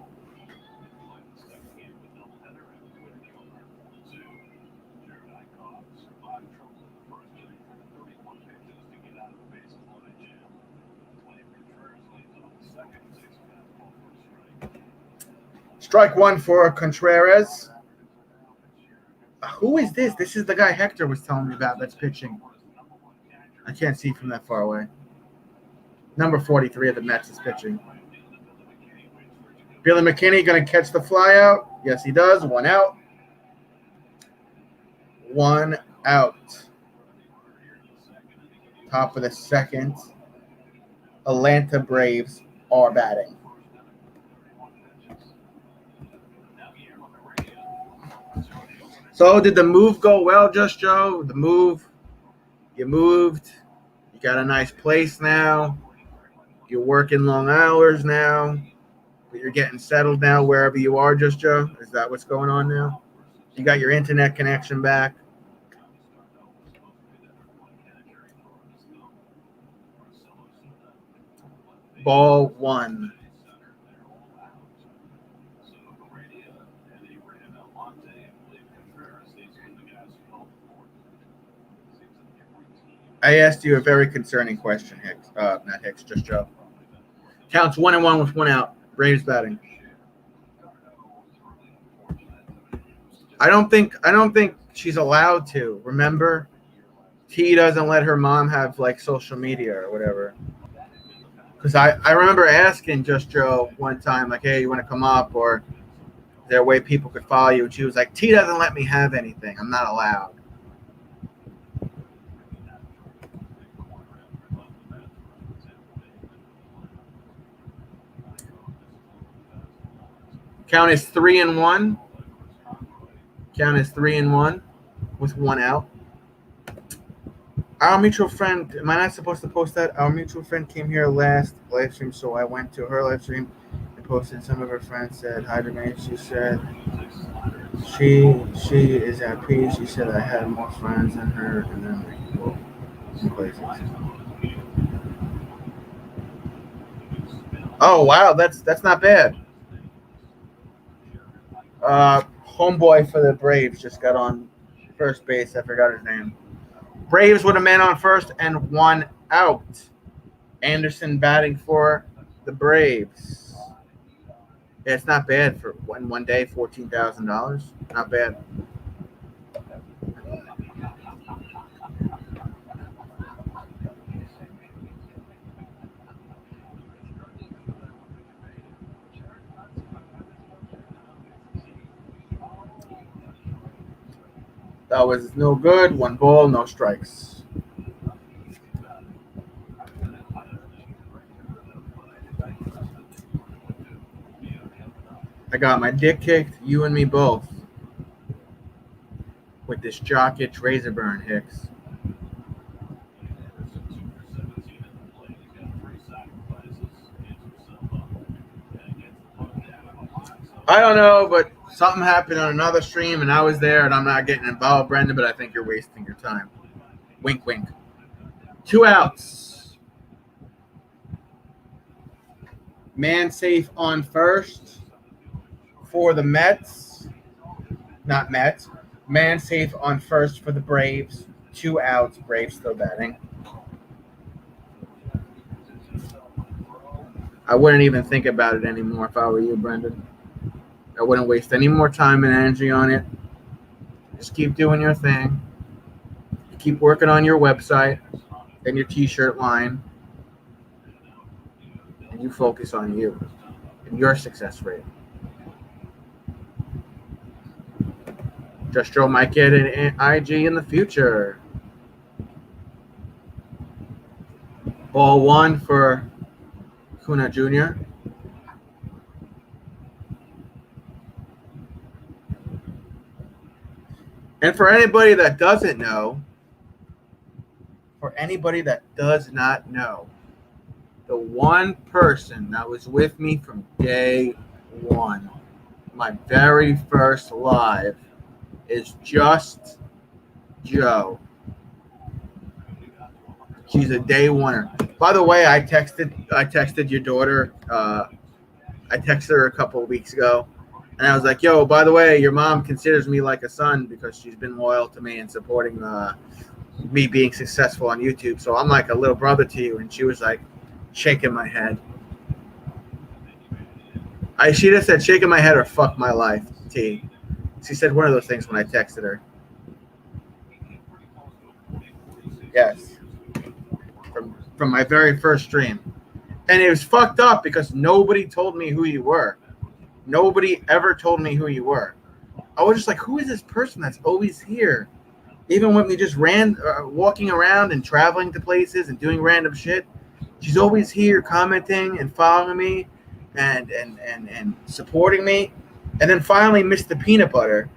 Strike one for Contreras. Who is this? This is the guy Hector was telling me about that's pitching. I can't see from that far away. Number 43 of the Mets is pitching. Billy McKinney going to catch the fly out. Yes, he does. 1 out. 1 out. Top of the second. Atlanta Braves are batting. So did the move go well, Just Joe? The move. You moved. You got a nice place now. You're working long hours now. But you're getting settled now wherever you are, Just Joe. Is that what's going on now? You got your internet connection back. Ball 1. I asked you a very concerning question, Hicks. Not Hicks, just Joe. Counts 1-1 with 1 out. Braves batting. I don't think she's allowed to. Remember, T doesn't let her mom have like social media or whatever. Because I remember asking Just Joe one time, like, hey, you want to come up, or is there a way people could follow you? And she was like, T doesn't let me have anything. I'm not allowed. Count is 3-1. Count is 3-1 with 1 out. Our mutual friend, am I not supposed to post that? Our mutual friend came here last live stream, so I went to her live stream and posted. Some of her friends said hi to me. She said she is at peace. She said I had more friends than her, and then we can go some places. Oh wow, that's not bad. Homeboy for the Braves just got on first base. I forgot his name. Braves with a man on first and 1 out. Anderson batting for the Braves. Yeah, it's not bad for one day, $14,000. Not bad. That was no good. 1 ball, no strikes. I got my dick kicked, you and me both, with this Jokic razor burn, Hicks. I don't know, but something happened on another stream, and I was there, and I'm not getting involved, Brendan, but I think you're wasting your time. Wink, wink. 2 outs. Man safe on first for the Mets. Not Mets. Man safe on first for the Braves. 2 outs. Braves still batting. I wouldn't even think about it anymore if I were you, Brendan. I wouldn't waste any more time and energy on it. Just keep doing your thing. Keep working on your website and your t-shirt line. And you focus on you and your success rate. Just Joe might get an IG in the future. Ball 1 for Kuna Jr. And for anybody that doesn't know, does not know, the one person that was with me from day one, my very first live, is just Joe. She's a day oneer. By the way, I texted your daughter. I texted her a couple of weeks ago, and I was like, "Yo, by the way, your mom considers me like a son because she's been loyal to me and supporting me being successful on YouTube. So I'm like a little brother to you." And she was like, shaking my head. She just said, "Shaking my head or fuck my life." T. She said one of those things when I texted her. Yes. From my very first stream. And it was fucked up because nobody told me who you were. Nobody ever told me who you were. I was just like, who is this person that's always here? Even when we just walking around and traveling to places and doing random shit, she's always here commenting and following me and supporting me. And then finally, Mr. Peanut Butter,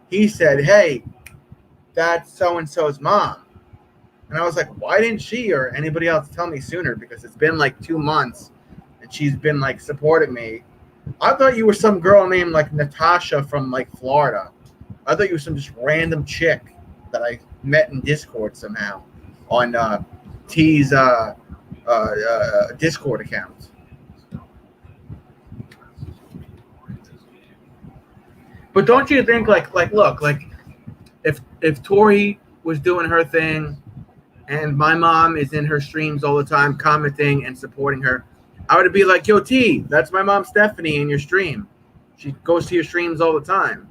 he said, "Hey, that's so-and-so's mom." And I was like, why didn't she or anybody else tell me sooner? Because it's been like 2 months and she's been like supporting me. I thought you were some girl named like Natasha from like Florida. I thought you were some just random chick that I met in Discord somehow on T's Discord account. But don't you think look, if Tori was doing her thing and my mom is in her streams all the time commenting and supporting her, I would be like, "Yo, T, that's my mom Stephanie in your stream. She goes to your streams all the time."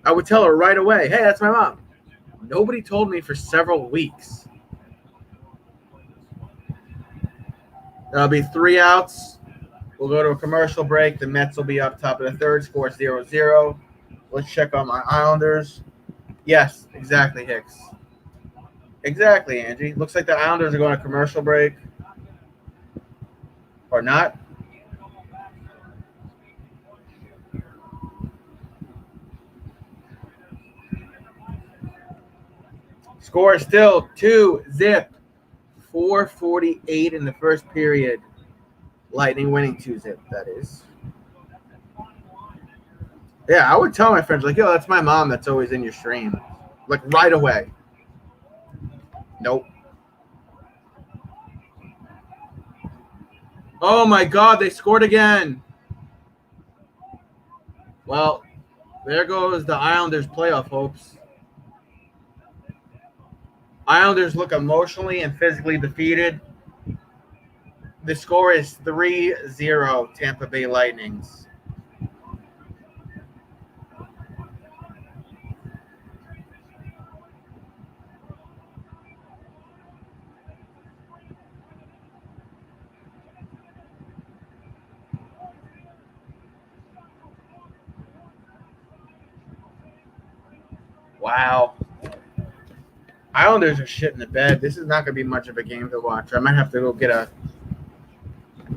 I would tell her right away, "Hey, that's my mom." Nobody told me for several weeks. There'll be 3 outs. We'll go to a commercial break. The Mets will be up top of the third. Score 0-0. Let's check on my Islanders. Yes, exactly, Hicks. Exactly, Angie. Looks like the Islanders are going to commercial break. Or not. Score is still 2-0. 4:48 in the first period. Lightning winning 2-0, that is. Yeah, I would tell my friends, like, "Yo, that's my mom that's always in your stream." Like, right away. Nope. Oh, my God, they scored again. Well, there goes the Islanders' playoff hopes. Islanders look emotionally and physically defeated. The score is 3-0 Tampa Bay Lightnings. Wow. Islanders are shit in the bed. This is not going to be much of a game to watch. I might have to go get a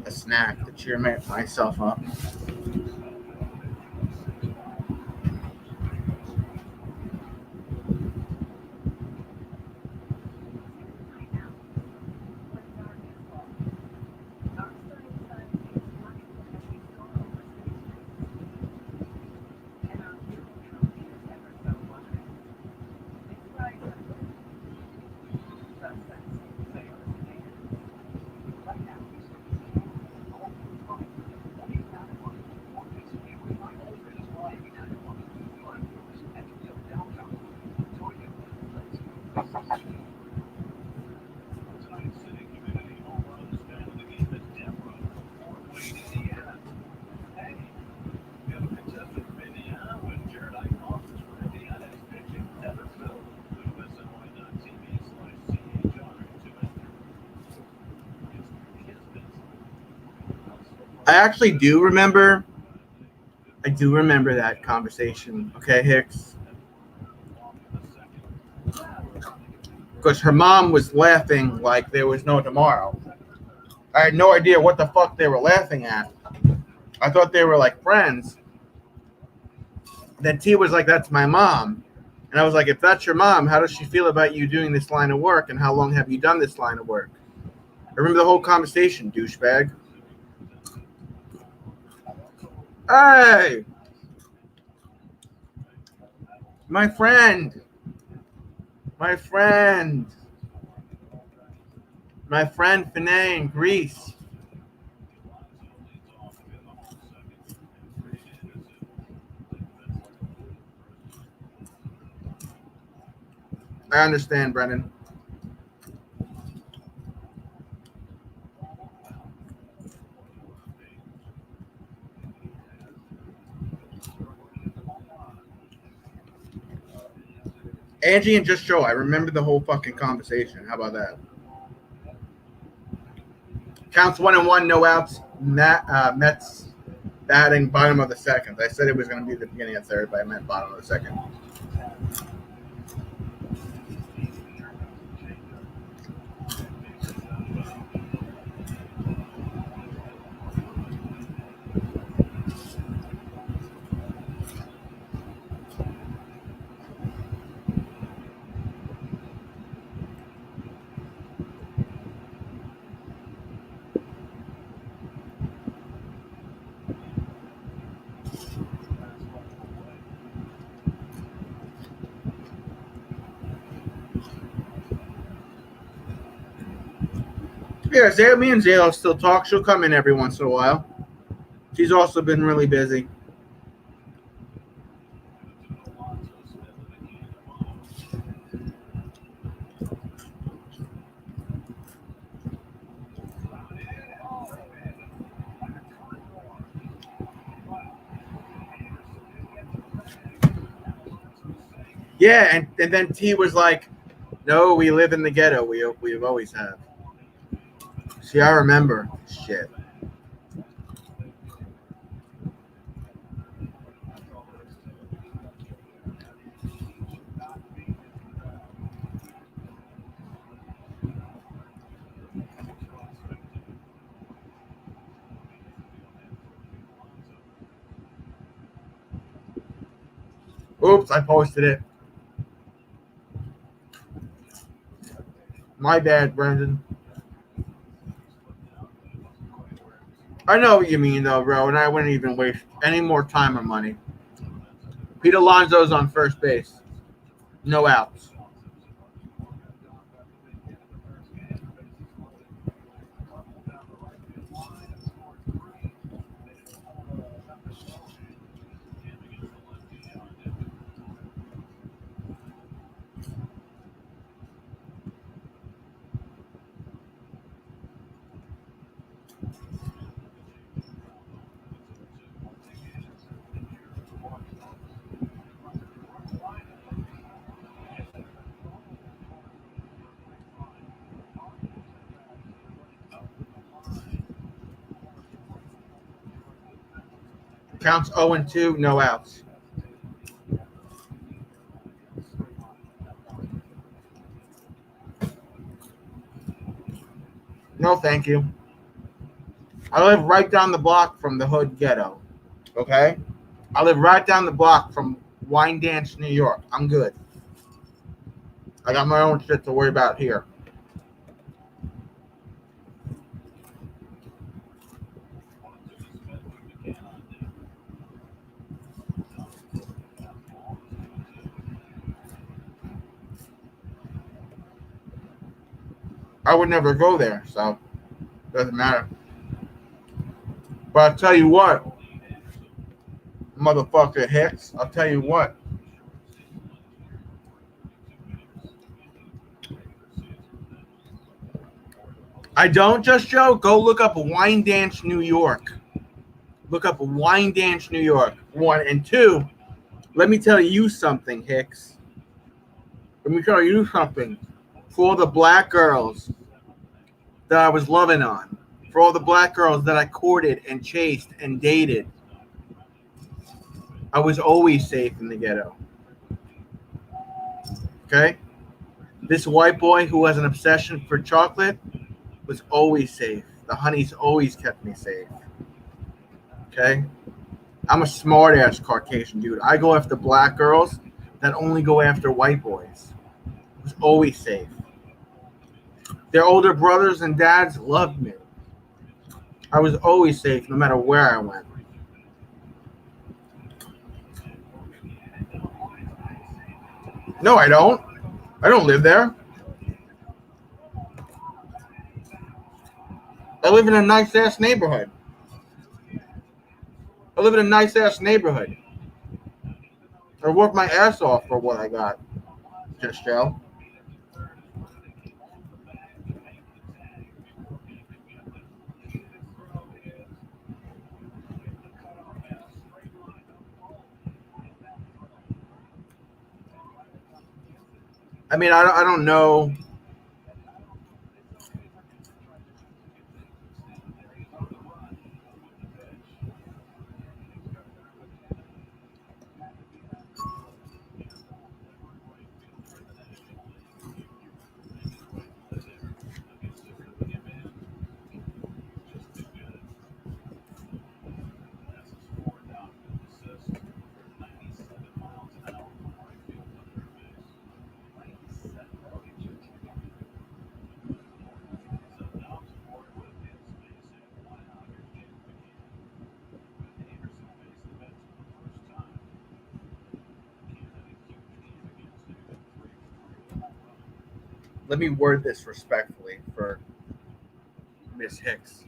snack to cheer myself up. I actually do remember. I do remember that conversation. Okay, Hicks. Because her mom was laughing like there was no tomorrow. I had no idea what the fuck they were laughing at. I thought they were like friends. Then T was like, "That's my mom." And I was like, if that's your mom, how does she feel about you doing this line of work? And how long have you done this line of work? I remember the whole conversation, douchebag. Hey! My friend. My friend. My friend Finet in Greece. I understand, Brennan. Angie and Just Joe, I remember the whole fucking conversation. How about that? Counts 1-1, no outs. Mets batting bottom of the second. I said it was going to be the beginning of third, but I meant bottom of the second. Yeah, me and Zayla still talk. She'll come in every once in a while. She's also been really busy. Yeah, and then T was like, no, we live in the ghetto. We've always have. See, I remember. Shit. Oops, I posted it. My bad, Brendan. I know what you mean, though, bro, and I wouldn't even waste any more time or money. Pete Alonso's on first base. No outs. Counts 0-2, no outs. No, thank you. I live right down the block from the hood ghetto. Okay? I live right down the block from Wine Dance, New York. I'm good. I got my own shit to worry about here. I would never go there, so doesn't matter. But I'll tell you what, motherfucker Hicks, I'll tell you what. I don't, Just Joe. Go look up Wine Dance, New York. Look up Wine Dance, New York. 1 and 2. Let me tell you something, Hicks. Let me tell you something. For all the black girls that I was loving on, for all the black girls that I courted and chased and dated, I was always safe in the ghetto. Okay? This white boy who has an obsession for chocolate was always safe. The honeys always kept me safe. Okay? I'm a smart-ass Caucasian dude. I go after black girls that only go after white boys. It was always safe. Their older brothers and dads loved me. I was always safe no matter where I went. No, I don't. I don't live there. I live in a nice-ass neighborhood. I worked my ass off for what I got. Just Joe. I mean, I don't know. Let me word this respectfully for Miss Hicks.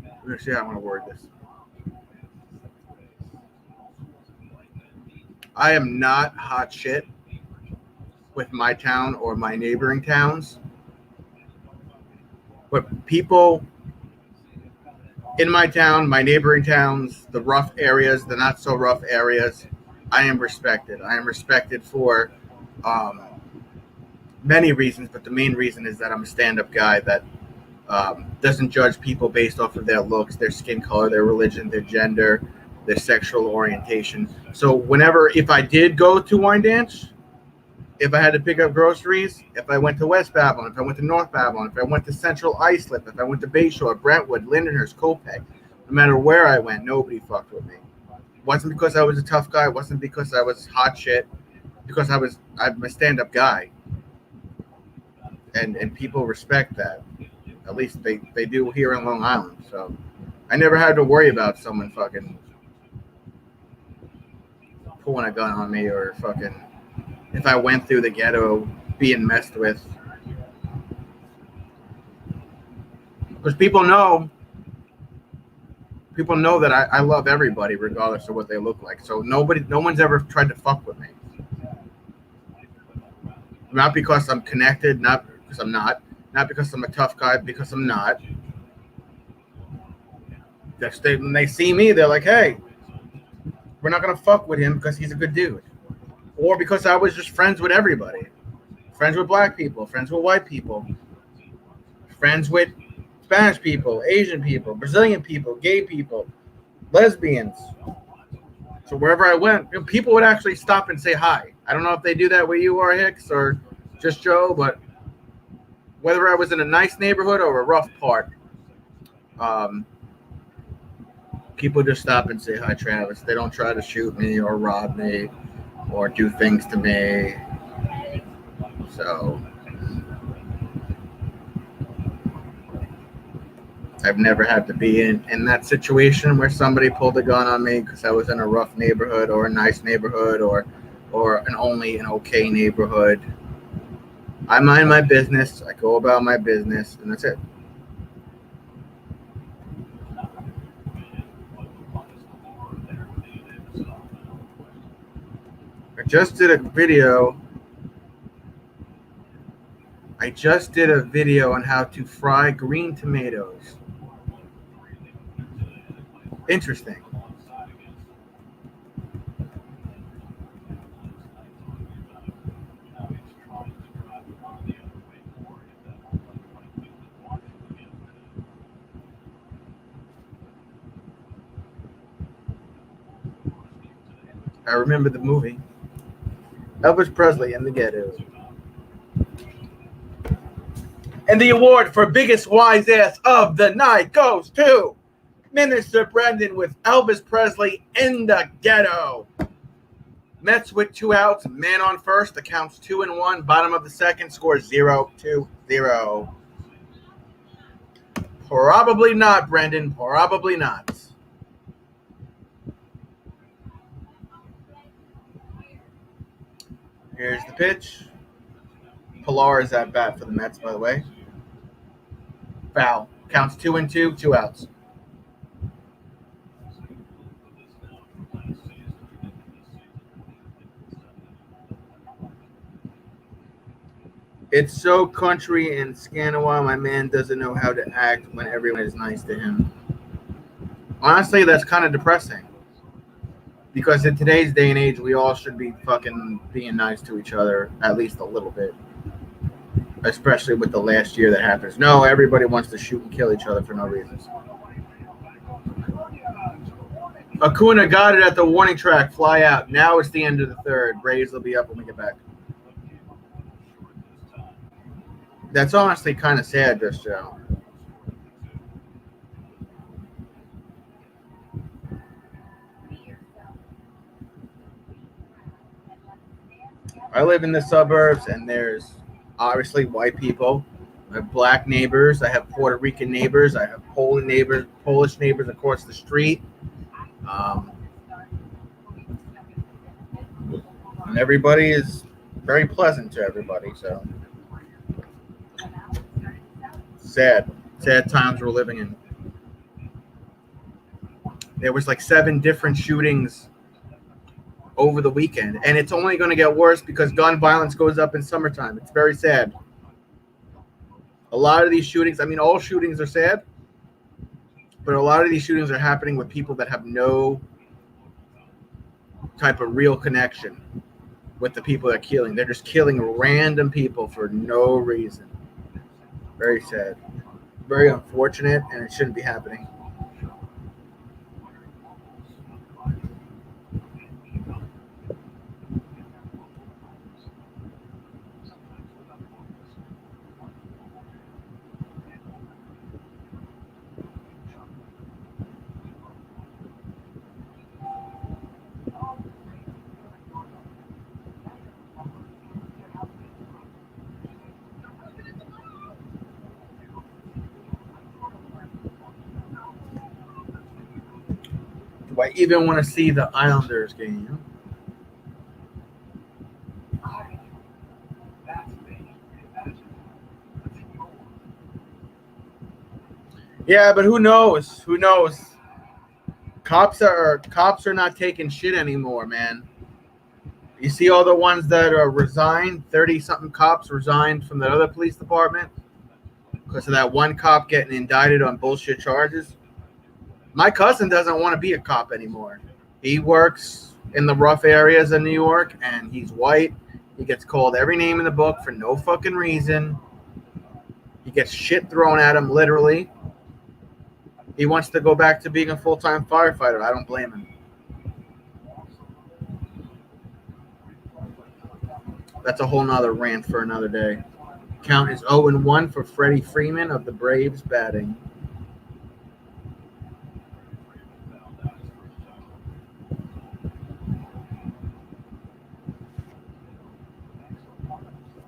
Let me see how I want to word this. I am not hot shit with my town or my neighboring towns, but people in my town, my neighboring towns, the rough areas, the not so rough areas, I am respected. I am respected for many reasons, but the main reason is that I'm a stand-up guy that doesn't judge people based off of their looks, their skin color, their religion, their gender, their sexual orientation. So if I did go to Wyandanch, if I had to pick up groceries, if I went to West Babylon, if I went to North Babylon, if I went to Central Islip, if I went to Bayshore, Brentwood, Lindenhurst, Kopek, no matter where I went, nobody fucked with me. It wasn't because I was a tough guy. It wasn't because I was hot shit. Because I'm a stand-up guy. And people respect that. At least they do here in Long Island. So I never had to worry about someone fucking pulling a gun on me or fucking if I went through the ghetto being messed with. Because people know that I love everybody regardless of what they look like. So no one's ever tried to fuck with me. Not because I'm connected, not because I'm not because I'm a tough guy, because I'm not. When they see me, they're like, hey, we're not going to fuck with him because he's a good dude. Or because I was just friends with everybody. Friends with black people, friends with white people, friends with Spanish people, Asian people, Brazilian people, gay people, lesbians. So wherever I went, people would actually stop and say hi. I don't know if they do that where you are, Hicks, or just Joe, but whether I was in a nice neighborhood or a rough part, people just stop and say hi, Travis. They don't try to shoot me or rob me or do things to me. So I've never had to be in that situation where somebody pulled a gun on me because I was in a rough neighborhood or a nice neighborhood or only an okay neighborhood. I mind my business. I go about my business, and that's it. I just did a video on how to fry green tomatoes. Interesting. I remember the movie. Elvis Presley in the Ghetto. And the award for biggest wise ass of the night goes to Minister Brendan with Elvis Presley in the Ghetto. Mets with 2 outs, man on first. The count's 2-1. Bottom of the second, score 0-0. Probably not, Brendan. Probably not. Here's the pitch. Pilar is at bat for the Mets, by the way. Foul. Counts 2-2, 2 outs. It's so country in Scanawa. My man doesn't know how to act when everyone is nice to him. Honestly, that's kind of depressing. Because in today's day and age, we all should be fucking being nice to each other, at least a little bit. Especially with the last year that happens. No, everybody wants to shoot and kill each other for no reason. Acuna got it at the warning track. Fly out. Now it's the end of the third. Braves will be up when we get back. That's honestly kind of sad, just Joe. I live in the suburbs, and there's obviously white people. I have black neighbors. I have Puerto Rican neighbors. I have Polish neighbors across the street. And everybody is very pleasant to everybody. So sad times we're living in. There was like 7 different shootings over the weekend, and it's only going to get worse because gun violence goes up in summertime. It's very sad. A lot of these shootings, I mean, all shootings are sad, but a lot of these shootings are happening with people that have no type of real connection with the people they're killing. They're just killing random people for no reason. Very sad. Very unfortunate, and it shouldn't be happening. Do I even want to see the Islanders game? Yeah, but who knows? Who knows? Cops are not taking shit anymore, man. You see all the ones that are resigned, 30-something cops resigned from that other police department because of that one cop getting indicted on bullshit charges. My cousin doesn't want to be a cop anymore. He works in the rough areas of New York, and he's white. He gets called every name in the book for no fucking reason. He gets shit thrown at him, literally. He wants to go back to being a full-time firefighter. I don't blame him. That's a whole nother rant for another day. Count is 0-1 for Freddie Freeman of the Braves batting.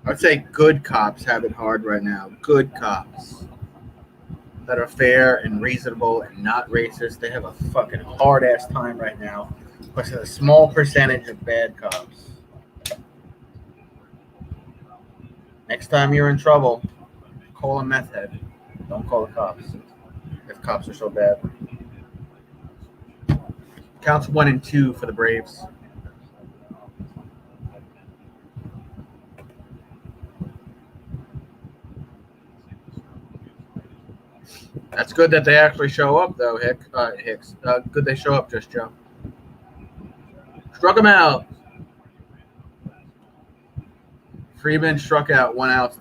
I'd say good cops have it hard right now. Good cops that are fair and reasonable and not racist. They have a fucking hard-ass time right now. But it's a small percentage of bad cops. Next time you're in trouble, call a meth head. Don't call the cops if cops are so bad. Counts 1-2 for the Braves. That's good that they actually show up, though, Hicks. Good they show up, just Joe. Struck him out. Freeman struck out, one out,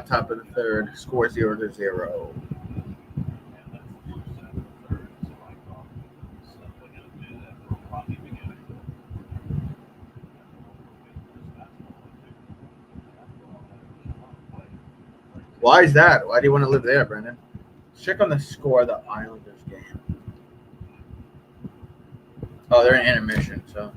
top of the third. Score 0-0. Why is that? Why do you want to live there, Brendan? Check on the score of the Islanders game. Oh, they're in intermission, so.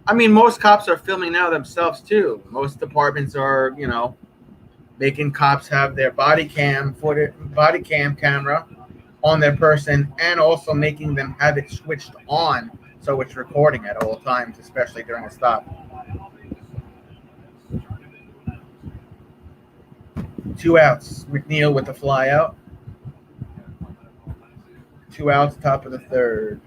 I mean, most cops are filming now themselves too. Most departments are, making cops have their body cam camera on their person, and also making them have it switched on so it's recording at all times, especially during a stop. 2 outs. McNeil with the fly out. 2 outs, top of the third.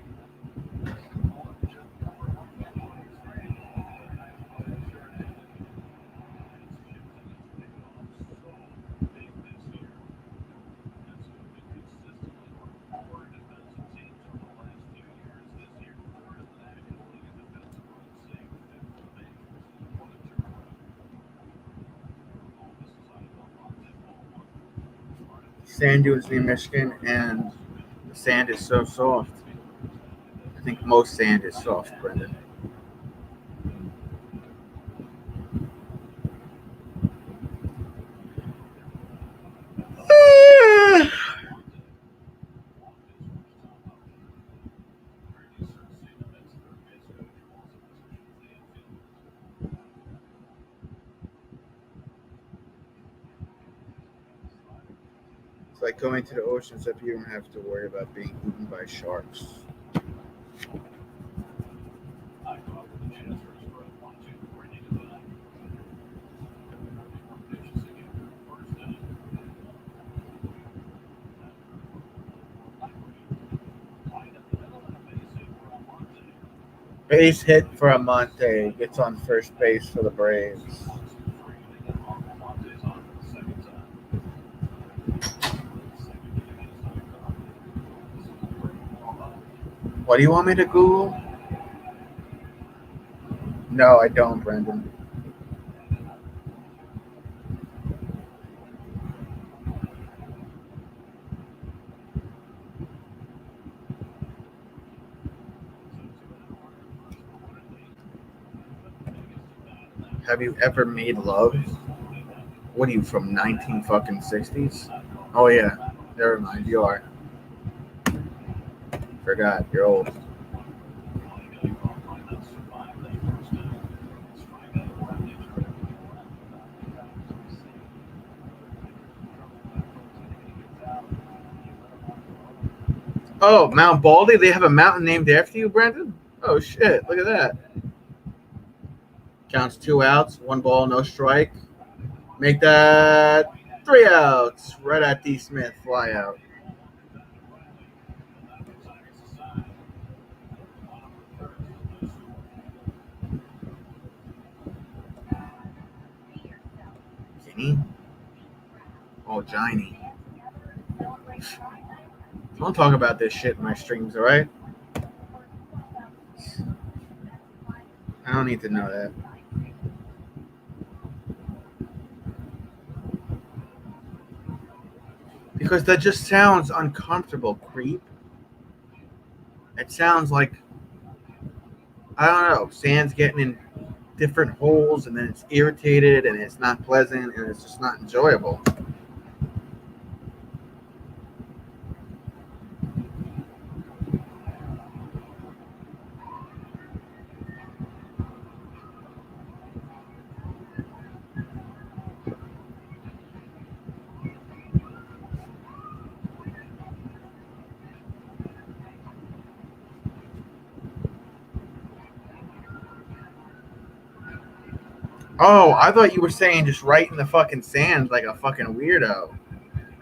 Sand dunes in Michigan, and the sand is so soft. I think most sand is soft, Brendan. It's like going to the ocean, except you don't have to worry about being eaten by sharks. Base hit for Amante. Gets on first base for the Braves. What do you want me to Google? No, I don't, Brendan. Have you ever made love? What are you from 19 fucking 60s? Oh yeah, never mind. You are. Forgot. You're old. Oh, Mount Baldy? They have a mountain named after you, Brendan? Oh shit! Look at that. Counts 2 outs, 1 ball, no strike. Make that 3 outs. Right at D. Smith, fly out. Ginny? Oh, Johnny. Don't talk about this shit in my streams, alright? I don't need to know that. Because that just sounds uncomfortable, creep. It sounds like, I don't know, sand's getting in different holes, and then it's irritated, and it's not pleasant, and it's just not enjoyable. Oh, I thought you were saying just right in the fucking sand like a fucking weirdo.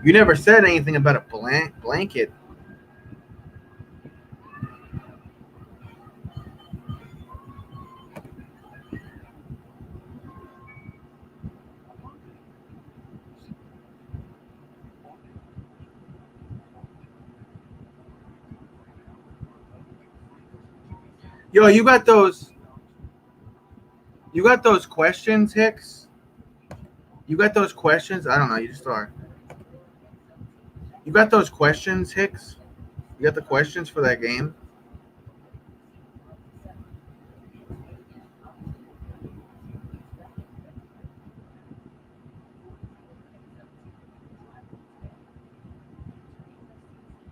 You never said anything about a blanket. Yo, you got those questions, Hicks? You got those questions? I don't know, you just are. You got those questions, Hicks? You got the questions for that game?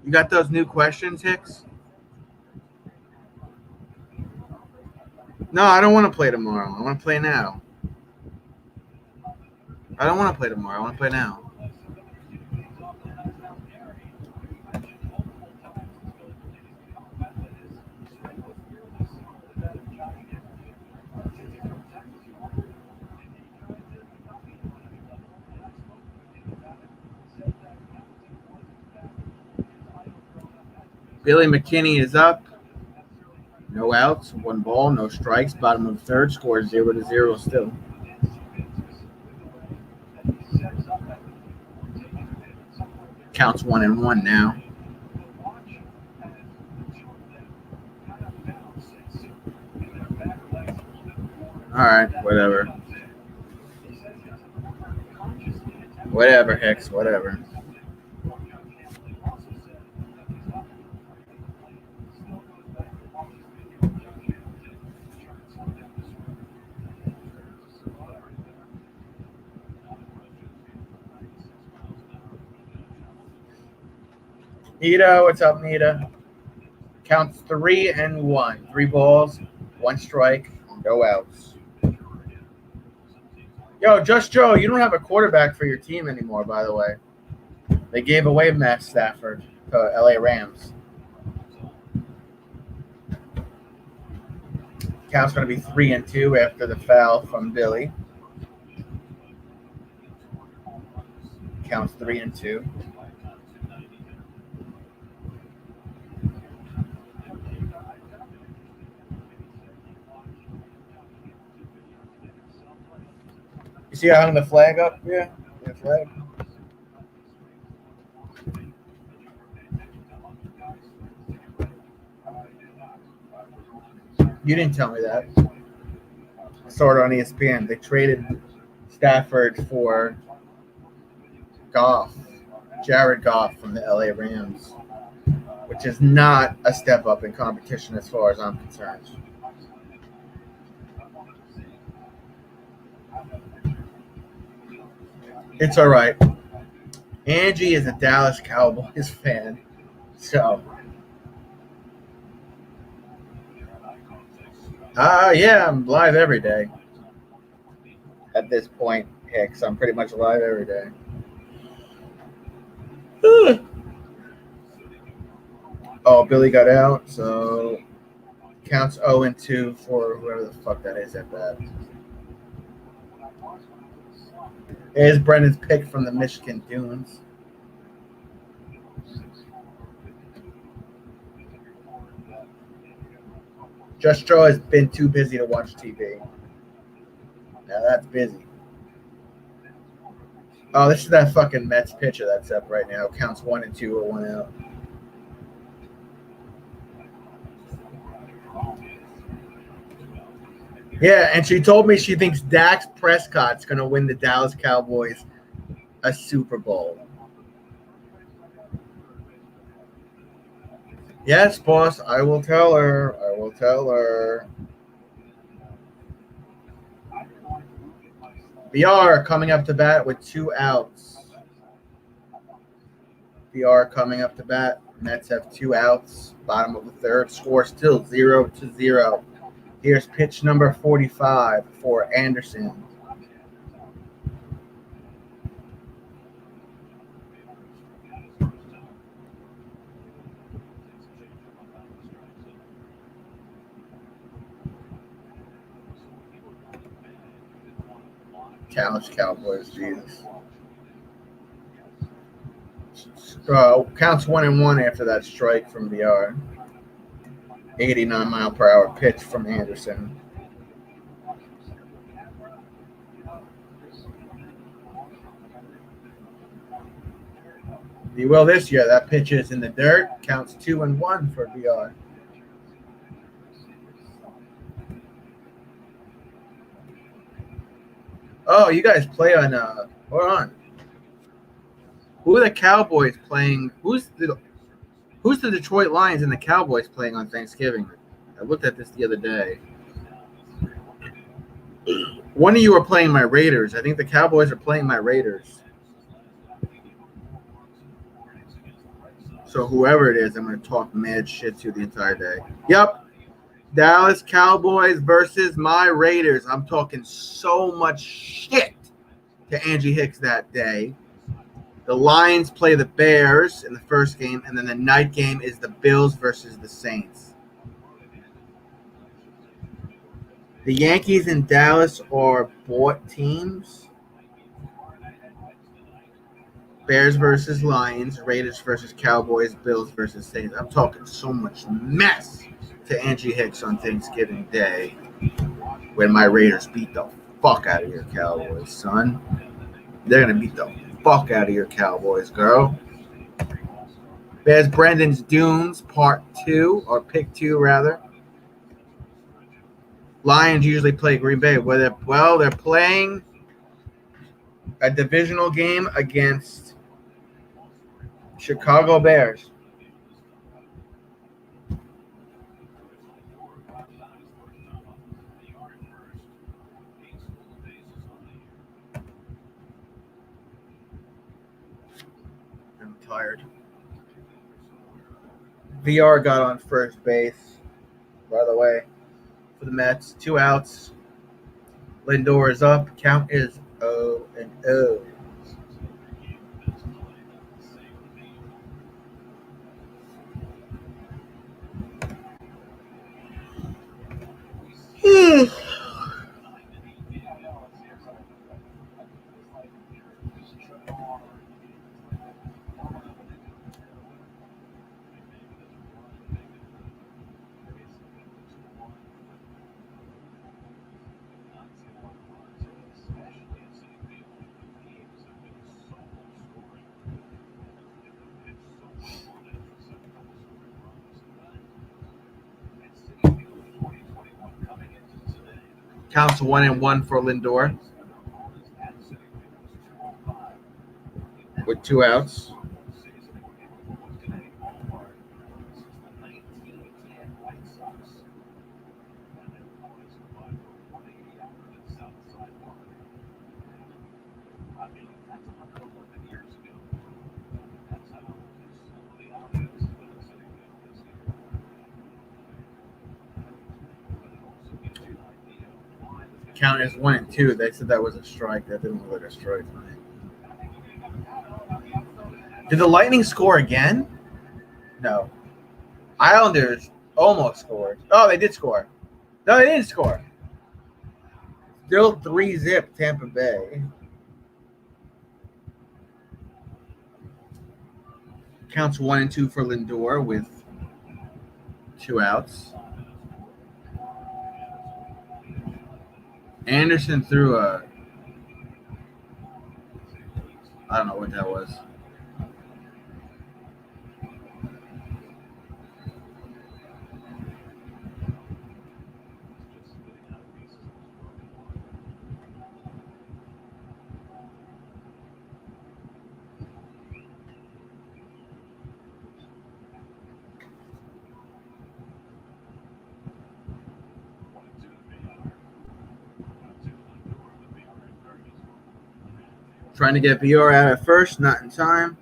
You got those new questions, Hicks? No, I don't want to play tomorrow. I want to play now. I don't want to play tomorrow. I want to play now. Billy McKinney is up. No outs, 1 ball, no strikes. Bottom of the third, score 0-0 still. Counts 1-1 now. All right, whatever. Whatever, Hicks, whatever. Nita, what's up, Nita? Counts 3-1. 3 balls, 1 strike, no outs. Yo, Just Joe, you don't have a quarterback for your team anymore, by the way. They gave away Matt Stafford to LA Rams. Count's going to be 3-2 after the foul from Billy. Counts 3-2. You see I hung the flag up? Yeah, the flag. You didn't tell me that. I saw it on ESPN. They traded Stafford for Goff, Jared Goff from the LA Rams, which is not a step up in competition as far as I'm concerned. It's all right. Angie is a Dallas Cowboys fan, so yeah, I'm live every day. At this point, Hicks, I'm pretty much live every day. Oh, Billy got out, so counts 0-2 for whoever the fuck that is at bat. Here's Brendan's pick from the Michigan Dunes. Just Joe has been too busy to watch TV. Now that's busy. Oh, this is that fucking Mets pitcher that's up right now. Counts 1-2 or 1 out. Yeah, and she told me she thinks Dak Prescott's going to win the Dallas Cowboys a Super Bowl. Yes, boss, I will tell her. I will tell her. BR coming up to bat with 2 outs. BR coming up to bat. Mets have 2 outs. Bottom of the third. Score still 0-0. Here's pitch number 45 for Anderson. Dallas Cowboys, Jesus. Counts 1-1 after that strike from BR. 89-mile-per-hour pitch from Anderson. He will this year. That pitch is in the dirt. Counts 2-1 for BR. Oh, you guys play on hold on. Who are the Cowboys playing? Who's the Detroit Lions and the Cowboys playing on Thanksgiving? I looked at this the other day. One of you are playing my Raiders. I think the Cowboys are playing my Raiders. So whoever it is, I'm going to talk mad shit to the entire day. Yep. Dallas Cowboys versus my Raiders. I'm talking so much shit to Angie Hicks that day. The Lions play the Bears in the first game, and then the night game is the Bills versus the Saints. The Yankees and Dallas are bought teams. Bears versus Lions, Raiders versus Cowboys, Bills versus Saints. I'm talking so much mess to Angie Hicks on Thanksgiving Day when my Raiders beat the fuck out of your Cowboys, son. They're going to beat the fuck out of your Cowboys, girl. There's Brendan's Dunes Part 2, or Pick 2, rather. Lions usually play Green Bay. They're playing a divisional game against Chicago Bears. I'm tired. VR got on first base, by the way, for the Mets. 2 outs. Lindor is up. Count is 0-0. Counts 1-1 for Lindor with 2 outs. Count is 1-2. They said that was a strike. That didn't look like a strike. Did the Lightning score again? No. Islanders almost scored. Oh, they did score. No, they didn't score. Still 3-0 Tampa Bay. Counts 1-2 for Lindor with 2 outs. Anderson threw I don't know what that was. Trying to get VR out at first, not in time.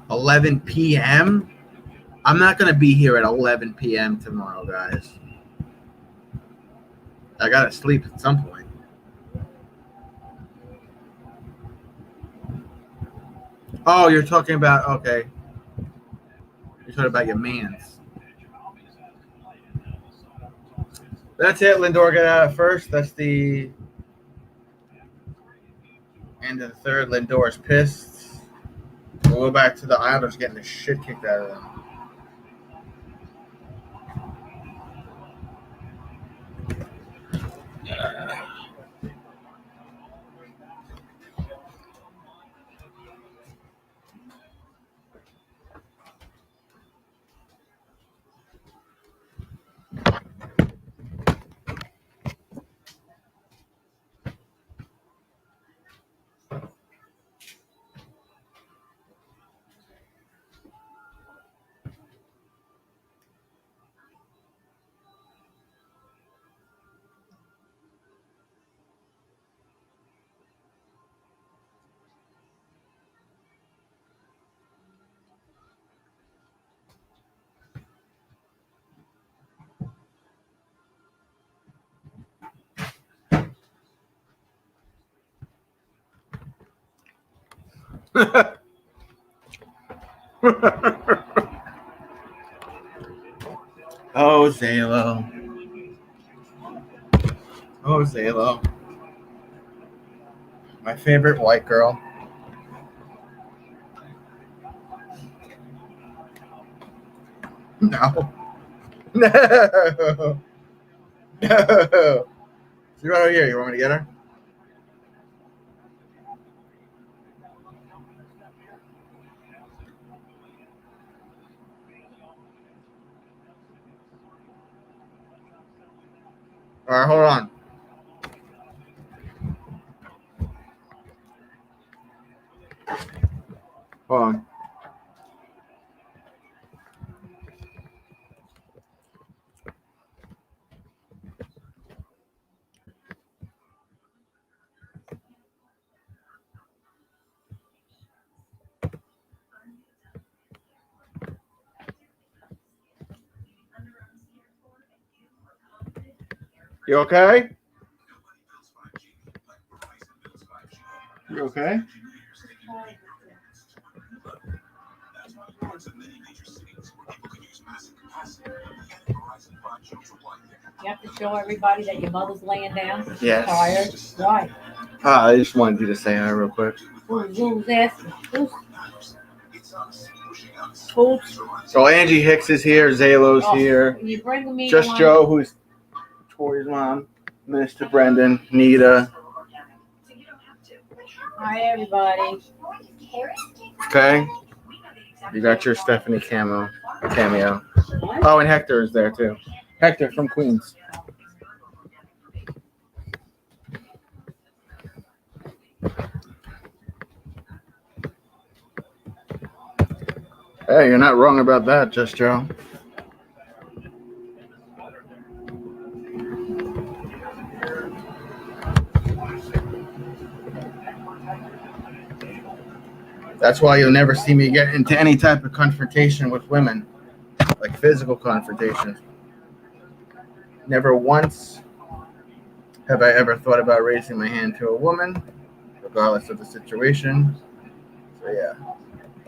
11 p.m. I'm not going to be here at 11 p.m. tomorrow, guys. I got to sleep at some point. Oh, you're talking about, okay. You're talking about your mans. That's it. Lindor got out at first. That's the end of the third. Lindor's pissed. We'll go back to the Islanders getting the shit kicked out of them. Oh, Zalo. Oh, Zalo. My favorite white girl. No. No. No. She's right over here. You want me to get her? All right, hold on. Hold on. You okay? You okay? You have to show everybody that your mother's laying down. She's Yes. tired. Why? I just wanted you to say hi real quick. Who's asking? Who's? So Angie Hicks is here. Zalo's here. You bring me Just one? Joe, who's Tori's mom. Mr. Brendan. Nita. Hi, everybody. Okay. You got your Stephanie cameo. Oh, and Hector is there too. Hector from Queens. Hey, you're not wrong about that, Just Joe. That's why you'll never see me get into any type of confrontation with women, like physical confrontation. Never once have I ever thought about raising my hand to a woman, regardless of the situation. So yeah,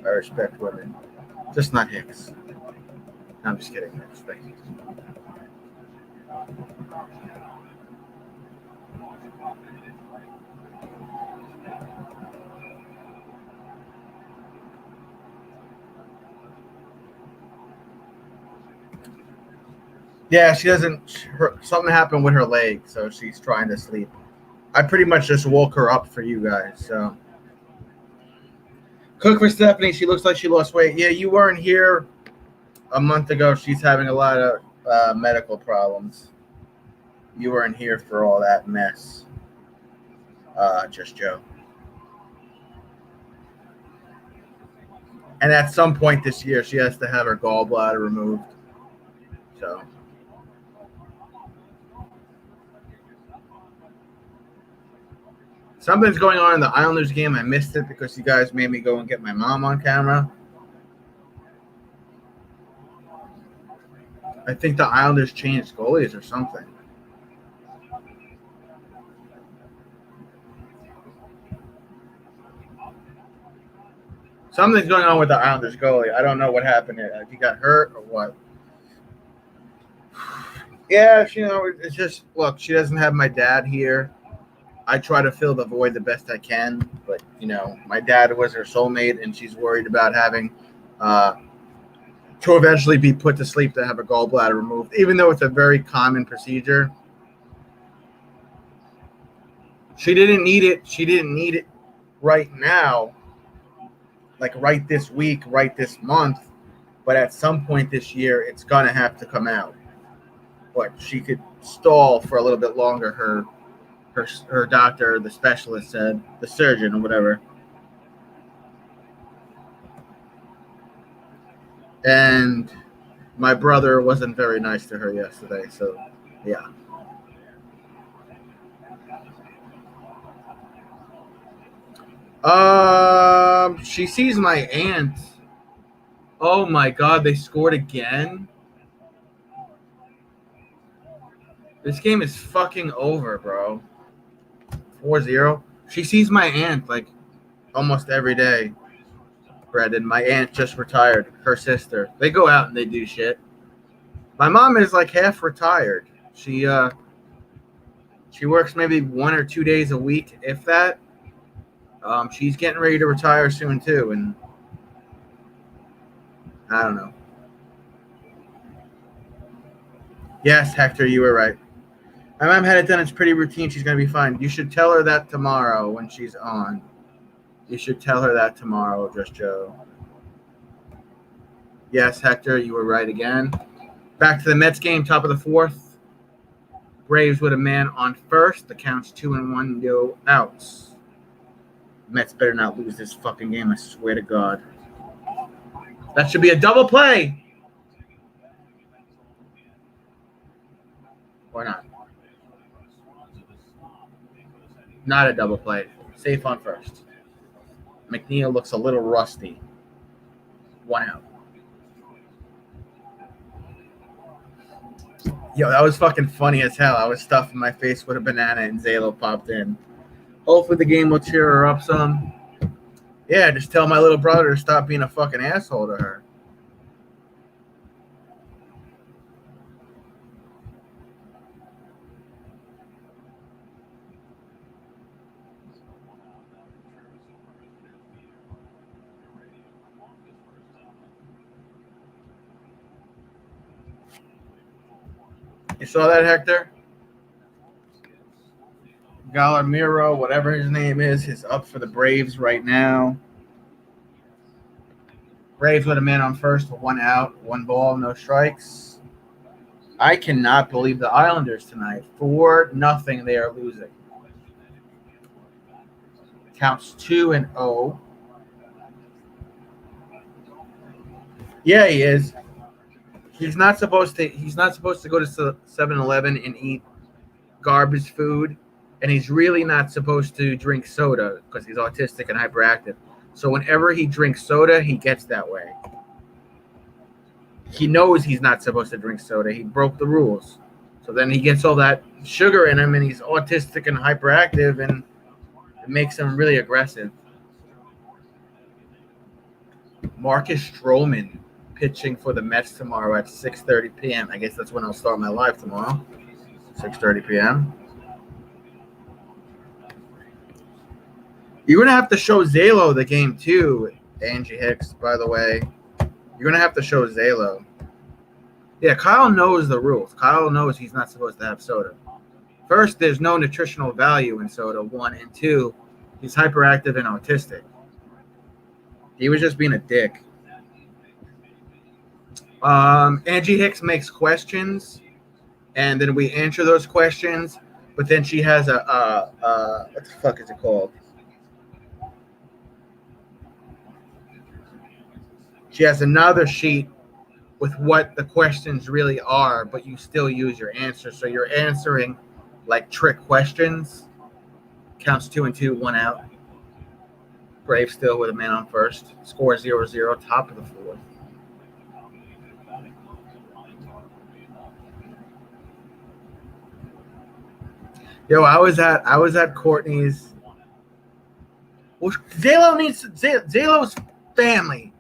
I respect women, just not Hicks. No, I'm just kidding. I respect you. Yeah, she doesn't. Something happened with her leg, so she's trying to sleep. I pretty much just woke her up for you guys. So, cook for Stephanie. She looks like she lost weight. Yeah, you weren't here a month ago. She's having a lot of medical problems. You weren't here for all that mess. Just Joe. And at some point this year, she has to have her gallbladder removed. So. Something's going on in the Islanders game. I missed it because you guys made me go and get my mom on camera. I think the Islanders changed goalies or something. Something's going on with the Islanders goalie. I don't know what happened here. If he got hurt or what. Yeah, it's just, look, she doesn't have my dad here. I try to fill the void the best I can, but my dad was her soulmate, and she's worried about having to eventually be put to sleep to have a gallbladder removed, even though it's a very common procedure. She didn't need it. She didn't need it right now, like right this week, right this month. But at some point this year, it's gonna have to come out. But she could stall for a little bit longer. Her doctor, the specialist said, the surgeon or whatever. And my brother wasn't very nice to her yesterday, so yeah. She sees my aunt. Oh my God, they scored again? This game is fucking over, bro. 4-0. She sees my aunt like almost every day. Brendan, my aunt just retired. Her sister. They go out and they do shit. My mom is like half retired. She works maybe 1 or 2 days a week, if that. She's getting ready to retire soon too, and I don't know. Yes, Hector, you were right. My mom had it done. It's pretty routine. She's going to be fine. You should tell her that tomorrow when she's on. You should tell her that tomorrow, Just Joe. Yes, Hector, you were right again. Back to the Mets game, top of the fourth. Braves with a man on first. The count's 2-1, no outs. Mets better not lose this fucking game, I swear to God. That should be a double play. Or not. Not a double play. Safe on first. McNeil looks a little rusty. 1 out. Yo, that was fucking funny as hell. I was stuffing my face with a banana and Zalo popped in. Hopefully the game will cheer her up some. Yeah, just tell my little brother to stop being a fucking asshole to her. You saw that, Hector? Galamiro, whatever his name is up for the Braves right now. Braves with a man on first with 1 out, 1 ball, no strikes. I cannot believe the Islanders tonight. 4-0 they are losing. Counts 2-0. Yeah, he is. He's not supposed to go to 7-Eleven and eat garbage food, and he's really not supposed to drink soda because he's autistic and hyperactive. So whenever he drinks soda, he gets that way. He knows he's not supposed to drink soda. He broke the rules. So then he gets all that sugar in him, and he's autistic and hyperactive, and it makes him really aggressive. Marcus Stroman pitching for the Mets tomorrow at 6:30 p.m. I guess that's when I'll start my live tomorrow. 6:30 p.m. You're going to have to show Zalo the game too, Angie Hicks, by the way. You're going to have to show Zalo. Yeah, Kyle knows the rules. Kyle knows he's not supposed to have soda. First, there's no nutritional value in soda, 1. And 2, he's hyperactive and autistic. He was just being a dick. Angie Hicks makes questions, and then we answer those questions, but then she has a what the fuck is it called? She has another sheet with what the questions really are, but you still use your answer. So you're answering like trick questions. Counts 2-2, 1 out. Braves still with a man on first. Score 0-0, top of the fourth. Yo, I was at Courtney's. Well, Zalo's family.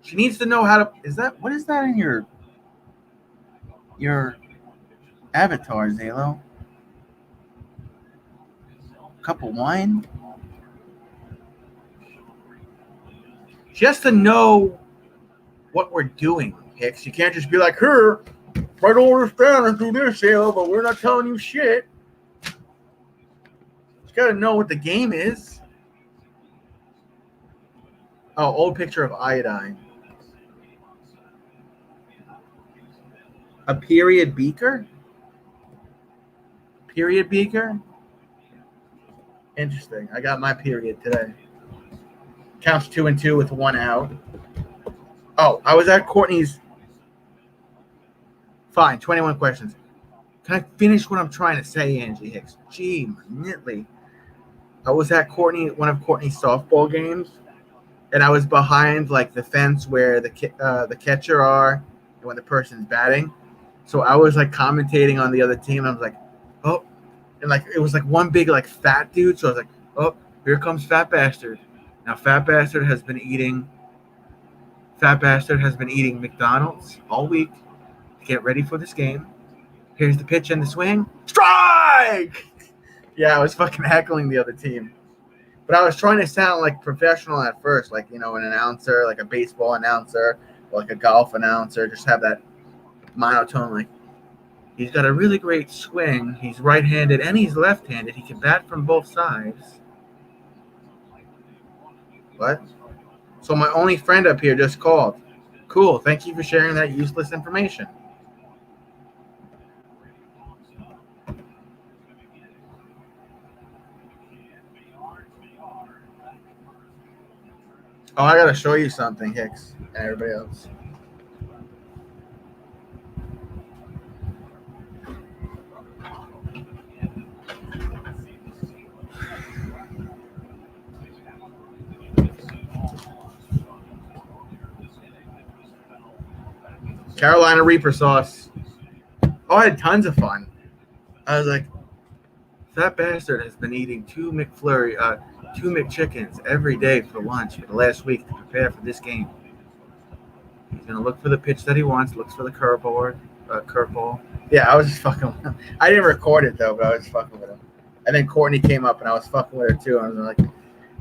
She needs to know how to. What is that in your avatar, Zalo? Cup of wine. She has to know what we're doing, Hicks. You can't just be like, "Here, write all this down and do this, Zalo," but we're not telling you shit. You got to know what the game is. Oh, old picture of iodine. A period beaker? Period beaker? Interesting. I got my period today. Counts 2-2 with 1 out. Oh, I was at Courtney's. Fine, 21 questions. Can I finish what I'm trying to say, Angie Hicks? Gee, minutely. I was at one of Courtney's softball games, and I was behind like the fence where the catcher are and when the person's batting. So I was like commentating on the other team. And I was like, oh, and like it was like one big like fat dude. So I was like, oh, here comes fat bastard. Now, Fat Bastard has been eating McDonald's all week to get ready for this game. Here's the pitch and the swing. Strike! Yeah, I was fucking heckling the other team. But I was trying to sound like professional at first, like, an announcer, like a baseball announcer, or like a golf announcer, just have that monotone, like, he's got a really great swing. He's right-handed and he's left-handed. He can bat from both sides. What? So my only friend up here just called. Cool. Thank you for sharing that useless information. Oh, I gotta show you something, Hicks, and everybody else. Carolina Reaper sauce. Oh, I had tons of fun. I was like, Fat Bastard has been eating two McChickens every day for lunch for the last week to prepare for this game. He's gonna look for the pitch that he wants, looks for the curveball. Yeah, I was just fucking with him. I didn't record it though, but I was fucking with him. And then Courtney came up and I was fucking with her too. I was like,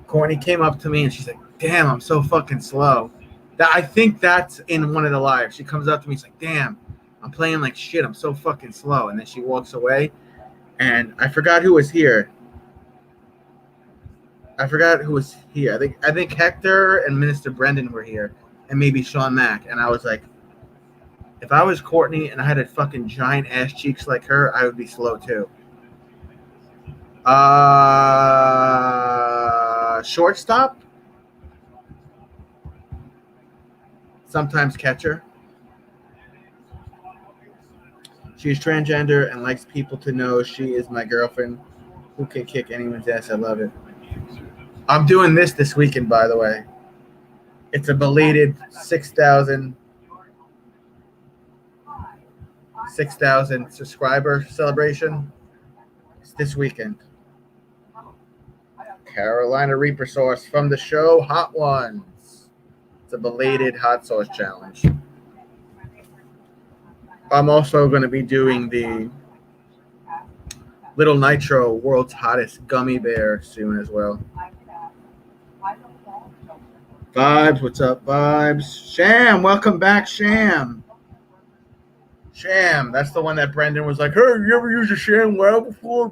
Courtney came up to me and she's like, damn, I'm so fucking slow. I think that's in one of the lives. She comes up to me, she's like, damn, I'm playing like shit. I'm so fucking slow. And then she walks away. And I forgot who was here. I think Hector and Minister Brendan were here. And maybe Sean Mack. And I was like, if I was Courtney and I had a fucking giant ass cheeks like her, I would be slow too. Shortstop? Sometimes catcher. She's transgender and likes people to know she is my girlfriend who can kick anyone's ass. I love it. I'm doing this weekend, by the way. It's a belated 6,000 subscriber celebration. It's this weekend. Carolina Reaper sauce from the show Hot Ones. It's a belated hot sauce challenge. I'm also going to be doing the Little Nitro World's Hottest Gummy Bear soon as well. Vibes, what's up, Vibes? Sham, welcome back, Sham. Sham, that's the one that Brendan was like, hey, you ever used a Sham well before?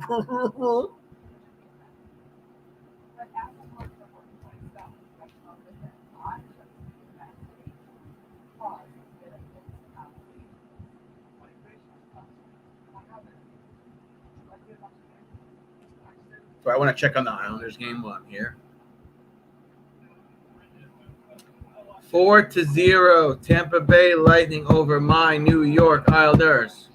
So I want to check on the Islanders game while I'm here. 4-0, Tampa Bay Lightning over my New York Islanders.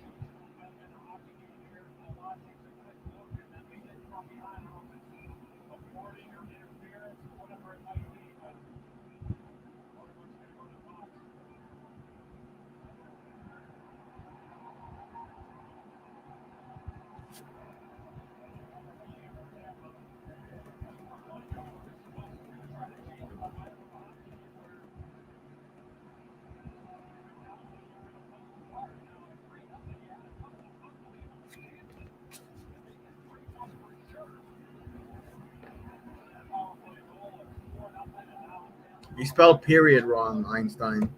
You spelled period wrong, Einstein.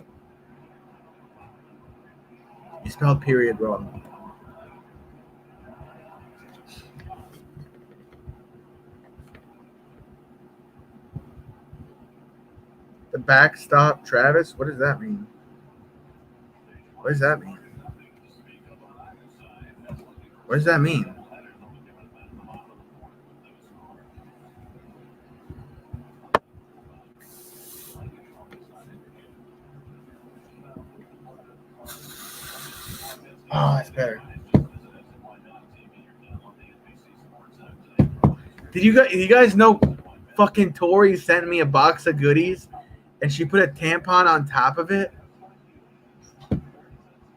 You spelled period wrong. The backstop, Travis? What does that mean? What does that mean? What does that mean? Oh, that's better. Did you guys know fucking Tori sent me a box of goodies and she put a tampon on top of it?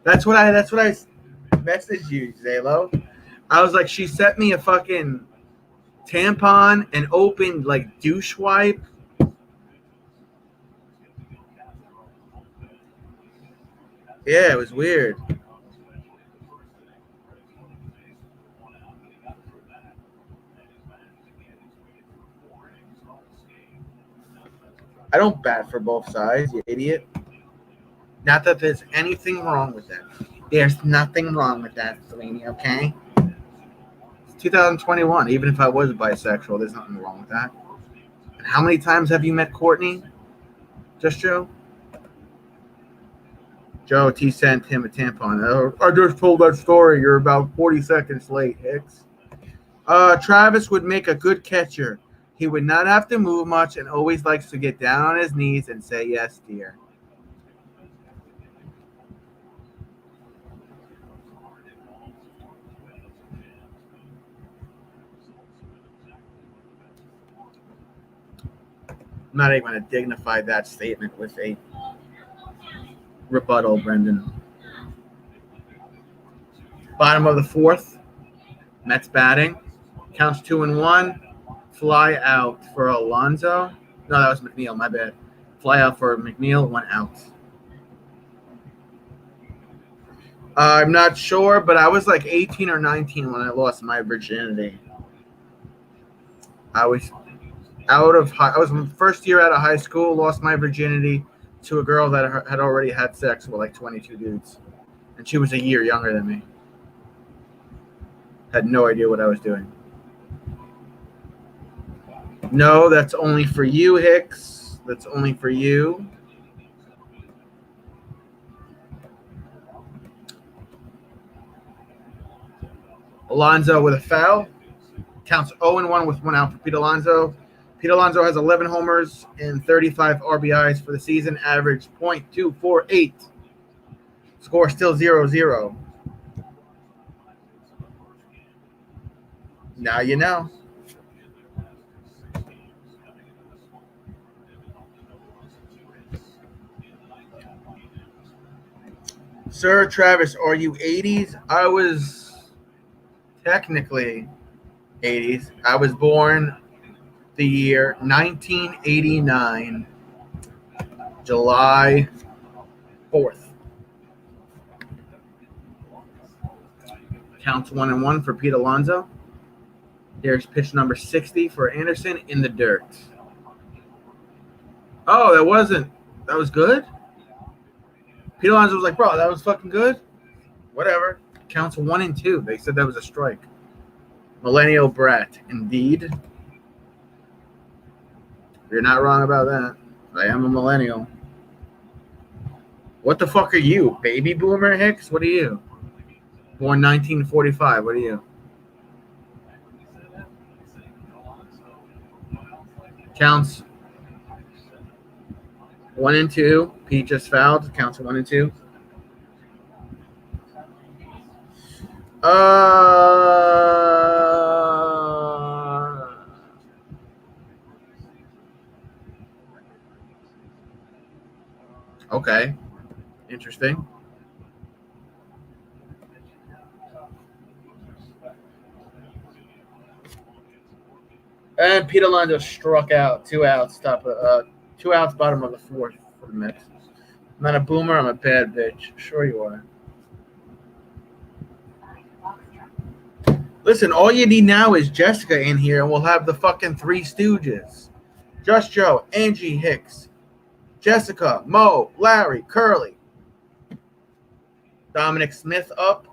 That's what I messaged you, Zalo. I was like, she sent me a fucking tampon and opened like douche wipe Yeah, it was weird. I don't bat for both sides, you idiot. Not that there's anything wrong with that. There's nothing wrong with that, Delaney, okay? It's 2021. Even if I was bisexual, there's nothing wrong with that. And how many times have you met Courtney? Just Joe? Joe T sent him a tampon. Oh, I just told that story. You're about 40 seconds late, Hicks. Travis would make a good catcher. He would not have to move much and always likes to get down on his knees and say, yes, dear. I'm not even going to dignify that statement with a rebuttal, Brendan. Bottom of the fourth. Mets batting. Counts 2-1. Fly out for Alonso. No, that was McNeil. My bad. Fly out for McNeil. 1 out. I'm not sure, but I was like 18 or 19 when I lost my virginity. I was my first year out of high school, lost my virginity to a girl that had already had sex with like 22 dudes. And she was a year younger than me. Had no idea what I was doing. No, that's only for you, Hicks. That's only for you. Alonso with a foul. Counts 0-1 with 1 out for Pete Alonso. Pete Alonso has 11 homers and 35 RBIs for the season, average .248. Score still 0-0. Now you know. Sir Travis, are you 80s? I was technically 80s. I was born the year 1989, July 4th. Counts 1-1 for Pete Alonso. Here's pitch number 60 for Anderson in the dirt. Oh, that was good? Pete Alonso was like, bro, that was fucking good? Whatever. Counts 1-2. They said that was a strike. Millennial brat, indeed. You're not wrong about that. I am a millennial. What the fuck are you? Baby boomer, Hicks? What are you? Born 1945. What are you? Counts 1-2. Pete just fouled. Counts 1-2. Okay. Interesting. And Pete Alonso struck out. 2 outs. 2 outs, bottom of the fourth for the Mets. I'm not a boomer. I'm a bad bitch. Sure you are. Listen, all you need now is Jessica in here, and we'll have the fucking Three Stooges. Just Joe, Angie Hicks, Jessica, Mo, Larry, Curly. Dominic Smith up.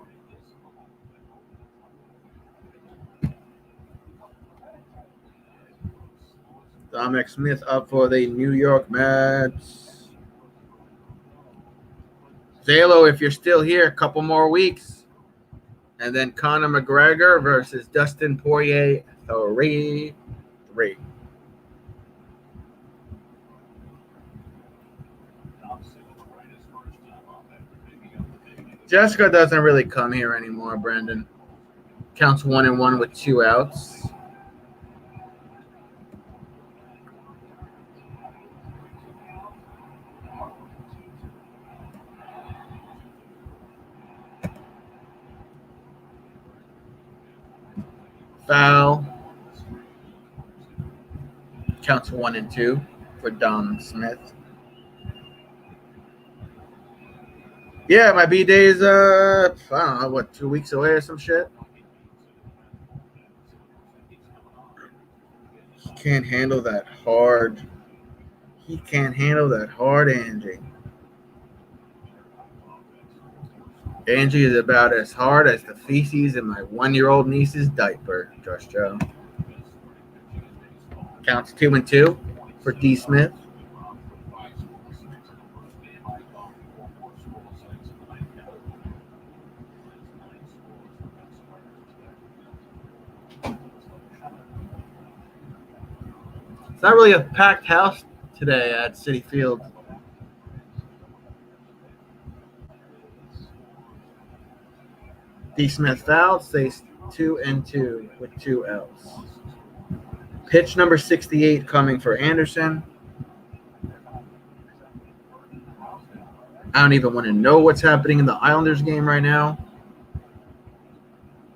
Dominic Smith up for the New York Mets. Zalo, if you're still here, a couple more weeks. And then Conor McGregor versus Dustin Poirier 3-3. Jessica doesn't really come here anymore, Brandon. Counts 1-1 with 2 outs. Foul. Counts 1-2 for Dom Smith. Yeah, my B day is I don't know what, 2 weeks away or some shit. He can't handle that hard. He can't handle that hard, Angie. Angie is about as hard as the feces in my 1-year-old niece's diaper. Josh Joe counts 2-2 for D. Smith. It's not really a packed house today at Citi Field. D. Smith fouled, stays 2-2 with 2 outs. Pitch number 68 coming for Anderson. I don't even want to know what's happening in the Islanders game right now.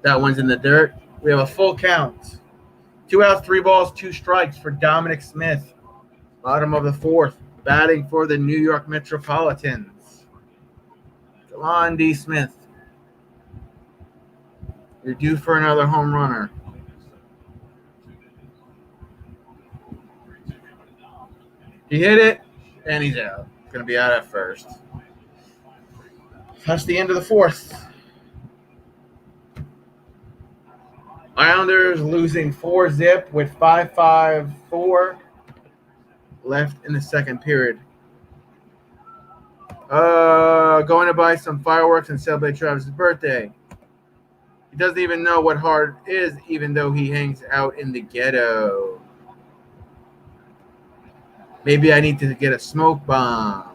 That one's in the dirt. We have a full count. 2 outs, 3 balls, 2 strikes for Dominic Smith. Bottom of the 4th, batting for the New York Metropolitans. Come on, D. Smith. You're due for another home runner. He hit it, and he's out. Going to be out at first. That's the end of the 4th. Islanders losing 4-0 with 5-5-4 left in the second period. Going to buy some fireworks and celebrate Travis' birthday. He doesn't even know what hard is, even though he hangs out in the ghetto. Maybe I need to get a smoke bomb.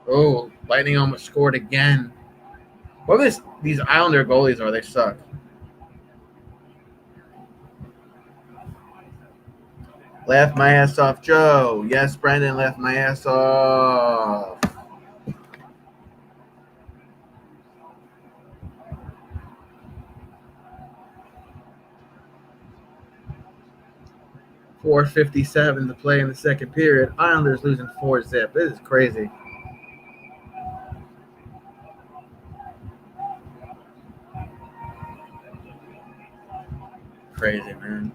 Oh, Lightning almost scored again. What is these Islander goalies are? They suck. Laugh my ass off, Joe. Yes, Brandon, laugh my ass off. .457 to play in the second period. Islanders losing 4-0. This is crazy. Crazy, man.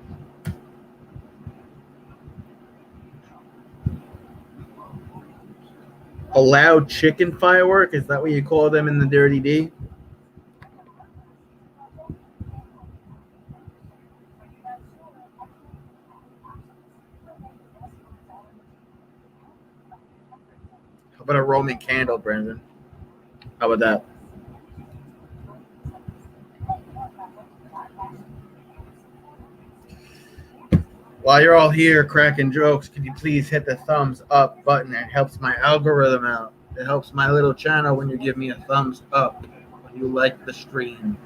A loud chicken firework? Is that what you call them in the Dirty D? How about a Roman candle, Brandon? How about that? While you're all here cracking jokes, could you please hit the thumbs up button? It helps my algorithm out. It helps my little channel when you give me a thumbs up, when you like the stream.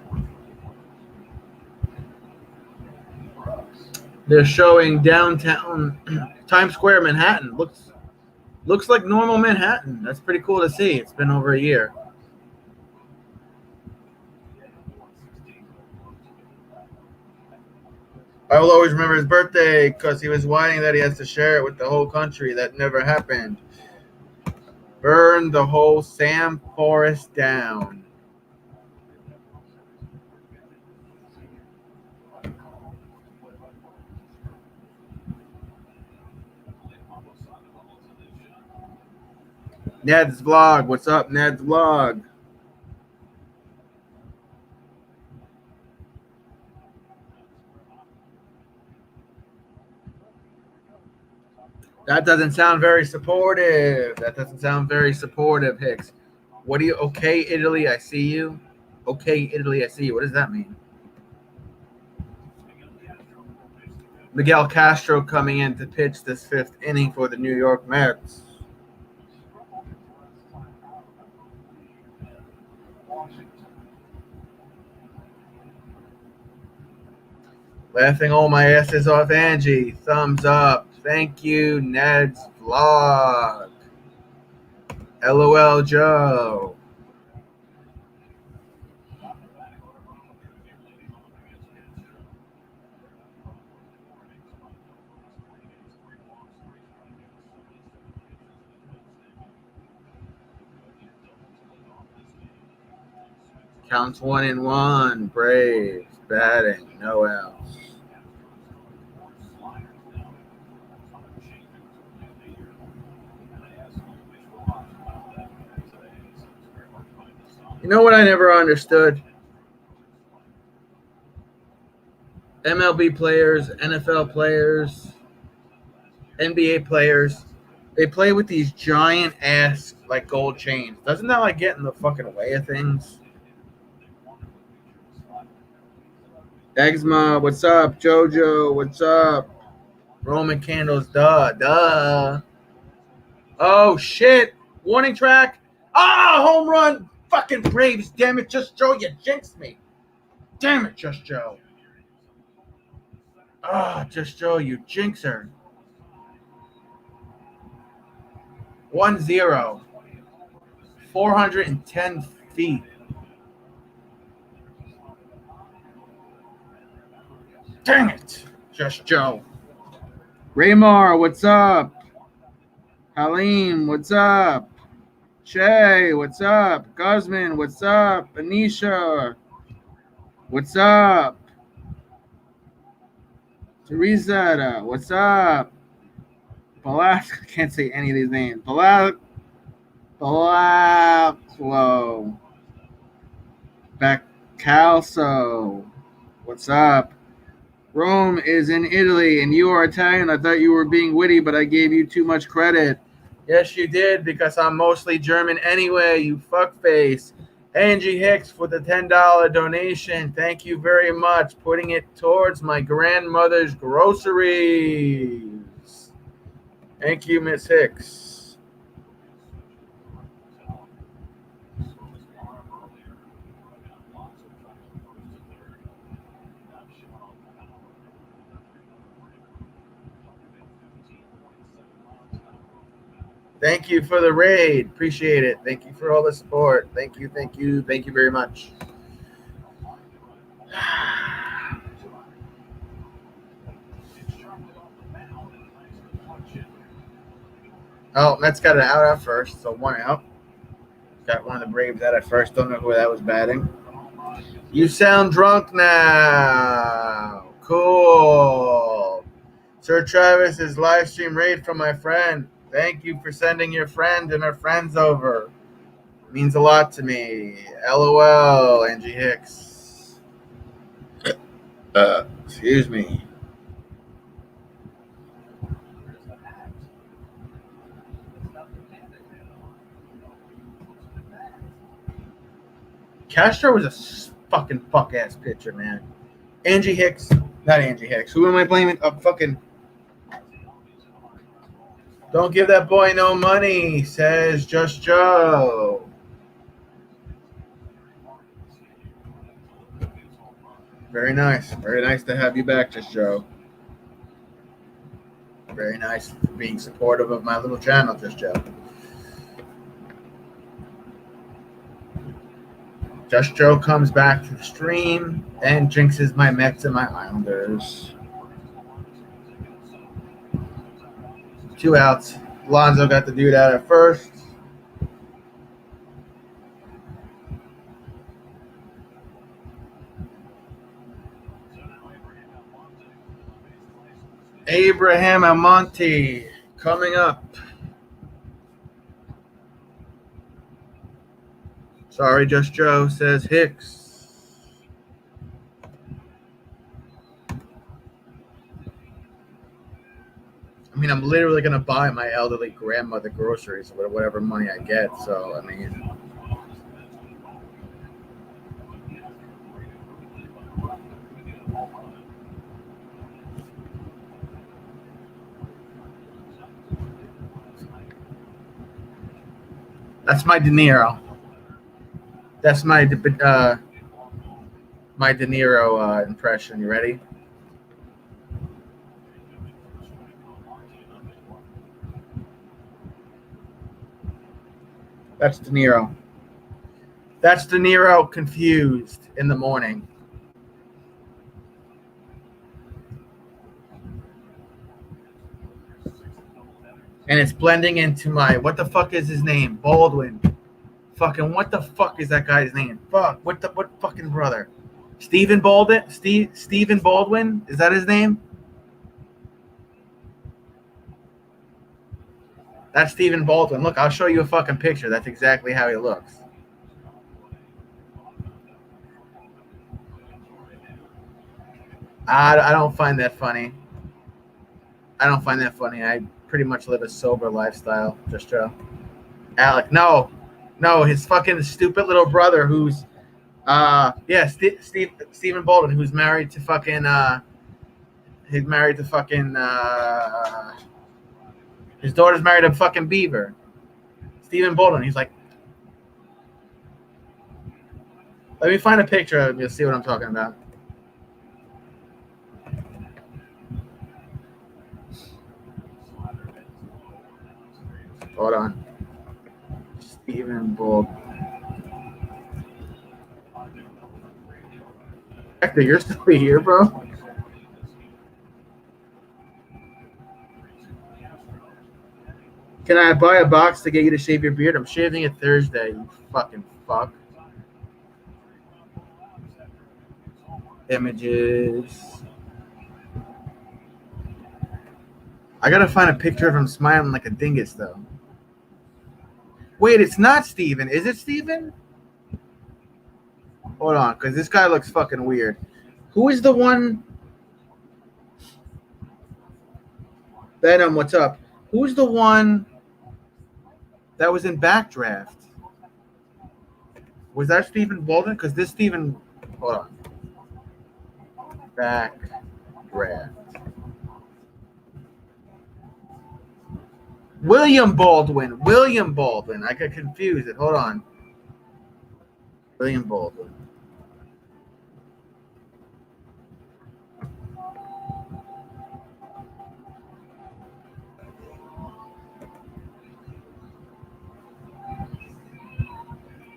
They're showing downtown Times Square, Manhattan. Looks like normal Manhattan. That's pretty cool to see. It's been over a year. I will always remember his birthday because he was whining that he has to share it with the whole country. That never happened. Burn the whole Sam Forest down. Ned's Vlog. What's up, Ned's Vlog? That doesn't sound very supportive. That doesn't sound very supportive, Hicks. What do you... Okay, Italy, I see you. Okay, Italy, I see you. What does that mean? Miguel Castro coming in to pitch this 5th inning for the New York Mets. Laughing all my asses off, Angie. Thumbs up. Thank you, Ned's Vlog. LOL Joe. Counts 1-1. Braves batting. No outs. You know what I never understood? MLB players, NFL players, NBA players, they play with these giant ass like gold chains. Doesn't that like get in the fucking way of things? Eczema, what's up? Jojo, what's up? Roman candles, duh. Oh shit! Warning track. Ah, home run! Fucking Braves! Damn it, Just Joe, you jinxed me. Damn it, Just Joe. Ah, Just Joe, you jinxer. 1-0. 410 feet. Dang it, Just Joe. Raymar, what's up? Halim, what's up? Shay, what's up? Guzman, what's up? Anisha, what's up? Teresa, what's up? I can't say any of these names. Balaklo. Baccalso, what's up? Rome is in Italy, and you are Italian. I thought you were being witty, but I gave you too much credit. Yes, you did, because I'm mostly German anyway, you fuckface. Angie Hicks for the $10 donation. Thank you very much. Putting it towards my grandmother's groceries. Thank you, Miss Hicks. Thank you for the raid. Appreciate it. Thank you for all the support. Thank you very much. Oh, Mets got it out at first, so 1 out. Got one of the Braves out at first. Don't know who that was batting. You sound drunk now. Cool. Sir Travis's live stream raid from my friend. Thank you for sending your friend and her friends over. It means a lot to me. LOL, Angie Hicks. Excuse me. Castro was a fucking fuck-ass pitcher, man. Angie Hicks. Not Angie Hicks. Who am I blaming? Fucking... Don't give that boy no money, says Just Joe. Very nice. Very nice to have you back, Just Joe. Very nice for being supportive of my little channel, Just Joe. Just Joe comes back to the stream and jinxes my Mets and my Islanders. 2 outs. Lonzo got the dude out at first. Abraham Almonte coming up. Sorry, Just Joe, says Hicks. I mean, I'm literally going to buy my elderly grandmother groceries with whatever money I get. So, I mean, that's my De Niro. That's my De Niro impression. You ready? That's De Niro. That's De Niro confused in the morning. And it's blending into my, what the fuck is his name? Baldwin Fucking what the fuck is that guy's name? Fuck, what fucking brother? Stephen Baldwin? Stephen Baldwin? Is that his name? That's Stephen Baldwin. Look, I'll show you a fucking picture. That's exactly how he looks. I don't find that funny. I don't find that funny. I pretty much live a sober lifestyle. Just Joe. Alec, no, his fucking stupid little brother who's, Stephen Baldwin, who's married to fucking, his daughter's married to fucking Beaver. Stephen Baldwin. He's like, let me find a picture of him. You'll see what I'm talking about. Hold on. Stephen Baldwin. Hector, you're still here, bro? Can I buy a box to get you to shave your beard? I'm shaving it Thursday, you fucking fuck. Images. I gotta find a picture of him smiling like a dingus, though. Wait, it's not Steven. Is it Steven? Hold on, because this guy looks fucking weird. Who is the one? Venom, what's up? Who's the one that was in Backdraft? Was that Stephen Baldwin? Because this Stephen... Hold on. Backdraft. William Baldwin. I got confused. Hold on. William Baldwin.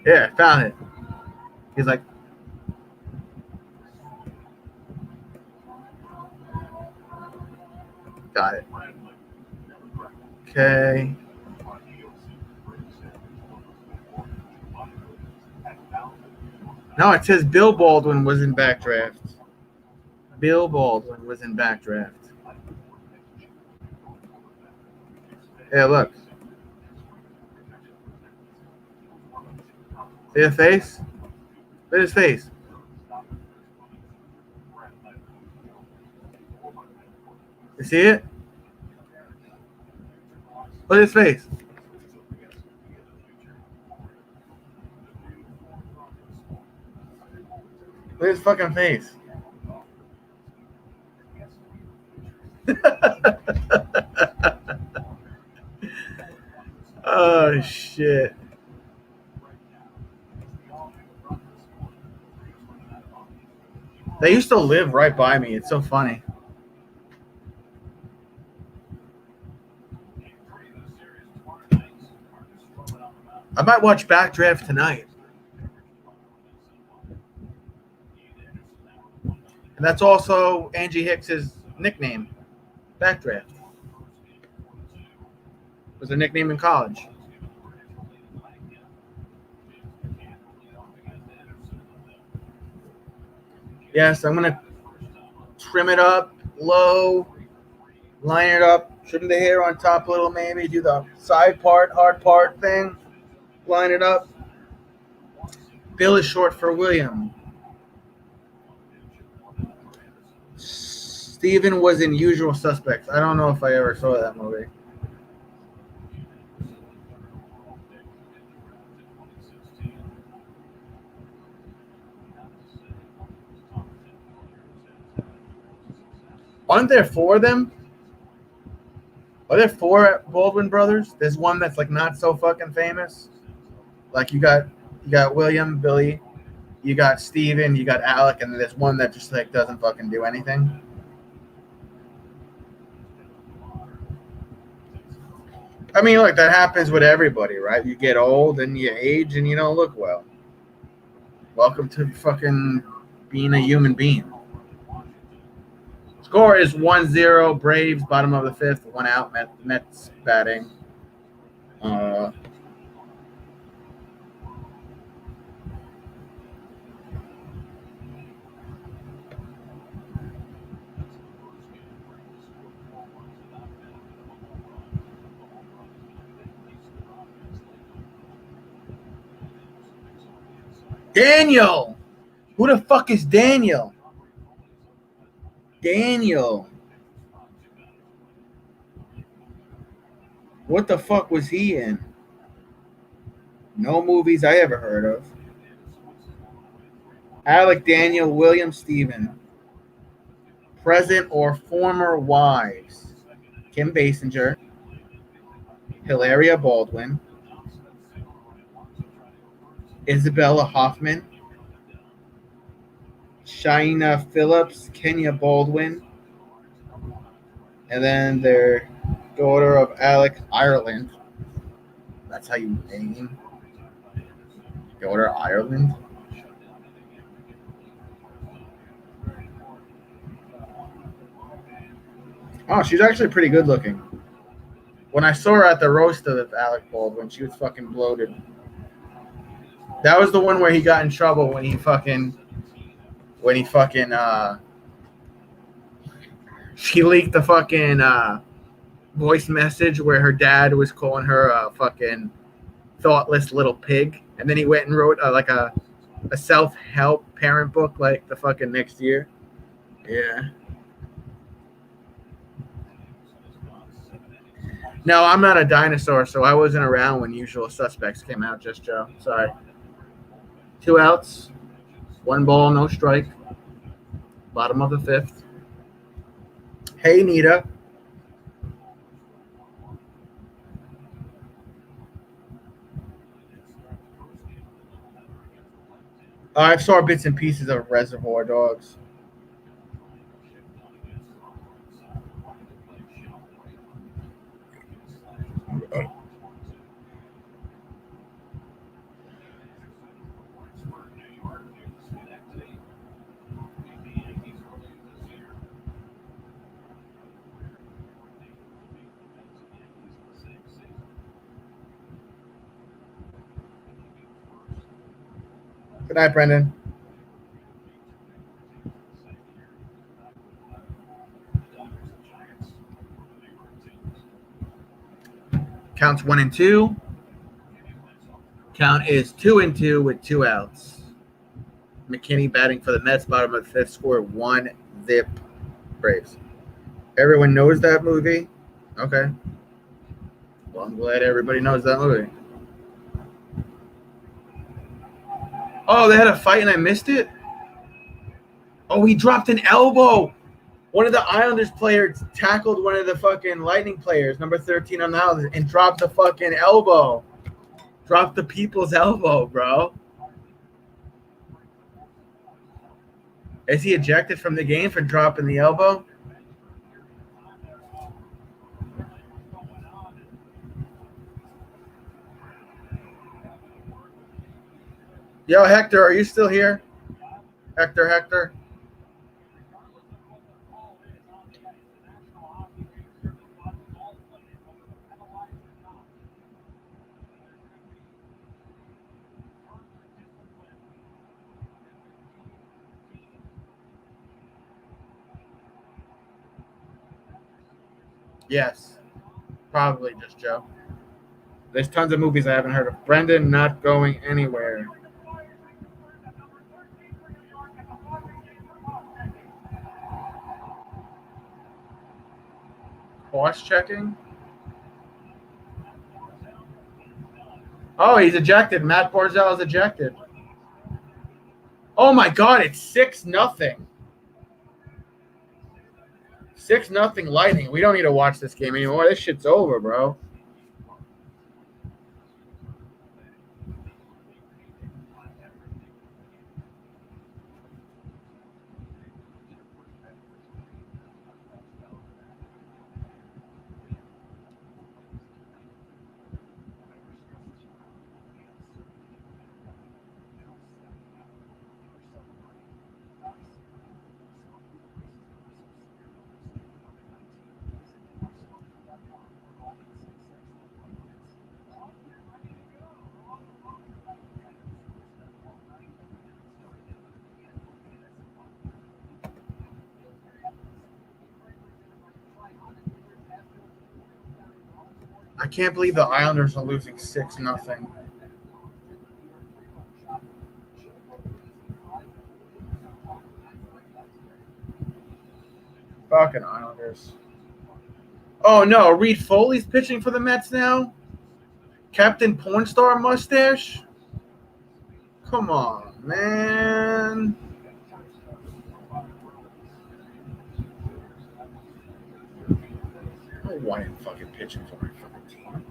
Yeah, found it. He's like, got it. Okay. No, it says Bill Baldwin was in Backdraft. Bill Baldwin was in Backdraft. Yeah, look. See his face? Look at his face. You see it? Look at his face. Look at his fucking face. Oh, shit. They used to live right by me. It's so funny. I might watch Backdraft tonight. And that's also Angie Hicks's nickname, Backdraft. Was her nickname in college. Yes, I'm going to trim it up low, line it up, trim the hair on top a little maybe, do the side part, hard part thing, line it up. Bill is short for William. Steven was in Usual Suspects. I don't know if I ever saw that movie. Aren't there four of them? Are there four Baldwin brothers? There's one that's like not so fucking famous. Like you got William, Billy, you got Steven, you got Alec, and then there's one that just like doesn't fucking do anything. I mean, look, that happens with everybody, right? You get old and you age and you don't look well. Welcome to fucking being a human being. Score is 1-0. Braves, bottom of the fifth, 1 out. Mets batting. Daniel! Who the fuck is Daniel? Daniel. What the fuck was he in? No movies I ever heard of. Alec Daniel, William Stephen. Present or former wives. Kim Basinger. Hilaria Baldwin. Isabella Hoffman. Shaina Phillips, Kenya Baldwin. And then their daughter of Alec Ireland. That's how you name daughter Ireland. Oh, she's actually pretty good looking. When I saw her at the roast of Alec Baldwin, she was fucking bloated. That was the one where he got in trouble when he she leaked the fucking voice message where her dad was calling her a fucking thoughtless little pig, and then he went and wrote like a self-help parent book like the fucking next year. Yeah. No, I'm not a dinosaur, so I wasn't around when Usual Suspects came out, just Joe. Sorry. 2 outs, 1 ball, no strike. Bottom of the 5th. Hey, Nita. I saw bits and pieces of Reservoir Dogs. Good night, Brendan. Counts 1-2. Count is 2-2 with 2 outs. McKinney batting for the Mets, bottom of the 5th, score 1-zip Braves. Everyone knows that movie? Okay. Well, I'm glad everybody knows that movie. Oh, they had a fight and I missed it? Oh, he dropped an elbow. One of the Islanders players tackled one of the fucking Lightning players, number 13 on the Islanders, and dropped the fucking elbow. Dropped the people's elbow, bro. Is he ejected from the game for dropping the elbow? Yo, Hector, are you still here? Hector. Yes. Probably just Joe. There's tons of movies I haven't heard of. Brendan not going anywhere. Horse checking? Oh, he's ejected. Matt Barzal is ejected. Oh my God, it's 6-0. 6-0 Lightning. We don't need to watch this game anymore. This shit's over, bro. I can't believe the Islanders are losing 6-0. Fucking Islanders. Oh no, Reed Foley's pitching for the Mets now? Captain Pornstar mustache? Come on, man. I don't want him fucking pitching for my fucking team.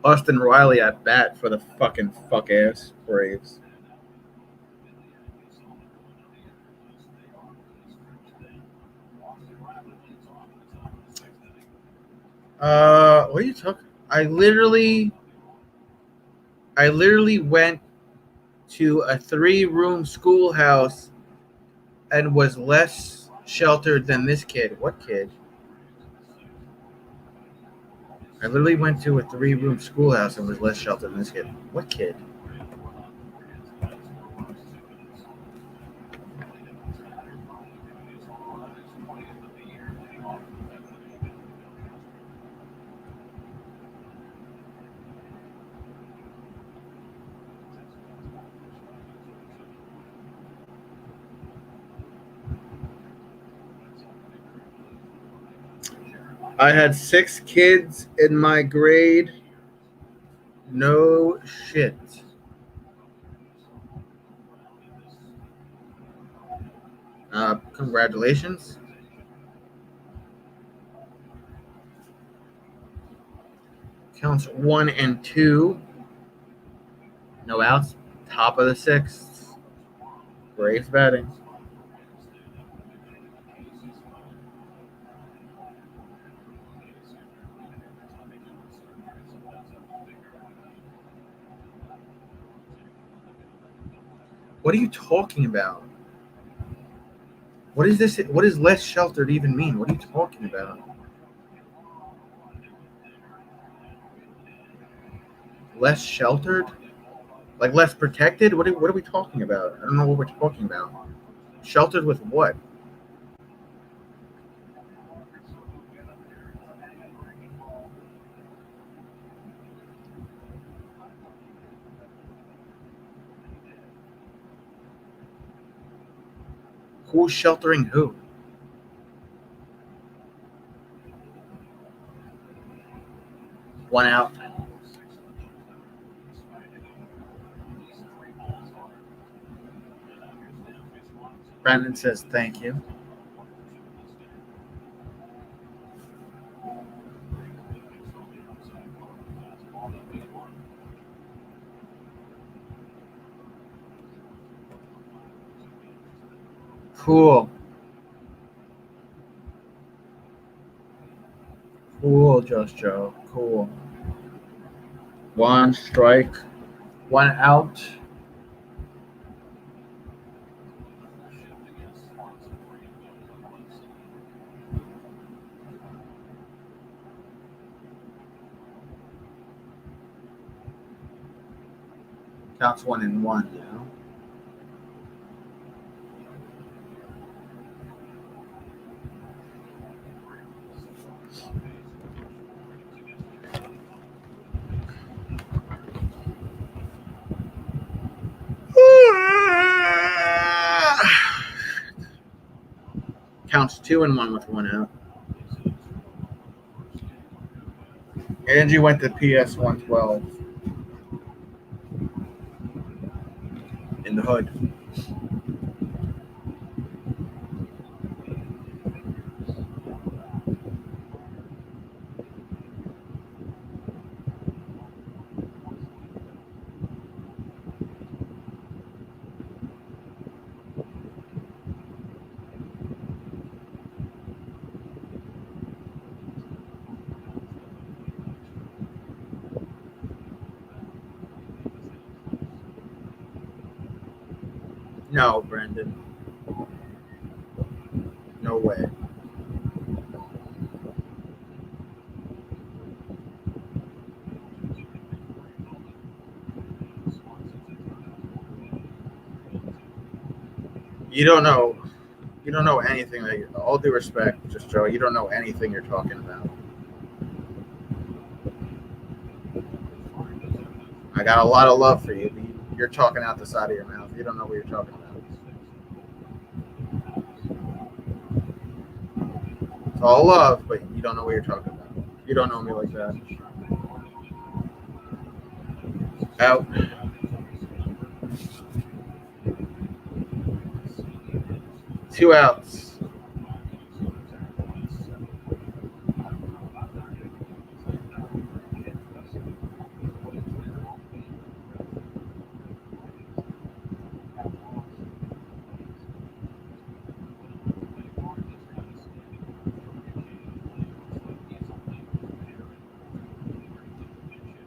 Austin Riley at bat for the fucking fuck ass Braves. What are you talking? I literally went to a 3-room schoolhouse and was less sheltered than this kid. What kid? I literally went to a 3-room schoolhouse and was less sheltered than this kid. What kid? I had 6 kids in my grade. No shit. Congratulations. Counts 1 and 2. No outs. Top of the 6th. Braves batting. What are you talking about? What is this? What does less sheltered even mean? What are you talking about? Less sheltered? Like less protected? What are we talking about? I don't know what we're talking about. Sheltered with what? Who's sheltering who? One out. Brandon says thank you. Cool. Cool, Just Joe. Cool. 1 strike. 1 out. Counts 1 and 1, you know. Counts 2 and 1 with 1 out. Angie went to PS 112 in the hood. No, Brandon. No way. You don't know. You don't know anything. All due respect, just Joe. You don't know anything you're talking about. I got a lot of love for you. But you're talking out the side of your mouth. You don't know what you're talking about. It's all love, but you don't know what you're talking about. You don't know me like that. Out. Two outs.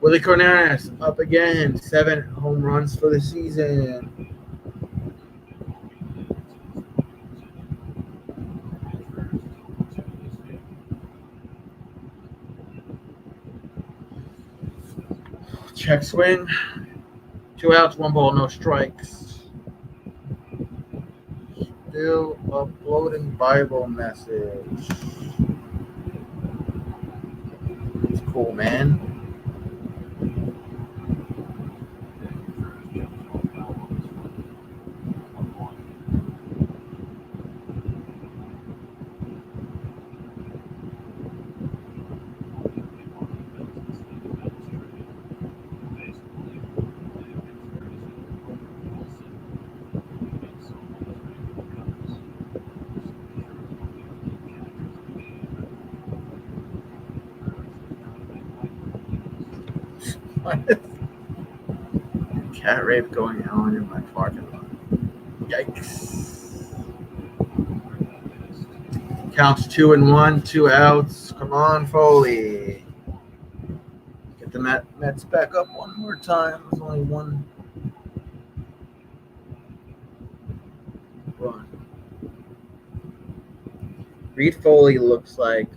Willie Corneras up again. 7 home runs for the season. Check swing. 2 outs, 1 ball, no strikes. Still uploading Bible message. It's cool, man. Cat rape going on in my parking lot. Yikes. Counts 2-1, 2 outs. Come on, Foley. Get the Mets back up one more time. There's only one run. Reed Foley looks like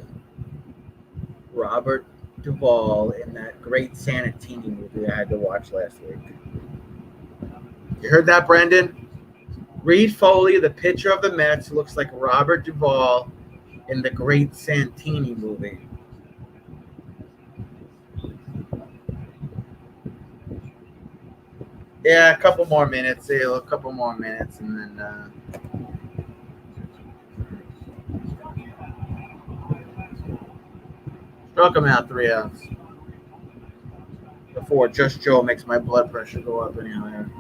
Robert Duvall in that great Sanatini movie I had to watch last week. You heard that, Brendan? Reed Foley, the pitcher of the Mets, looks like Robert Duvall in the great Santini movie. Yeah, a couple more minutes, a couple more minutes, and then struck him out 3 outs. Before Just Joe makes my blood pressure go up any higher.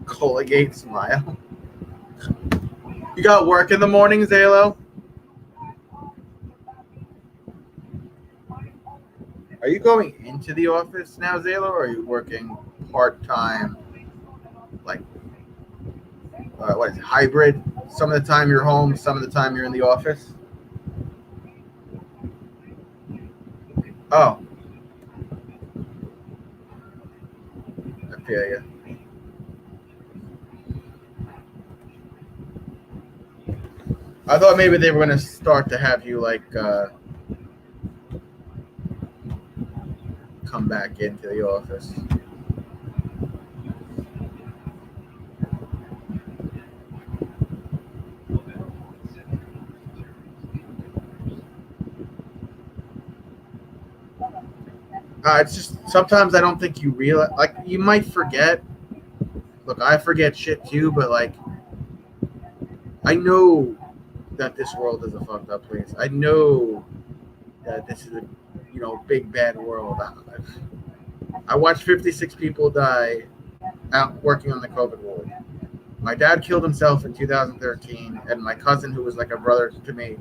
Colgate smile. You got work in the morning, Zalo? Are you going into the office now, Zalo, or are you working part-time? Like, what is it, hybrid? Some of the time you're home, some of the time you're in the office? Oh. I feel you. I thought maybe they were going to start to have you, like, come back into the office. It's just sometimes I don't think you realize, like, you might forget. Look, I forget shit too, but, like, I know that this world is a fucked up place. I know that this is a, big bad world. I watched 56 people die out working on the COVID ward. My dad killed himself in 2013, and my cousin, who was like a brother to me,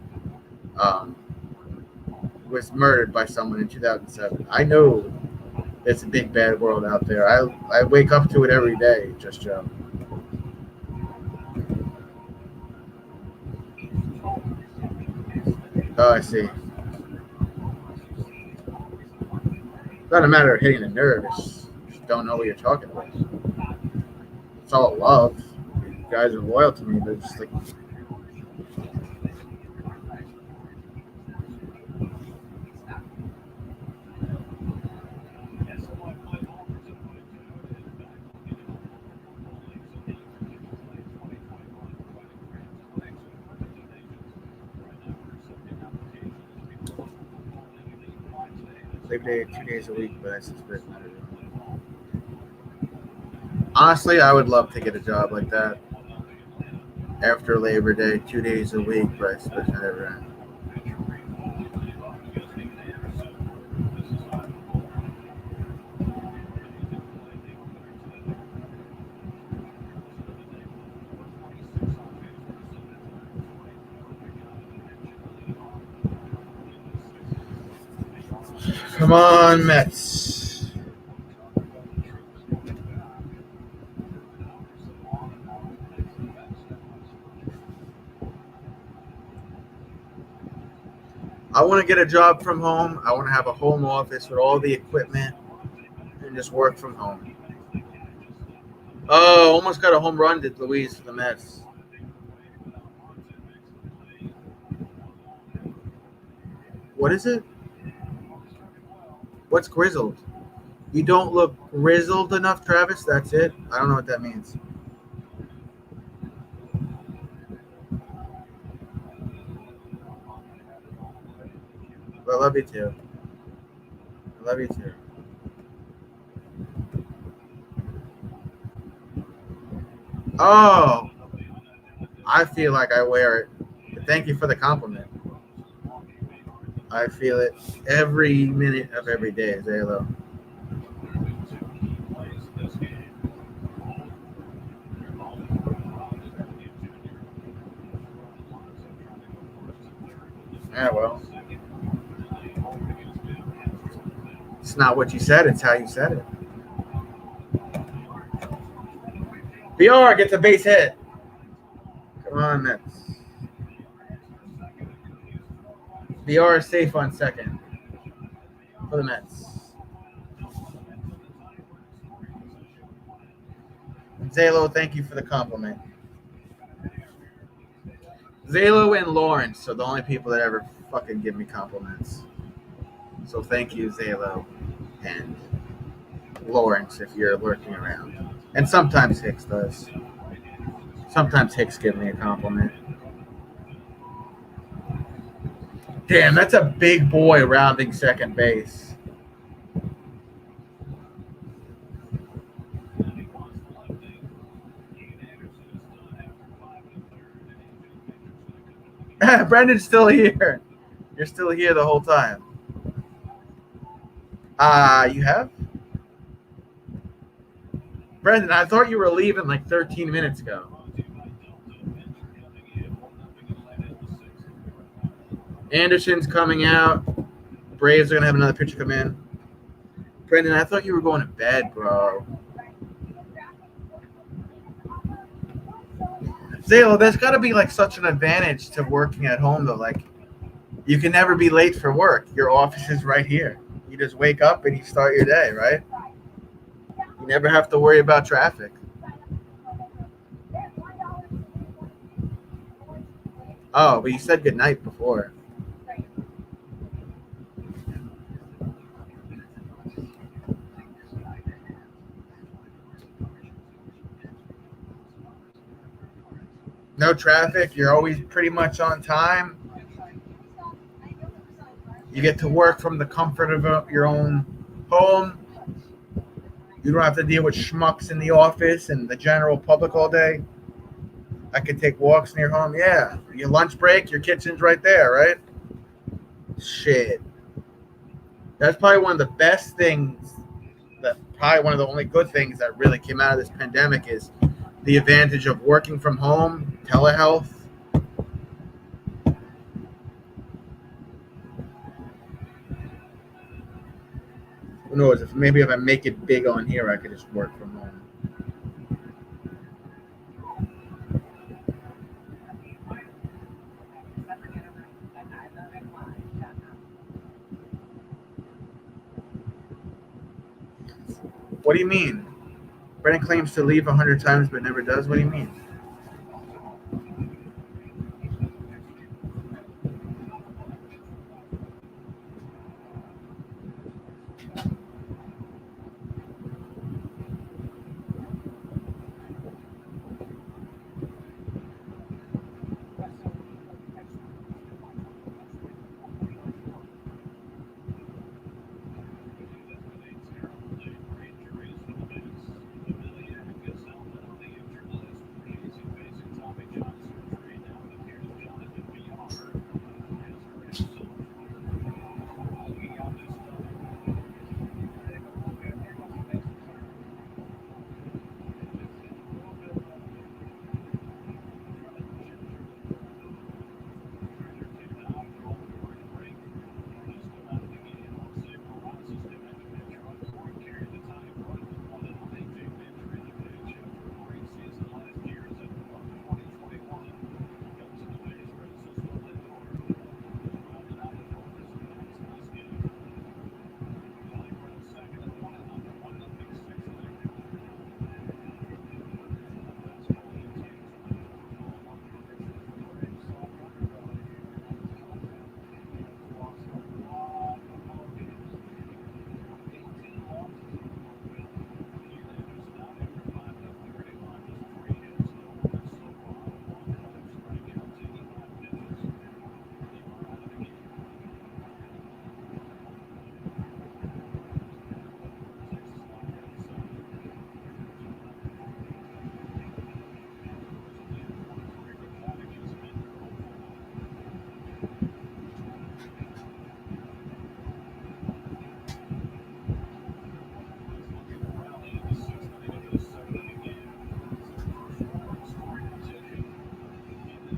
was murdered by someone in 2007. I know it's a big bad world out there. I wake up to it every day, Just Joe. Oh, I see. It's not a matter of hitting a nerve. It's just don't know what you're talking about. It's all love. You guys are loyal to me, but it's just like Labor Day 2 days a week, but that's just very matter. Honestly, I would love to get a job like that after Labor Day, 2 days a week, but it's never. Come on, Mets. I want to get a job from home. I want to have a home office with all the equipment and just work from home. Oh, almost got a home run, did Luis for the Mets. What is it? What's grizzled? You don't look grizzled enough, Travis? That's it? I don't know what that means. But I love you too. I love you too. Oh, I feel like I wear it. But thank you for the compliment. I feel it every minute of every day, Zalo. Yeah, well. It's not what you said, it's how you said it. BR gets a base hit. Come on, Mets. BR is safe on second for the Mets. Zalo, thank you for the compliment. Zalo and Lawrence are the only people that ever fucking give me compliments. So thank you, Zalo and Lawrence, if you're lurking around. And sometimes Hicks does. Sometimes Hicks gives me a compliment. Damn, that's a big boy rounding second base. Brendan's still here. You're still here the whole time. You have? Brendan, I thought you were leaving like 13 minutes ago. Anderson's coming out. Braves are going to have another pitcher come in. Brendan, I thought you were going to bed, bro. Zalo, there's got to be like such an advantage to working at home, though. Like, you can never be late for work. Your office is right here. You just wake up and you start your day, right? You never have to worry about traffic. Oh, but you said goodnight before. No traffic. You're always pretty much on time. You get to work from the comfort of your own home. You don't have to deal with schmucks in the office and the general public all day. I can take walks near home. Yeah. Your lunch break, your kitchen's right there, right? Shit. That's probably one of the best things, probably one of the only good things that really came out of this pandemic is the advantage of working from home, telehealth. Who knows? Maybe if I make it big on here, I could just work from home. What do you mean? Brennan claims to leave 100 times but never does. What do you mean?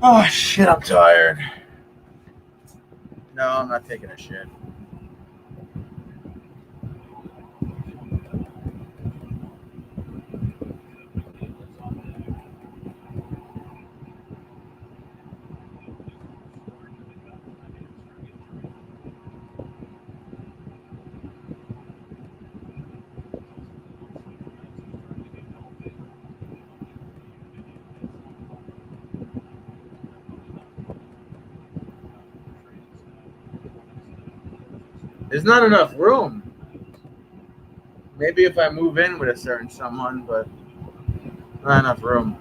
Oh shit, I'm tired. No, I'm not taking a shit. There's not enough room. Maybe if I move in with a certain someone, but not enough room.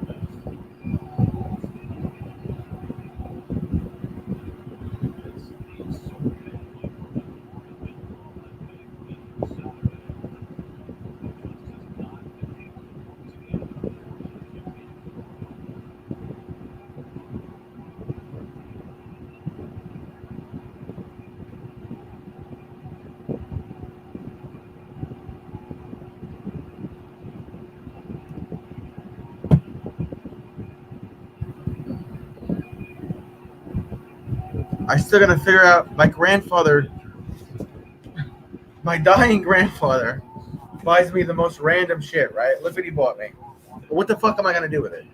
I still gotta figure out my grandfather, my dying grandfather, buys me the most random shit, right? Look what he bought me. But what the fuck am I gonna do with it?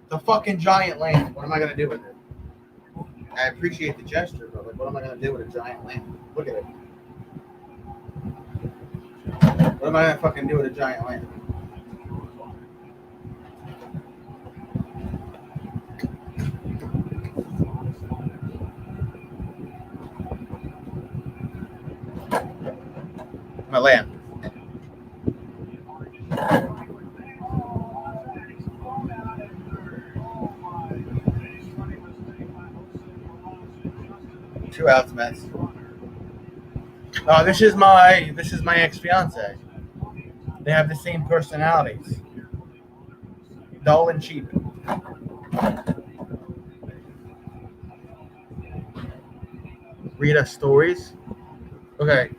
The fucking giant lamp. What am I gonna do with it? I appreciate the gesture, but like, what am I gonna do with a giant lamp? Look at it. What am I gonna fucking do with a giant lamp? My lamp. Two outs, Oh, this is my ex-fiance. They have the same personalities. Dull and cheap. Read us stories. Okay.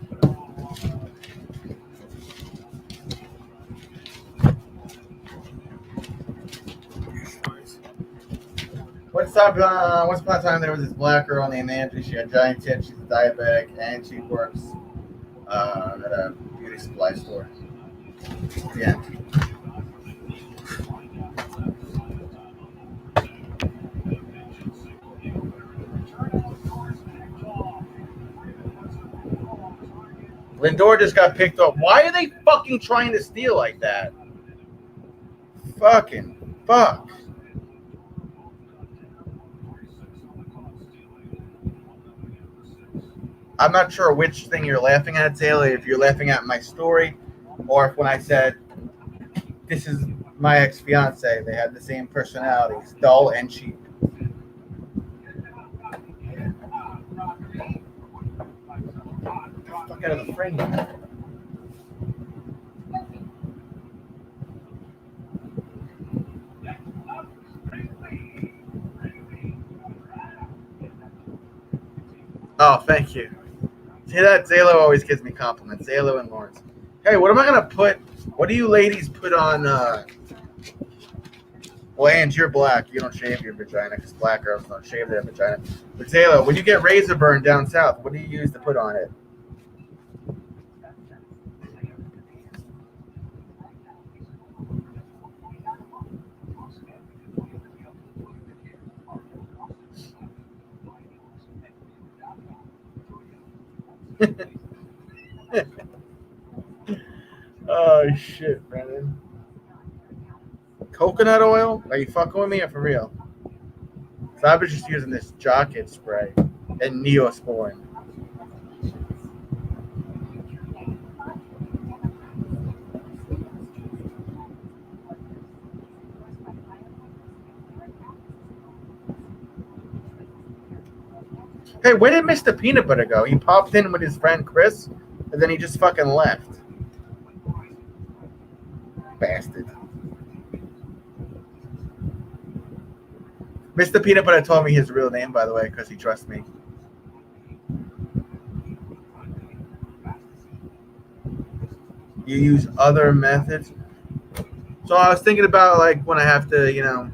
Once upon a time, there was this black girl named Angie. She had giant tits. She's a diabetic, and she works at a beauty supply store. The end. Lindor just got picked up. Why are they fucking trying to steal like that? Fucking fuck. I'm not sure which thing you're laughing at, Taylor. If you're laughing at my story, or if when I said this is my ex-fiance, they had the same personalities, dull and cheap. Get the fuck out of the frame. Oh, thank you. See that? Zalo always gives me compliments. Zalo and Lawrence. Hey, what am I gonna put? What do you ladies put on? Well, and you're black. You don't shave your vagina because black girls don't shave their vagina. But Zalo, when you get razor burn down south, what do you use to put on it? Oh shit, Brendan. Coconut oil? Are you fucking with me or for real? So I was just using this Jockett spray and Neosporin. Hey, where did Mr. Peanut Butter go? He popped in with his friend Chris, and then he just fucking left. Bastard. Mr. Peanut Butter told me his real name, by the way, because he trusts me. You use other methods. So I was thinking about, like, when I have to, you know,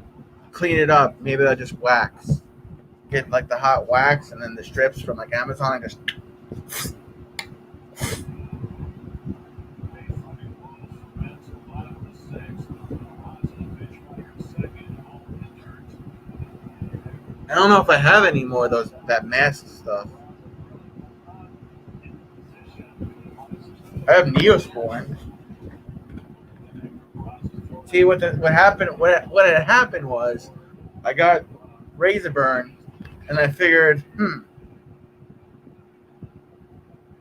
clean it up, maybe I'll just wax. Get, like, the hot wax and then the strips from, like, Amazon and just... I don't know if I have any more of that mask stuff. I have Neosporin. See what happened? What had happened was, I got razor burn, and I figured,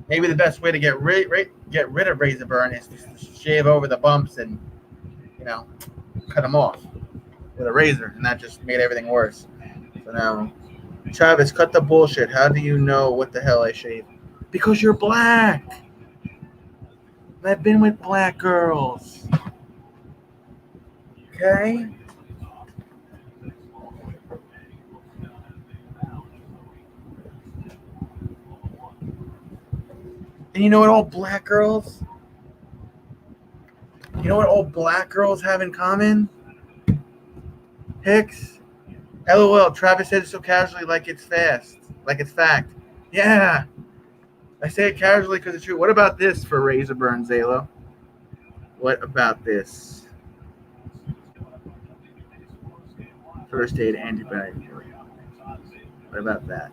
maybe the best way to get rid of razor burn is to shave over the bumps and, you know, cut them off with a razor, and that just made everything worse. So now, Travis, cut the bullshit. How do you know what the hell I shaved? Because you're black. And I've been with black girls. Okay? And you know what all black girls? You know what all black girls have in common? Hicks? LOL, Travis said it so casually like it's fast. Like it's fact. Yeah. I say it casually because it's true. What about this for razor burn, Zalo? What about this? First aid antibiotic. What about that?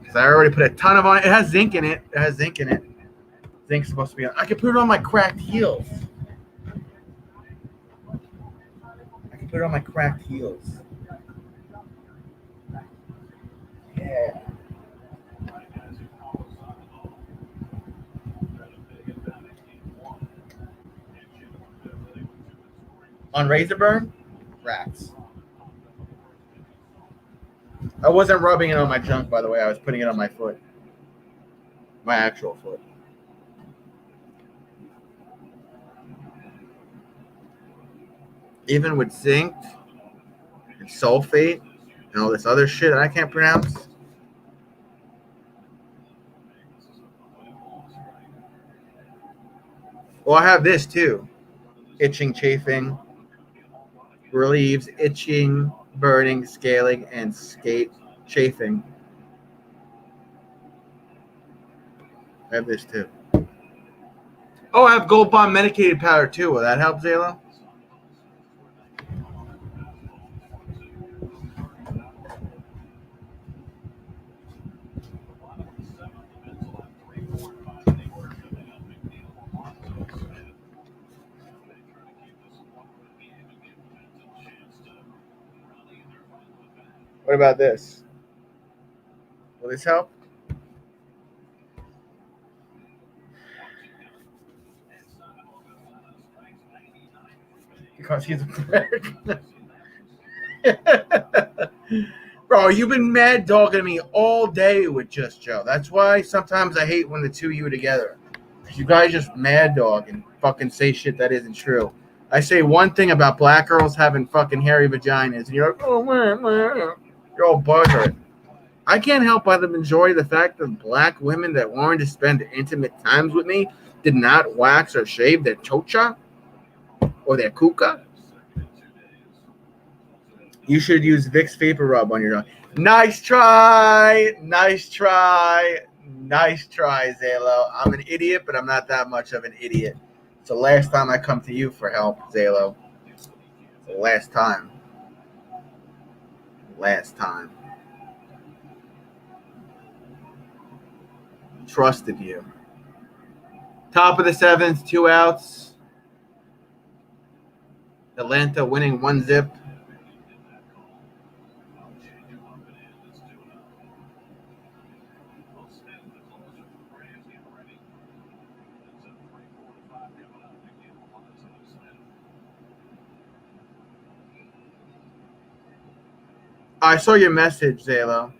Because I already put a ton of on it. It has zinc in it. Zinc's supposed to be on. I can put it on my cracked heels. Yeah. On razor burn? Rats. I wasn't rubbing it on my junk, by the way. I was putting it on my foot. My actual foot. Even with zinc and sulfate and all this other shit I can't pronounce. Well, I have this too. Itching, chafing, relieves itching, burning, scaling, and chafing. I have this too. Oh, I have Gold Bond medicated powder too. Will that help, Zayla? What about this? Will this help? Because he's a prick. Bro, you've been mad dogging me all day with Just Joe. That's why sometimes I hate when the two of you are together. Because you guys just mad dog and fucking say shit that isn't true. I say one thing about black girls having fucking hairy vaginas, and you're like, oh man, you're all butthurt. I can't help but enjoy the fact that black women that wanted to spend intimate times with me did not wax or shave their chocha or their kuka. You should use Vicks Vapor Rub on your dog. Nice try, Zalo. I'm an idiot, but I'm not that much of an idiot. It's the last time I come to you for help, Zalo. It's the last time. Trusted you. Top of the seventh, 2 outs. Atlanta winning 1-0. I saw your message, Zalo.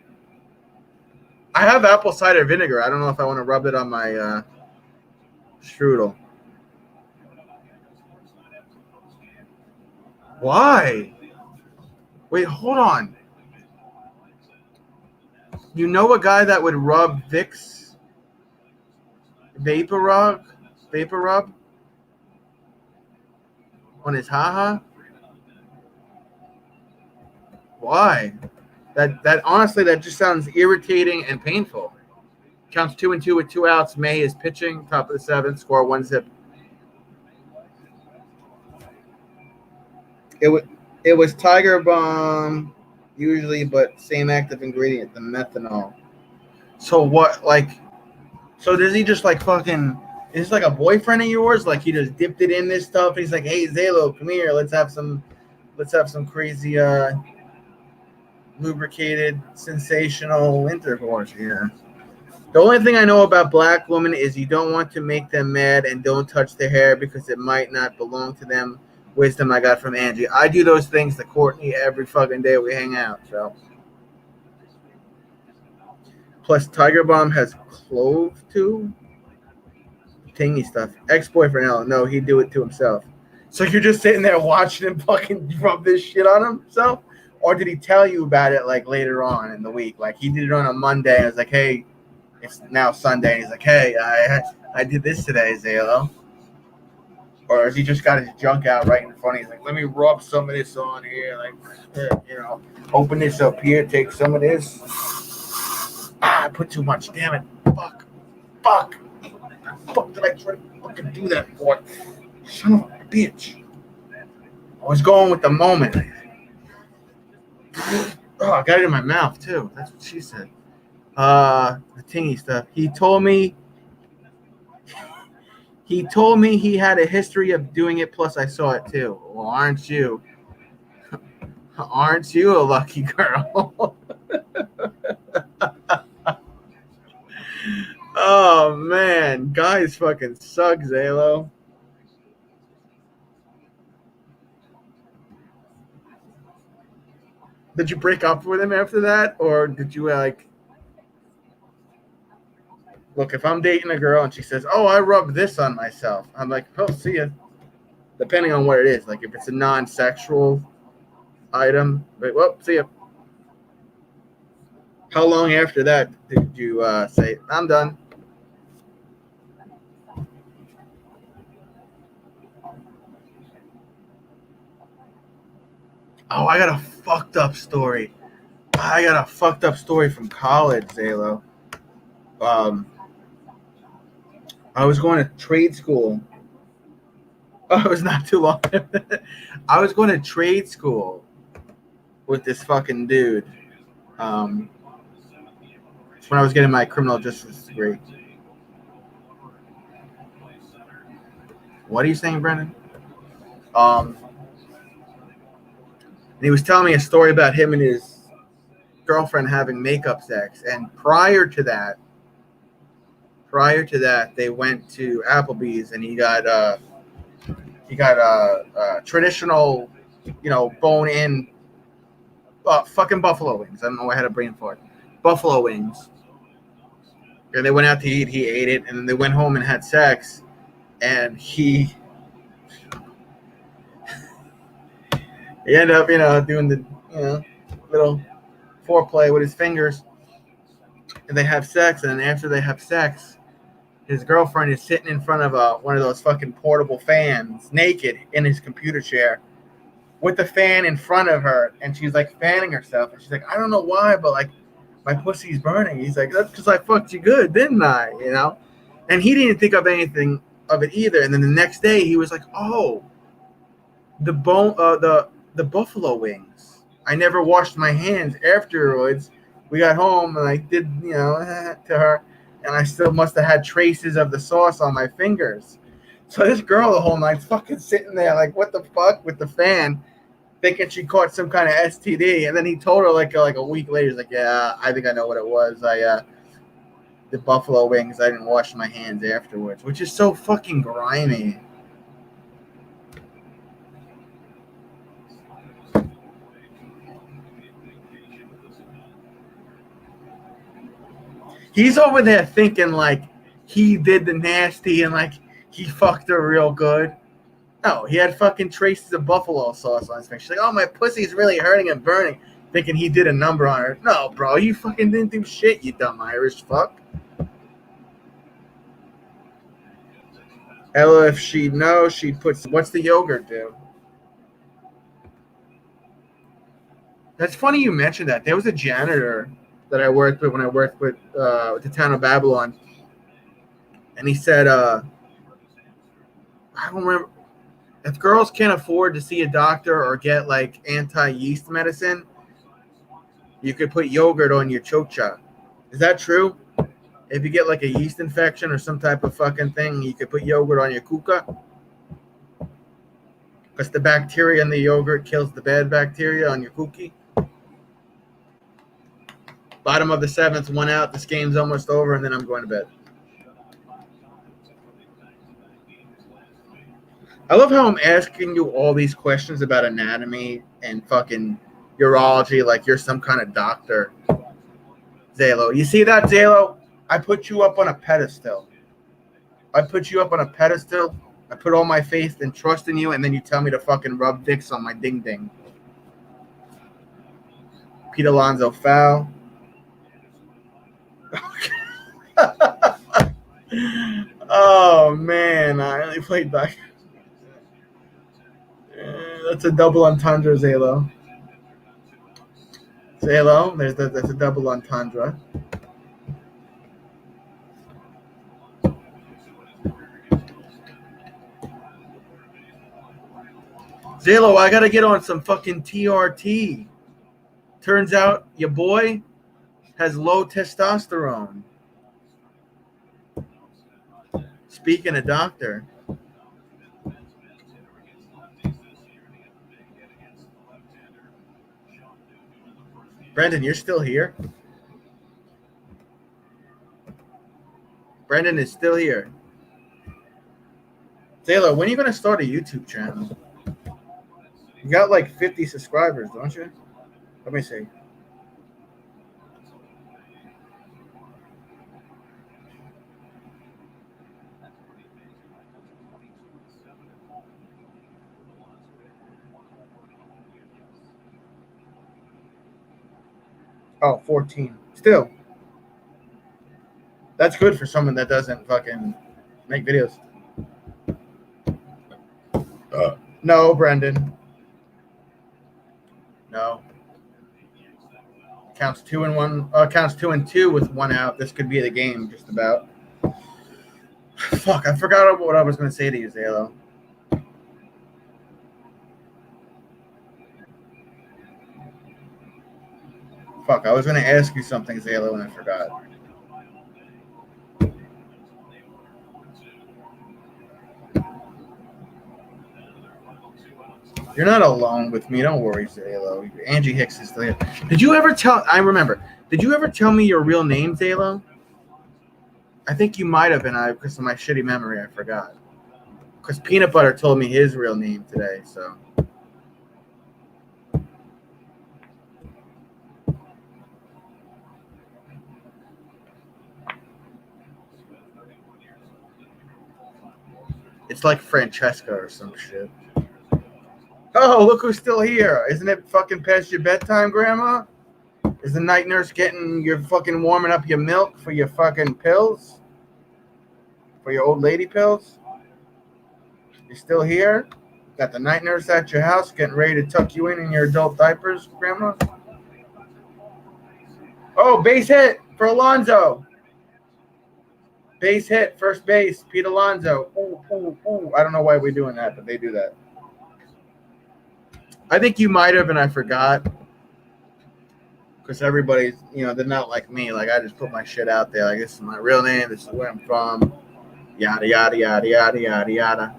I have apple cider vinegar. I don't know if I want to rub it on my strudel. Why? Wait, hold on. You know a guy that would rub Vicks Vapor Rub on his haha? Why? That honestly, that just sounds irritating and painful. Counts 2-2 with 2 outs. May is pitching. Top of the seventh. Score 1-0. It was Tiger Balm usually, but same active ingredient, the methanol. So what? Like, so does he just like fucking? Is this like a boyfriend of yours? Like he just dipped it in this stuff. He's like, hey Zalo, come here. Let's have some crazy lubricated, sensational intercourse here. The only thing I know about black women is you don't want to make them mad and don't touch their hair because it might not belong to them. Wisdom I got from Angie. I do those things to Courtney every fucking day we hang out. So, plus Tiger Balm has clove too. Tingy stuff. Ex-boyfriend, no, he'd do it to himself. So you're just sitting there watching him fucking rub this shit on himself? Or did he tell you about it like later on in the week? Like he did it on a Monday. I was like, hey, it's now Sunday. He's like, hey, I did this today, Zalo. Or has he just got his junk out right in front? He's like, let me rub some of this on here. Like, open this up here. Take some of this. I put too much. Damn it. Fuck. Fuck did I try to fucking do that for? Son of a bitch. I was going with the moment. Oh, I got it in my mouth too. That's what she said. The tingy stuff. He told me he had a history of doing it, plus I saw it too. Well, aren't you a lucky girl? Oh man, guys fucking suck, Zalo. Did you break up with him after that, or did you like? Look, if I'm dating a girl and she says, "Oh, I rubbed this on myself," I'm like, "Oh, see ya." Depending on what it is, like if it's a non-sexual item, but well, see ya. How long after that did you say, "I'm done"? Oh, I got a fucked up story. From college, Zalo. I was going to trade school. Oh, it was not too long. I was going to trade school with this fucking dude. When I was getting my criminal justice degree. What are you saying, Brendan? And he was telling me a story about him and his girlfriend having makeup sex, and prior to that, they went to Applebee's and he got traditional, bone-in, fucking buffalo wings. I don't know why I had a brain fart. Buffalo wings. And they went out to eat. He ate it, and then they went home and had sex. And he ended up, doing the, little foreplay with his fingers. And they have sex, and then after they have sex, his girlfriend is sitting in front of one of those fucking portable fans, naked in his computer chair, with the fan in front of her, and she's like fanning herself, and she's like, I don't know why, but like my pussy's burning. He's like, that's because I fucked you good, didn't I? And he didn't think of anything of it either. And then the next day, he was like, oh, the buffalo wings. I never washed my hands afterwards. We got home and I did, to her, and I still must have had traces of the sauce on my fingers. So this girl the whole night fucking sitting there like, what the fuck, with the fan, thinking she caught some kind of STD. And then he told her like a week later, he's like, yeah, I think I know what it was. The buffalo wings, I didn't wash my hands afterwards, which is so fucking grimy. He's over there thinking like he did the nasty and like he fucked her real good. No, he had fucking traces of buffalo sauce on his face. She's like, oh, my pussy's really hurting and burning, thinking he did a number on her. No, bro, you fucking didn't do shit, you dumb Irish fuck. Ella, if she'd know, she'd put, what's the yogurt do? That's funny you mentioned that. There was a janitor that I worked with when I worked with the town of Babylon. And he said, I don't remember, if girls can't afford to see a doctor or get like anti-yeast medicine, you could put yogurt on your chocha. Is that true? If you get like a yeast infection or some type of fucking thing, you could put yogurt on your kuka. Because the bacteria in the yogurt kills the bad bacteria on your cookie. Bottom of the seventh, 1 out. This game's almost over, and then I'm going to bed. I love how I'm asking you all these questions about anatomy and fucking urology like you're some kind of doctor. Zalo. You see that, Zalo? I put you up on a pedestal. I put all my faith and trust in you, and then you tell me to fucking rub dicks on my ding-ding. Pete Alonso foul. Oh, man. I only played back. That's a double entendre, Zalo. Zalo, that's a double entendre. Zalo, I gotta get on some fucking TRT. Turns out your boy has low testosterone. Speaking of doctor. Brendan, you're still here? Brendan is still here. Zalo, when are you going to start a YouTube channel? You got like 50 subscribers, don't you? Let me see. Oh, 14. Still. That's good for someone that doesn't fucking make videos. No, Brendan. No. Counts 2 and 1. Counts 2 and 2 with 1 out. This could be the game, just about. Fuck, I forgot what I was going to say to you, Zalo. Fuck, I was going to ask you something, Zalo, and I forgot. You're not alone with me. Don't worry, Zalo. Angie Hicks is there. Did you ever tell? I remember. Did you ever tell me your real name, Zalo? I think you might have been. Because of my shitty memory, I forgot. Because Peanut Butter told me his real name today. So. It's like Francesca or some shit. Oh, look who's still here. Isn't it fucking past your bedtime, Grandma? Is the night nurse getting your fucking warming up your milk for your fucking pills? For your old lady pills? You still here? Got the night nurse at your house getting ready to tuck you in your adult diapers, Grandma? Oh, base hit for Alonso. Base hit, first base, Pete Alonso. Ooh, ooh, ooh. I don't know why we're doing that, but they do that. I think you might have, and I forgot. Because everybody's, they're not like me. Like, I just put my shit out there. Like, this is my real name. This is where I'm from. Yada, yada, yada, yada, yada, yada.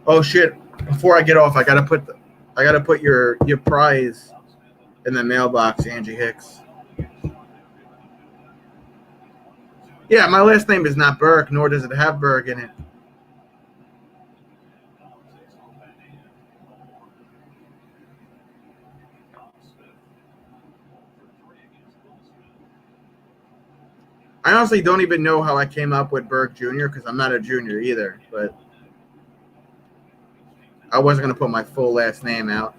Oh shit! Before I get off, I gotta put your prize in the mailbox, Angie Hicks. Yeah, my last name is not Burke, nor does it have Berg in it. I honestly don't even know how I came up with Berg Jr. because I'm not a junior either, but. I wasn't going to put my full last name out,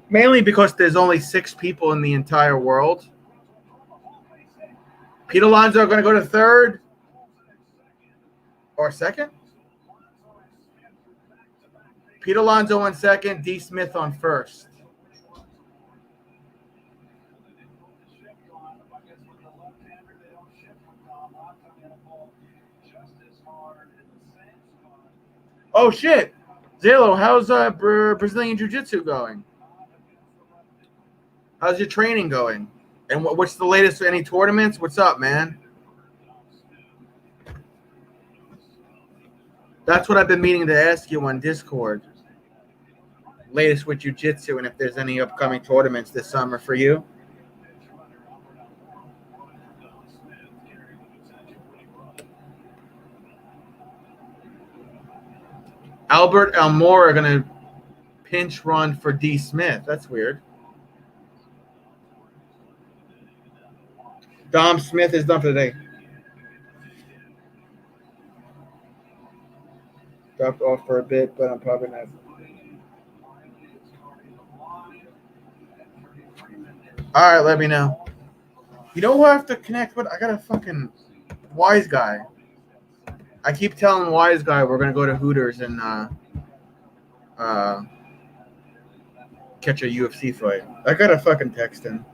Mainly because there's only 6 people in the entire world. Pete Alonso going to go to third or second? Pete Alonso on second, D. Smith on first. Oh shit, Zalo, how's Brazilian Jiu-Jitsu going? How's your training going? And what's the latest? Any tournaments? What's up, man? That's what I've been meaning to ask you on Discord. Latest with Jiu-Jitsu, and if there's any upcoming tournaments this summer for you. Albert Almora are going to pinch run for D. Smith. That's weird. Dom Smith is done for today. Dropped off for a bit, but I'm probably not. All right, let me know. You know who I have to connect with? I got a fucking Wise Guy. I keep telling Wise Guy we're gonna go to Hooters and catch a UFC fight. I gotta fucking text him.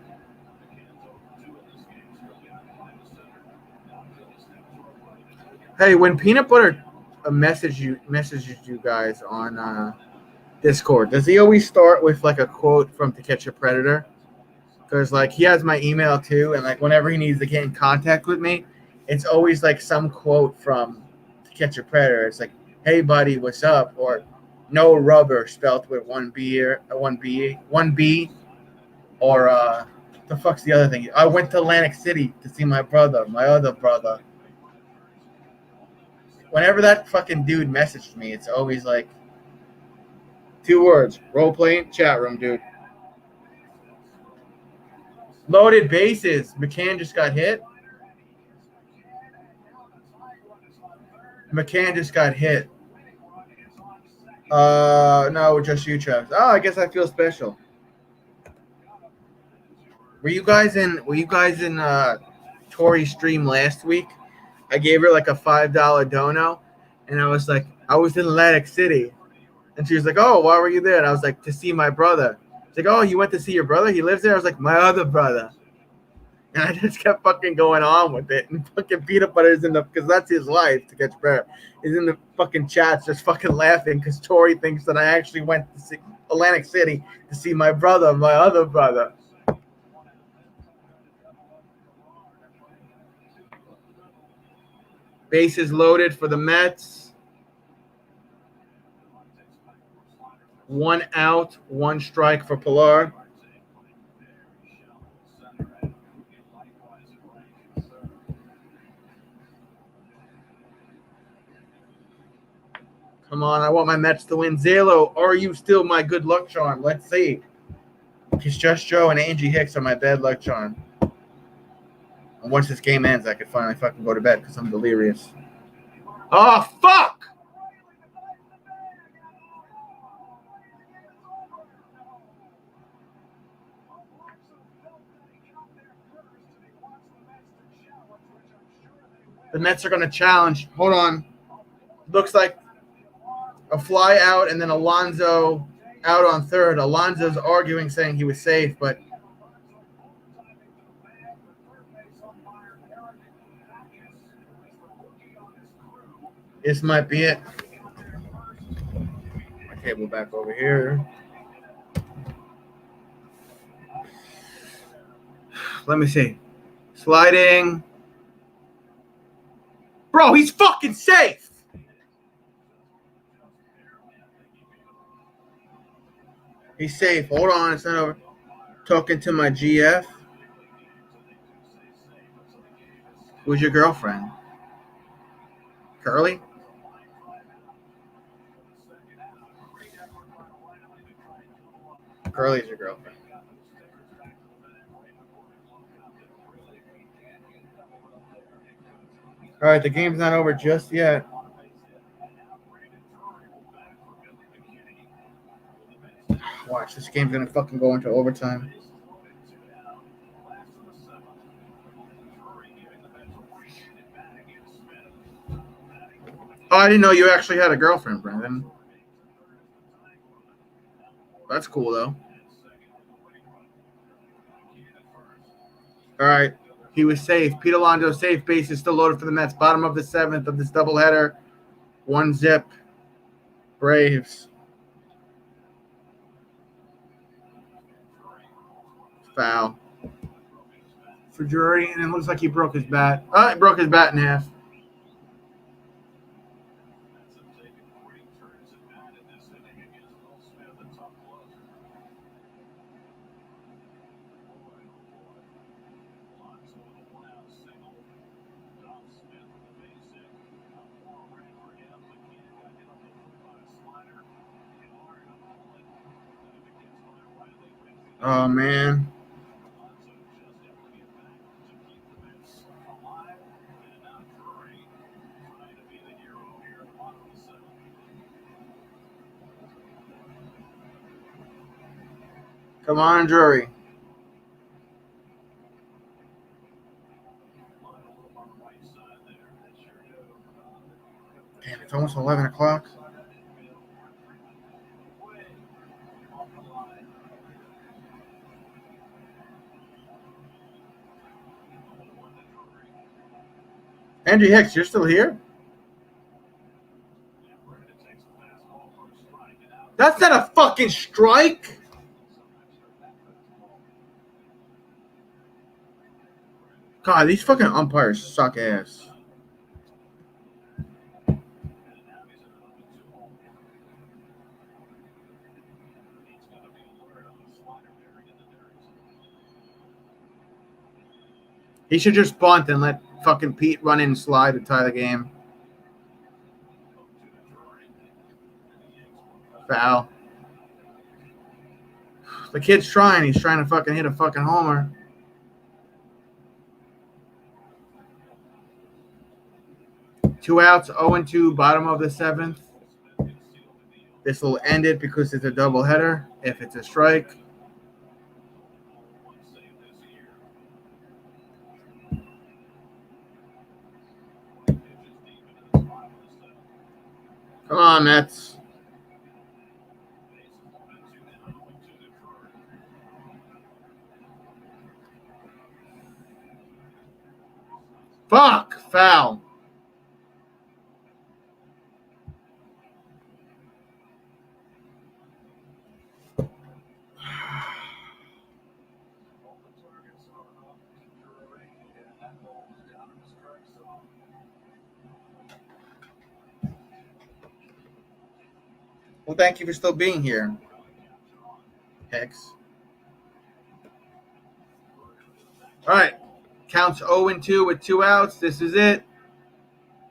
Hey, when Peanut Butter messages you guys on Discord, does he always start with like a quote from To Catch a Predator? Because like he has my email too, and like whenever he needs to get in contact with me, it's always like some quote from Catch a Predator. It's like, "Hey buddy, what's up?" Or "No rubber," spelled with one B, or the fuck's the other thing? I went to Atlantic City to see my brother, my other brother. Whenever that fucking dude messaged me, it's always like 2 words: role playing chat room, dude. Loaded bases. McCann just got hit. McCann just got hit. No, just you, Travis. Oh, I guess I feel special. Were you guys in Tori's stream last week? I gave her like a $5 dono, and I was like, I was in Atlantic City, and she was like, "Oh, why were you there?" And I was like, "To see my brother." She's like, "Oh, you went to see your brother? He lives there?" I was like, "My other brother." And I just kept fucking going on with it. And fucking Peanut Butter's in the, because that's his life to catch bear, is in the fucking chats just fucking laughing because Tori thinks that I actually went to see Atlantic City to see my brother, my other brother. Bases loaded for the Mets. 1 out, 1 strike for Pilar. Come on, I want my Mets to win. Zalo, are you still my good luck charm? Let's see. It's just Joe and Angie Hicks are my bad luck charm. And once this game ends, I could finally fucking go to bed because I'm delirious. Oh, fuck! The Mets are going to challenge. Hold on. Looks like a fly out and then Alonso out on third. Alonso's arguing, saying he was safe, but this might be it. My cable back over here. Let me see. Sliding. Bro, he's fucking safe. He's safe. Hold on. It's not over. Talking to my GF. Who's your girlfriend? Curly? Curly's your girlfriend. All right, the game's not over just yet. Watch, this game's gonna fucking go into overtime. Oh, I didn't know you actually had a girlfriend, Brendan. That's cool, though. All right. He was safe. Pete Alonso safe. Base is still loaded for the Mets. Bottom of the 7th of this doubleheader. 1-0. Braves. Foul. For Drury, and it looks like he broke his bat. Oh, he broke his bat in half. Oh, man. Come on, Drury. Damn, it's almost 11 o'clock. Angie Hicks, you're still here? That's not a fucking strike. God, these fucking umpires suck ass. He should just bunt and let fucking Pete run in and slide to tie the game. Foul. The kid's trying. He's trying to fucking hit a fucking homer. Two outs, 0-2, bottom of the 7th. This will end it because it's a doubleheader. If it's a strike. Come on, Mets. Foul. Well, thank you for still being here, Hicks. All right. Counts 0-2 with 2 outs. This is it.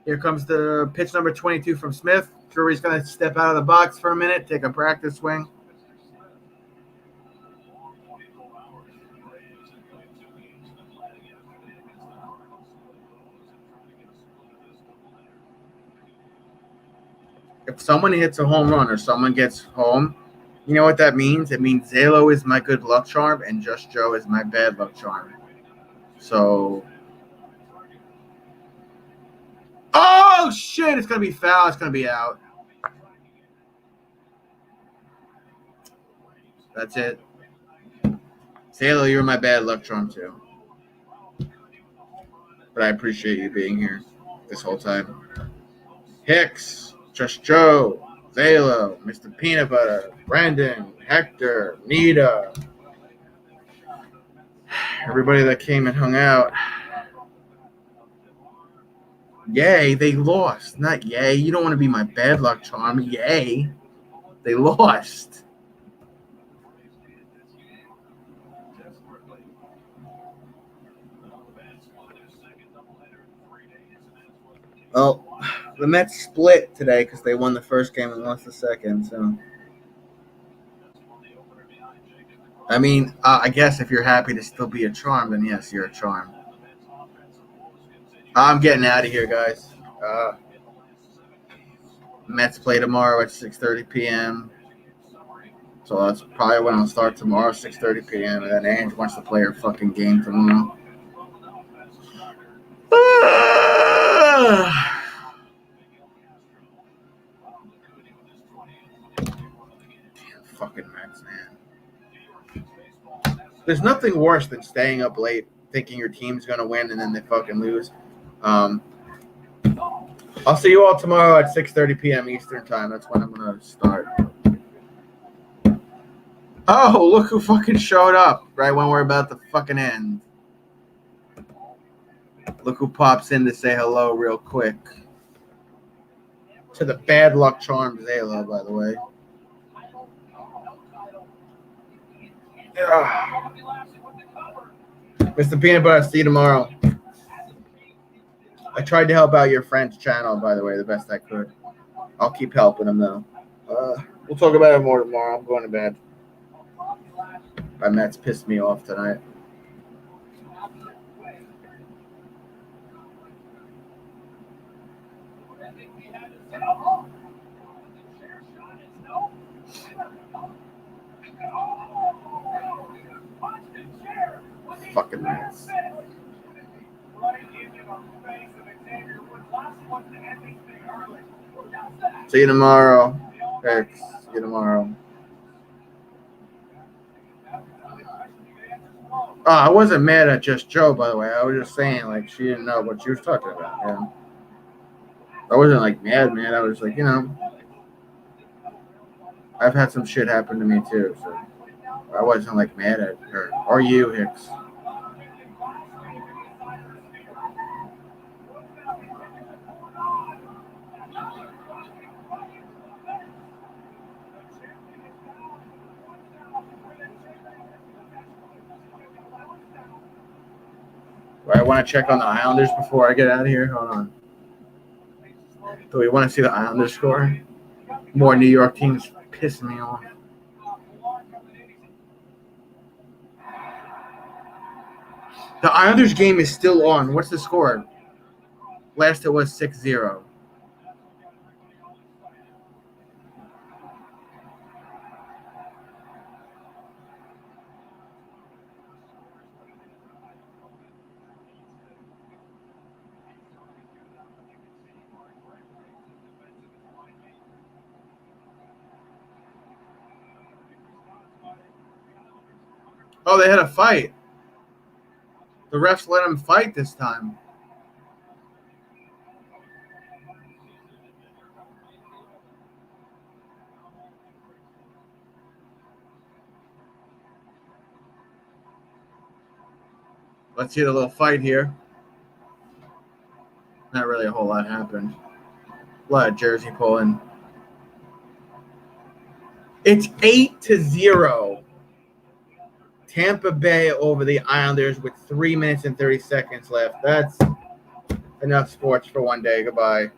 Here comes the pitch number 22 from Smith. Drury's going to step out of the box for a minute, take a practice swing. If someone hits a home run or someone gets home, you know what that means? It means Zalo is my good luck charm and Just Joe is my bad luck charm. So, oh shit! It's gonna be foul. It's gonna be out. That's it. Zalo, you're my bad luck charm too. But I appreciate you being here this whole time. Hicks, Just Joe, Zalo, Mr. Peanut Butter, Brandon, Hector, Nita, everybody that came and hung out. Yay, they lost. Not yay. You don't want to be my bad luck charm. Yay, they lost. Well, the Mets split today because they won the first game and lost the second. So, I mean, I guess if you're happy to still be a charm, then yes, you're a charm. I'm getting out of here, guys. Mets play tomorrow at 6:30 p.m. So that's probably when I'll start tomorrow, 6:30 p.m. And then Ange wants to play her fucking game tomorrow. Fucking Mets, man. There's nothing worse than staying up late thinking your team's going to win and then they fucking lose. I'll see you all tomorrow at 6:30 p.m. Eastern time. That's when I'm going to start. Oh, look who fucking showed up right when we're about to fucking end. Look who pops in to say hello real quick. To the bad luck charm Zalo, by the way. Ugh. Mr. Peanut Butter, see you tomorrow. I tried to help out your friend's channel, by the way, the best I could. I'll keep helping him, though. We'll talk about it more tomorrow. I'm going to bed. My Mets pissed me off tonight. Fucking Mets. See you tomorrow. Thanks. See you tomorrow. Oh, I wasn't mad at Just Joe, by the way. I was just saying, like, she didn't know what she was talking about. Yeah. I wasn't, like, mad. I was like, I've had some shit happen to me, too. So I wasn't, like, mad at her. Or you, Hicks. I want to check on the Islanders before I get out of here. Hold on. Do we want to see the Islanders score? More New York teams piss me off. The Islanders game is still on. What's the score? Last it was 6-0. Oh, they had a fight. The refs let him fight this time. Let's see the little fight here. Not really a whole lot happened. A lot of jersey pulling. It's 8-0. Tampa Bay over the Islanders with 3 minutes and 30 seconds left. That's enough sports for one day. Goodbye.